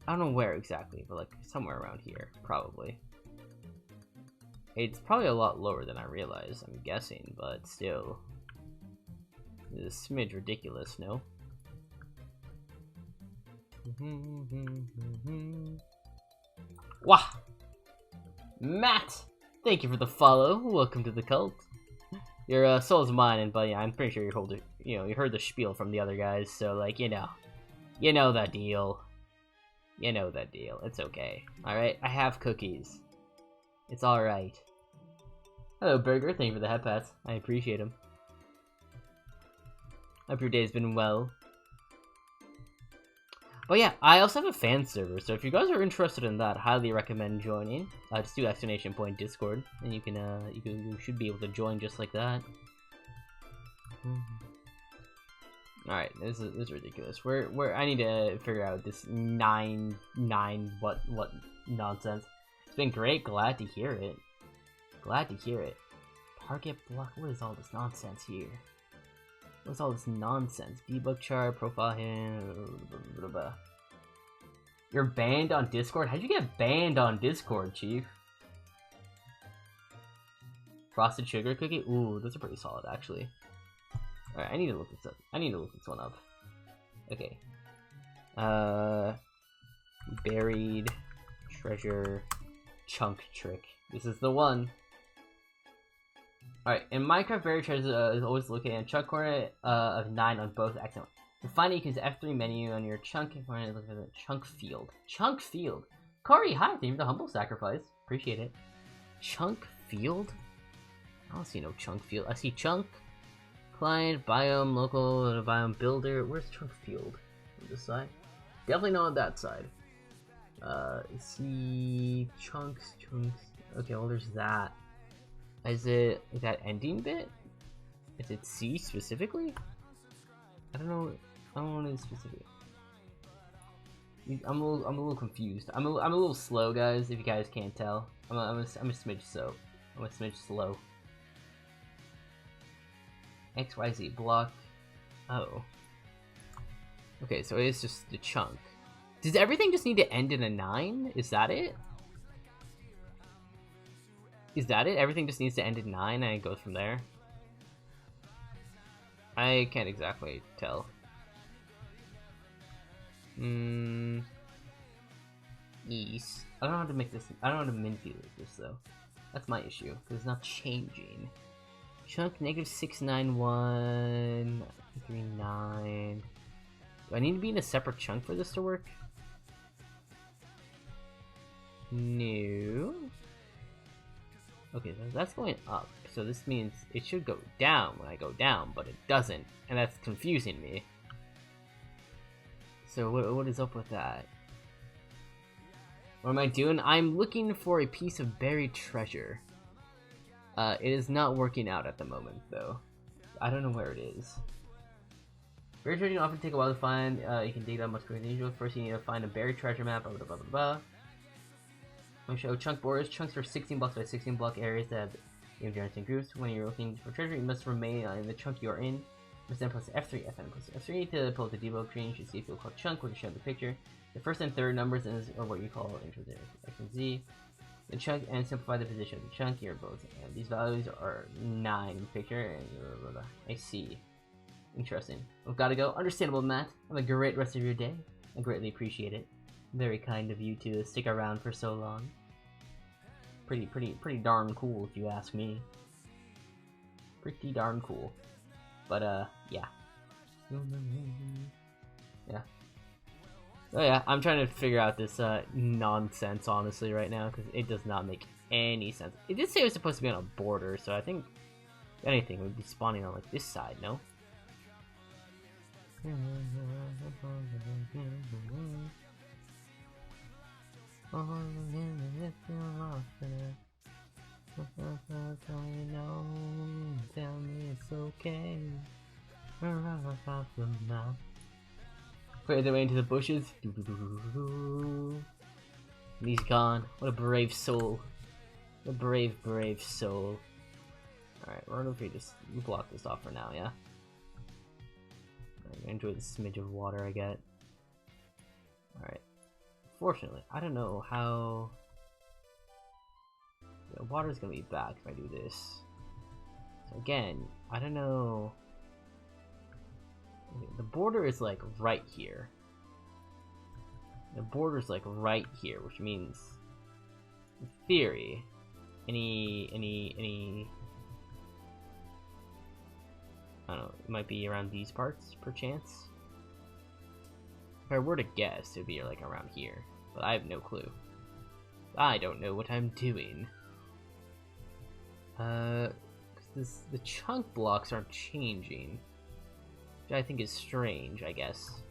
I don't know where exactly, but like somewhere around here, probably. It's probably a lot lower than I realized. I'm guessing, but still, it's a smidge ridiculous, no? Wah! Matt, thank you for the follow. Welcome to the cult. Your soul's mine, but yeah, I'm pretty sure you heard the spiel from the other guys, so like you know the deal. You know that deal. It's okay. All right, I have cookies. It's all right. Hello, Burger. Thank you for the head pats. I appreciate them. Hope your day's been well. But yeah, I also have a fan server, so if you guys are interested in that, highly recommend joining. Just do !point Discord, and you can you should be able to join just like that. All right, this is ridiculous. Where I need to figure out this 9 what nonsense. It's been great. Glad to hear it. Glad to hear it. Target block. What is all this nonsense here? What's all this nonsense? Debug chart, profile him. You're banned on Discord? How'd you get banned on Discord, Chief? Frosted sugar cookie? Ooh, those are pretty solid, actually. Alright, I need to look this up. I need to look this one up. Okay. Buried treasure chunk trick. This is the one. Alright, in Minecraft, buried treasure is always located in a chunk coordinate of 9 on both X and Y. To find it, use the F3 menu on your chunk and look at the chunk field. Chunk field. Kari, hi, thank you for the humble sacrifice. Appreciate it. Chunk field? I don't see no chunk field. I see chunk, client, biome, local, biome builder. Where's chunk field? On this side? Definitely not on that side. See chunks. Okay, well there's that. Is it that ending bit? Is it C specifically? I don't know what it is specific. I'm a little confused. I'm a little slow, guys. If you guys can't tell, I'm a smidge slow. I'm a smidge slow. XYZ block. Oh. Okay, so it's just the chunk. Does everything just need to end in a 9? Is that it? Is that it? Everything just needs to end in 9 and it goes from there? I can't exactly tell. Yes. I don't know how to make this. I don't know how to manipulate this though. That's my issue because it's not changing. Chunk -69139. Do I need to be in a separate chunk for this to work? No. Okay, so that's going up. So this means it should go down when I go down, but it doesn't, and that's confusing me. So what is up with that? What am I doing? I'm looking for a piece of buried treasure. It is not working out at the moment, though. I don't know where it is. Buried treasure can often take a while to find. You can dig it out much quicker than usual. First, you need to find a buried treasure map. Blah blah blah blah blah. I'm gonna show chunk borders. Chunks are 16 blocks by 16 block areas that have generating groups. When you're looking for treasure, you must remain in the chunk you are in. Press then plus F3, Fn plus F3 to pull up the debug screen. You should see a field called chunk, which is shown in the picture. The first and third numbers are what you call intrinsic X and Z. The chunk and simplify the position of the chunk here both. And these values are 9 in the picture. And blah, blah, blah. I see. Interesting. I've got to go. Understandable, Matt. Have a great rest of your day. I greatly appreciate it. Very kind of you to stick around for so long. Pretty darn cool if you ask me. Pretty darn cool. But yeah. Yeah. Oh yeah, I'm trying to figure out this nonsense honestly right now because it does not make any sense. It did say it was supposed to be on a border, so I think if anything it would be spawning on like this side, no? Tell me it's okay. Put their way into the bushes. And he's gone. What a brave soul. What a brave soul. Alright, we're gonna just block this off for now, yeah? I'm gonna enjoy the smidge of water I get. Alright. Fortunately, I don't know how... The water's gonna be back if I do this. So again, I don't know... The border is like right here. The border's like right here, which means, in theory, any I don't know, it might be around these parts, perchance. If I were to guess, it'd be like around here, but I have no clue. I don't know what I'm doing. The chunk blocks aren't changing. Which I think is strange, I guess.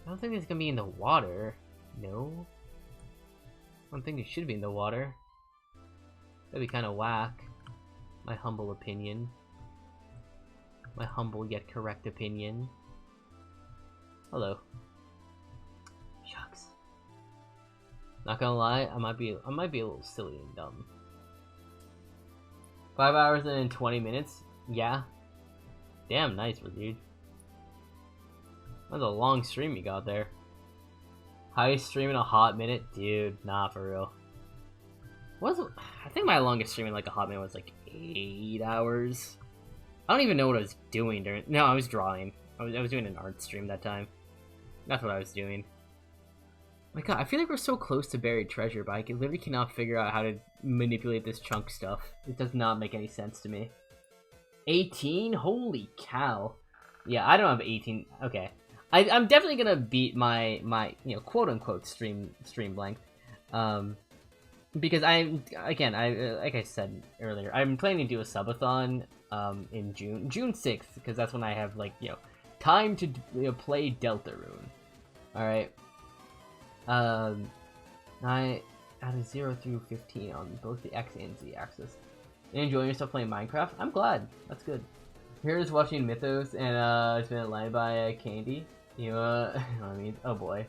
I don't think it's gonna be in the water. No? I don't think it should be in the water. That'd be kind of whack. My humble opinion. My humble yet correct opinion. Hello. Shucks. Not gonna lie, I might be a little silly and dumb. 5 hours and 20 minutes? Yeah. Damn nice, dude. That was a long stream you got there. Highest stream in a hot minute? Dude, nah, for real. I think my longest stream in like a hot minute was like 8 hours. I don't even know what I was doing during. No, I was drawing. I was doing an art stream that time. That's what I was doing. My God, I feel like we're so close to buried treasure, but I literally cannot figure out how to manipulate this chunk stuff. It does not make any sense to me. 18? Holy cow! Yeah, I don't have 18. Okay, I'm definitely gonna beat my quote unquote stream length, because like I said earlier, I'm planning to do a subathon in June 6th, because that's when I have time to play Deltarune. All right. I out of 0 through 15 on both the X and Z axis. You enjoying yourself playing Minecraft? I'm glad. That's good. Here's watching Mythos, and it's been enlightened by Candy. You know what I mean? Oh boy.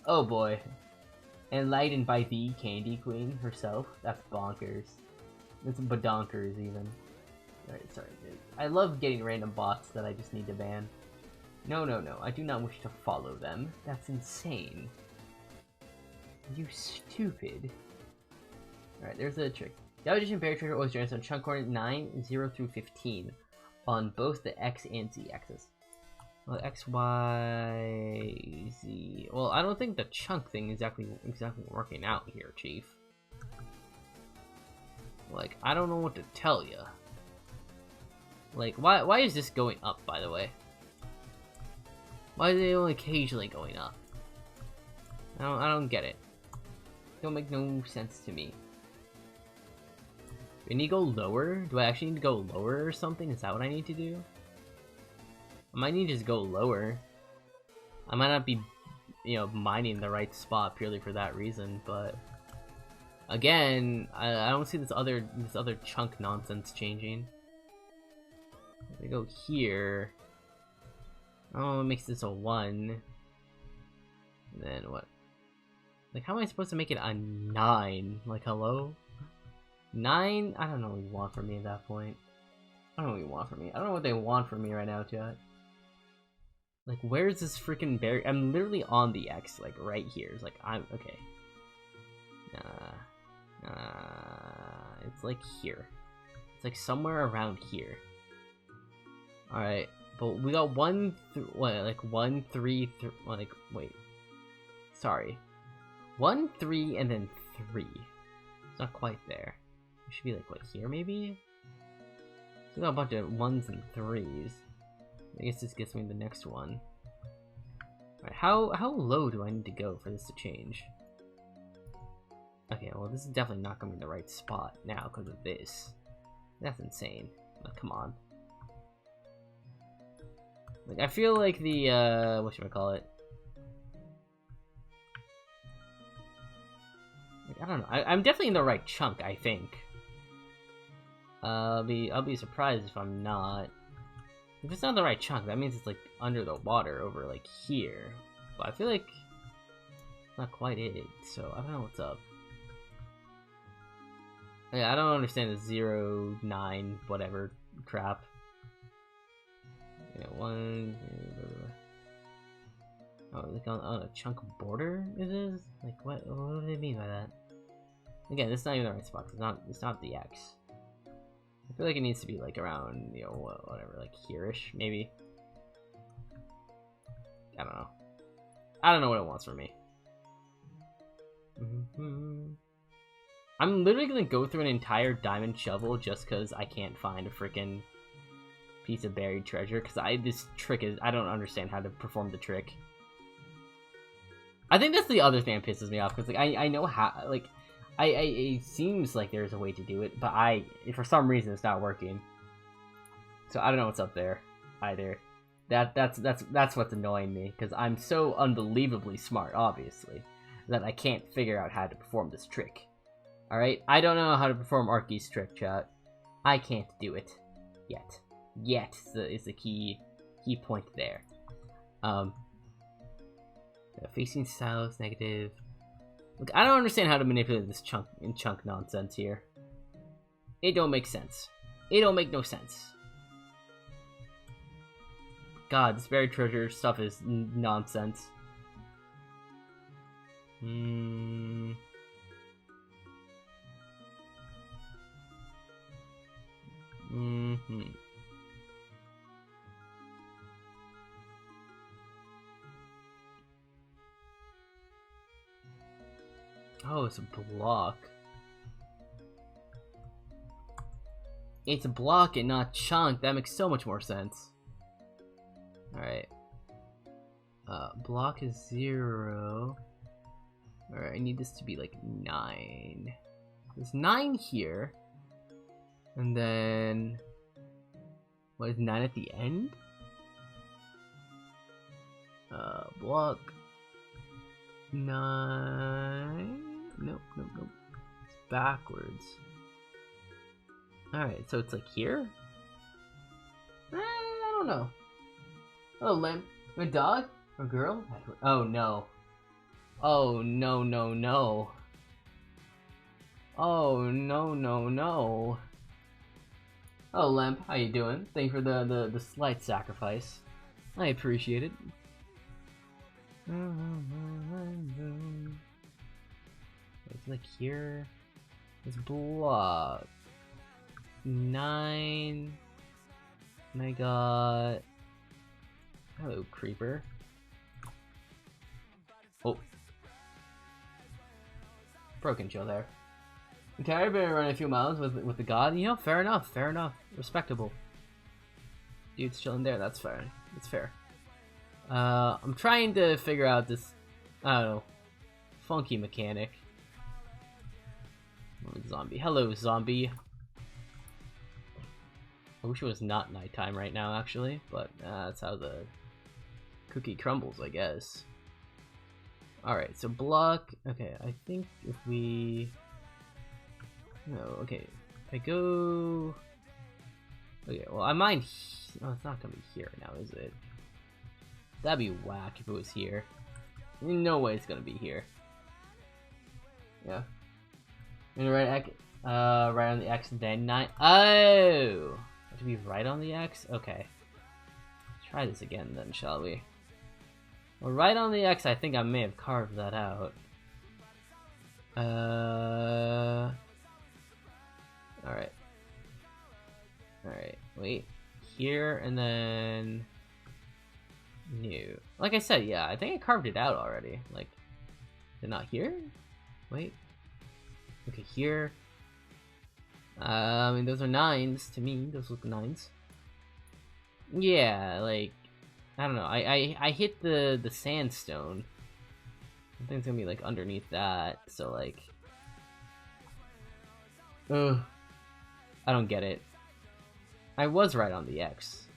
Oh boy. Enlightened by the Candy Queen herself. That's bonkers. It's badonkers even. Alright, sorry, dude. I love getting random bots that I just need to ban. No, no, no. I do not wish to follow them. That's insane. You stupid. Alright, there's a trick. The Audition Bear Trigger always generates on chunk coordinate 9, 0 through 15 on both the X and Z axis. Well, X, Y, Z. Well, I don't think the chunk thing is exactly working out here, Chief. Like, I don't know what to tell you. Like, why is this going up, by the way? Why are they only occasionally going up? I don't get it. Don't make no sense to me. Do I need to go lower? Do I actually need to go lower or something? Is that what I need to do? I might need to just go lower. I might not be, mining the right spot purely for that reason, but again, I don't see this other chunk nonsense changing. If I go here, oh, it makes this a 1. And then what? Like, how am I supposed to make it a 9? Like, hello? 9? I don't know what you want from me at that point. I don't know what you want from me. I don't know what they want from me right now, chat. Like, where's this freaking berry? I'm literally on the X, like, right here. It's like, I'm, okay. It's like here. It's like somewhere around here. Alright, but we got 1, 3, like, wait. Sorry. 1, 3, and then 3. It's not quite there. It should be like, what, here maybe? So we got a bunch of 1s and 3s. I guess this gets me the next one. Alright, how low do I need to go for this to change? Okay, well, this is definitely not going to be the right spot now because of this. That's insane. Like, come on. Like, I feel like the, whatchamacallit? Like, I don't know. I'm definitely in the right chunk, I think. I'll be surprised if I'm not. If it's not the right chunk, that means it's like under the water over like here. But I feel like it's not quite it, so I don't know what's up. Yeah, I don't understand the 0, 9, whatever crap. Yeah, 1. Oh, like on a chunk border it is? Like what do they mean by that? Again, this is not even the right spot. It's not the X. I feel like it needs to be like around, whatever, like here-ish, maybe. I don't know. I don't know what it wants from me. I'm literally gonna go through an entire diamond shovel just because I can't find a freaking piece of buried treasure. Because this trick is, I don't understand how to perform the trick. I think that's the other thing that pisses me off. Because like I know how, like, it seems like there's a way to do it, but for some reason it's not working. So I don't know what's up there either. That's what's annoying me, because I'm so unbelievably smart, obviously, that I can't figure out how to perform this trick. All right, I don't know how to perform Arky's trick, chat. I can't do it yet. Yet is the key point there. Facing south, negative. Look, I don't understand how to manipulate this chunk nonsense here. It don't make sense. It don't make no sense. God, this buried treasure stuff is nonsense. Oh, it's a block. It's a block and not chunk. That makes so much more sense. Alright. Block is 0. Alright, I need this to be like 9. There's 9 here. And then... what is 9 at the end? Block 9. Nope. It's backwards. Alright, so it's like here? I don't know. Oh, lamp. A dog? A girl? Oh no. Oh no. Oh no. Oh, Lemp, how you doing? Thank you for the slight sacrifice. I appreciate it. It's like here. It's block 9. And I got... hello, creeper. Oh. Broken chill there. Okay, I've been running a few miles with the god. You know, fair enough. Respectable. Dude's chilling there, that's fair. It's fair. I'm trying to figure out this, I don't know, funky mechanic. Zombie. Hello, zombie. I wish it was not nighttime right now, actually, but that's how the cookie crumbles, I guess. Alright, so block. Okay, I think if we... no, okay. If I go... okay, well, I might... oh, it's not gonna be here now, is it? That'd be whack if it was here. No way it's gonna be here. Yeah. Right on the X, then 9. Oh! Have to be right on the X? Okay. Let's try this again then, shall we? Well, right on the X, I think I may have carved that out. Alright. Alright, wait. Here, and then... new. Like I said, yeah, I think I carved it out already. Like, is it not here? Wait. Okay, here. I mean, those are 9s to me. Those look 9s. Yeah, like, I don't know. I hit the sandstone. I think it's gonna be like underneath that. So like, ugh, I don't get it. I was right on the X.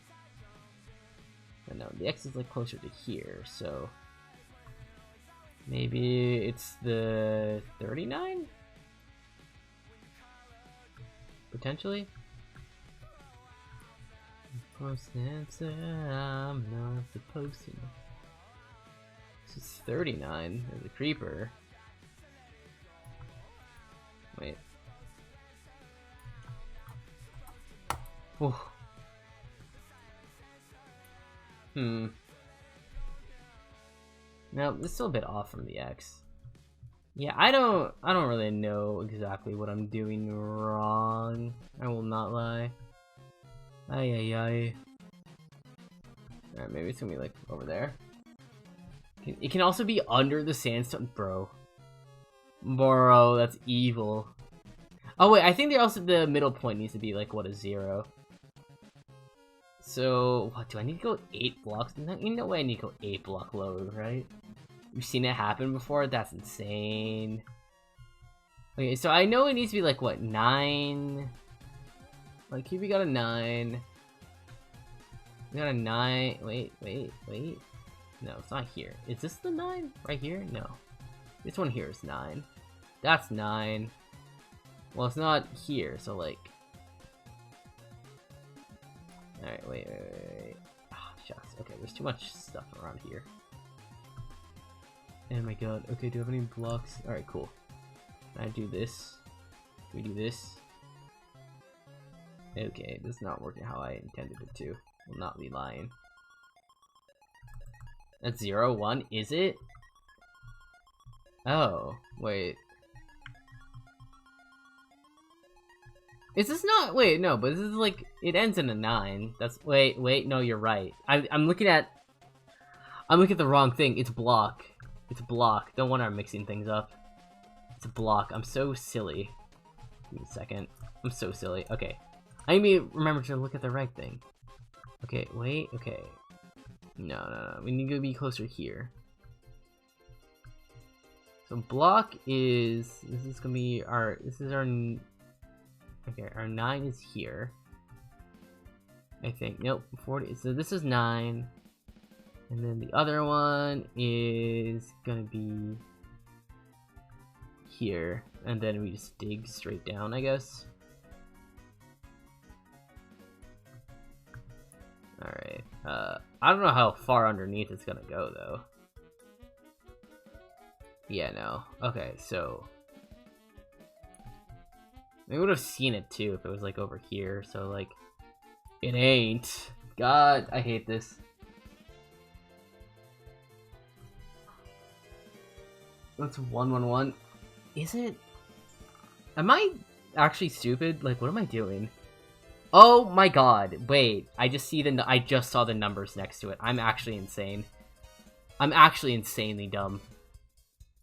But no, the X is like closer to here. So maybe it's the 39. Potentially. Supposed to answer, I'm not supposed to. This is 39. There's a creeper. Wait. Oh. Now, this is still a bit off from the X. Yeah, I don't really know exactly what I'm doing wrong. I will not lie. Ay. Alright, maybe it's gonna be like over there. It can also be under the sandstone, bro. Bro, that's evil. Oh wait, I think the middle point needs to be like, what, a 0. So, what, do I need to go 8 blocks? No way I need to go 8 block lower, right? You've seen it happen before? That's insane. Okay, so I know it needs to be like, what, 9? Like, here we got a 9. We got a 9. Wait. No, it's not here. Is this the 9? Right here? No. This one here is 9. That's 9. Well, it's not here, so like... alright, wait. Ah, shucks. Okay, there's too much stuff around here. Oh my god. Okay, do I have any blocks? Alright, cool. Can I do this? Can we do this? Okay, this is not working how I intended it to. I'll not be lying. That's 0, 1, is it? Oh, wait. Is this not? Wait, no, but this is like, it ends in a 9. That's, wait, no, you're right. I'm looking at the wrong thing. It's block. It's block. Don't want to mixing things up. It's a block. I'm so silly. Give me a second. I'm so silly. Okay. I need to remember to look at the right thing. Okay, wait. Okay. No. We need to be closer here. So block is... This is gonna be our... This is our... Okay, our 9 is here. I think. Nope. 40. So this is 9. And then the other one is gonna be... here. And then we just dig straight down, I guess. Alright. I don't know how far underneath it's gonna go, though. Yeah, no. Okay, so... We would have seen it, too, if it was, like, over here. So, like... It ain't. God, I hate this. That's 111. Is it? Am I actually stupid? Like, what am I doing? Oh my god! Wait, I just saw the numbers next to it. I'm actually insane. I'm actually insanely dumb.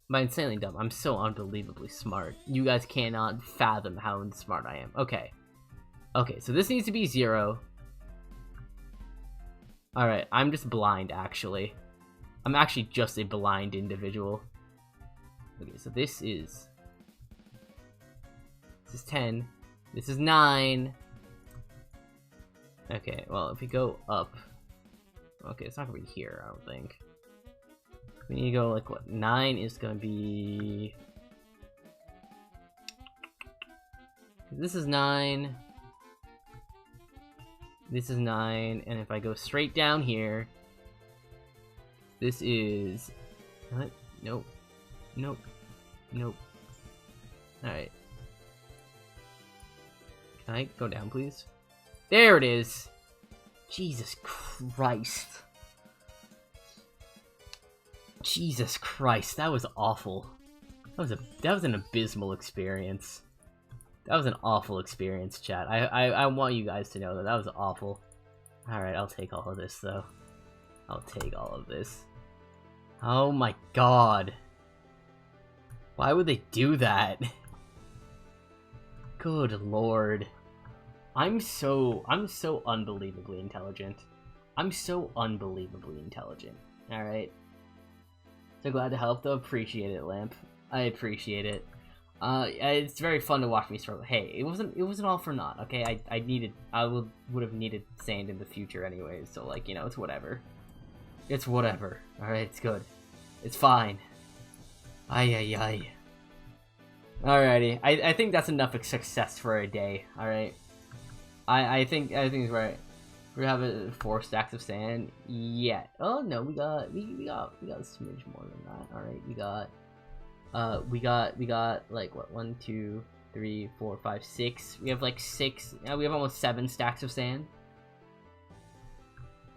By insanely dumb, I'm so unbelievably smart. You guys cannot fathom how smart I am. Okay. Okay, so this needs to be 0. Alright, I'm just blind, actually. I'm actually just a blind individual. Okay, so this is 10. This is 9. Okay, well, if we go up... Okay, it's not gonna be here, I don't think. We need to go, like, what? 9 is gonna be... This is 9. This is 9, and if I go straight down here... This is... What? Nope. Nope. Nope. Alright. Can I go down, please? There it is! Jesus Christ. Jesus Christ, that was awful. That was an abysmal experience. That was an awful experience, chat. I want you guys to know that was awful. Alright, I'll take all of this, though. I'll take all of this. Oh my god. Why would they do that? Good lord. I'm so unbelievably intelligent. I'm so unbelievably intelligent. Alright. So glad to help, though. Appreciate it, Lamp. I appreciate it. It's very fun to watch me struggle. Hey, it wasn't all for naught, okay? I would have needed sand in the future anyways, so, like, you know, it's whatever. It's whatever. Alright, it's good. It's fine. Ay. Alrighty. I think that's enough of success for a day, alright? I think it's right. We have 4 stacks of sand. Yeah. Oh no, we got a smidge more than that. Alright, we got like what, 1, 2, 3, 4, 5, 6. We have like 6. We have almost 7 stacks of sand.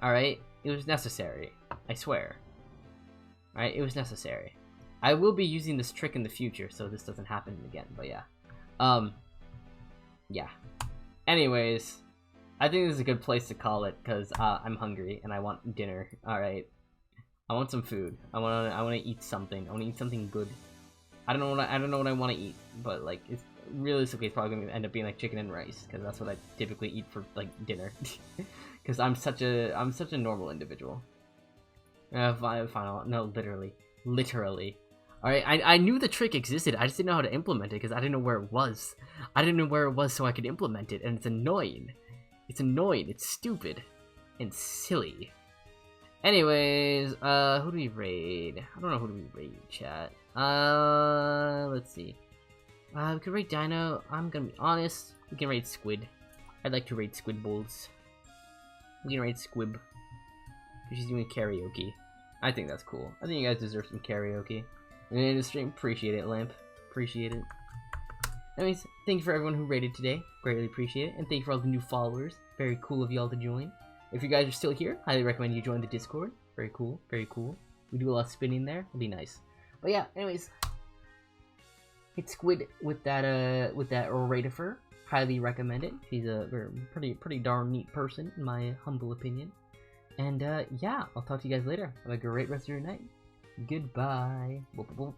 Alright. It was necessary. I swear. Alright, it was necessary. I will be using this trick in the future, so this doesn't happen again, but yeah. Yeah. Anyways, I think this is a good place to call it, because I'm hungry, and I want dinner. Alright. I want some food. I wanna eat something. I wanna eat something good. I don't know what I want to eat, but, like, it's realistically it's probably gonna end up being, like, chicken and rice, because that's what I typically eat for, like, dinner. Because I'm such a normal individual. Final. No, literally. Alright, I knew the trick existed, I just didn't know how to implement it, because I didn't know where it was. I didn't know where it was so I could implement it, and it's annoying. It's annoying, it's stupid, and silly. Anyways, who do we raid? I don't know who do we raid, chat. Let's see. We could raid Dino, I'm gonna be honest, we can raid Squid. I'd like to raid Squid Bulls. We can raid Squib. She's doing karaoke. I think that's cool. I think you guys deserve some karaoke. And in the stream, appreciate it, Lamp. Appreciate it. Anyways, thank you for everyone who raided today. Greatly appreciate it. And thank you for all the new followers. Very cool of y'all to join. If you guys are still here, highly recommend you join the Discord. Very cool. Very cool. We do a lot of spinning there. It'll be nice. But yeah, anyways. It's Squid with that Buildifer. Highly recommend it. She's a pretty darn neat person, in my humble opinion. And yeah, I'll talk to you guys later. Have a great rest of your night. Goodbye. Boop, boop, boop.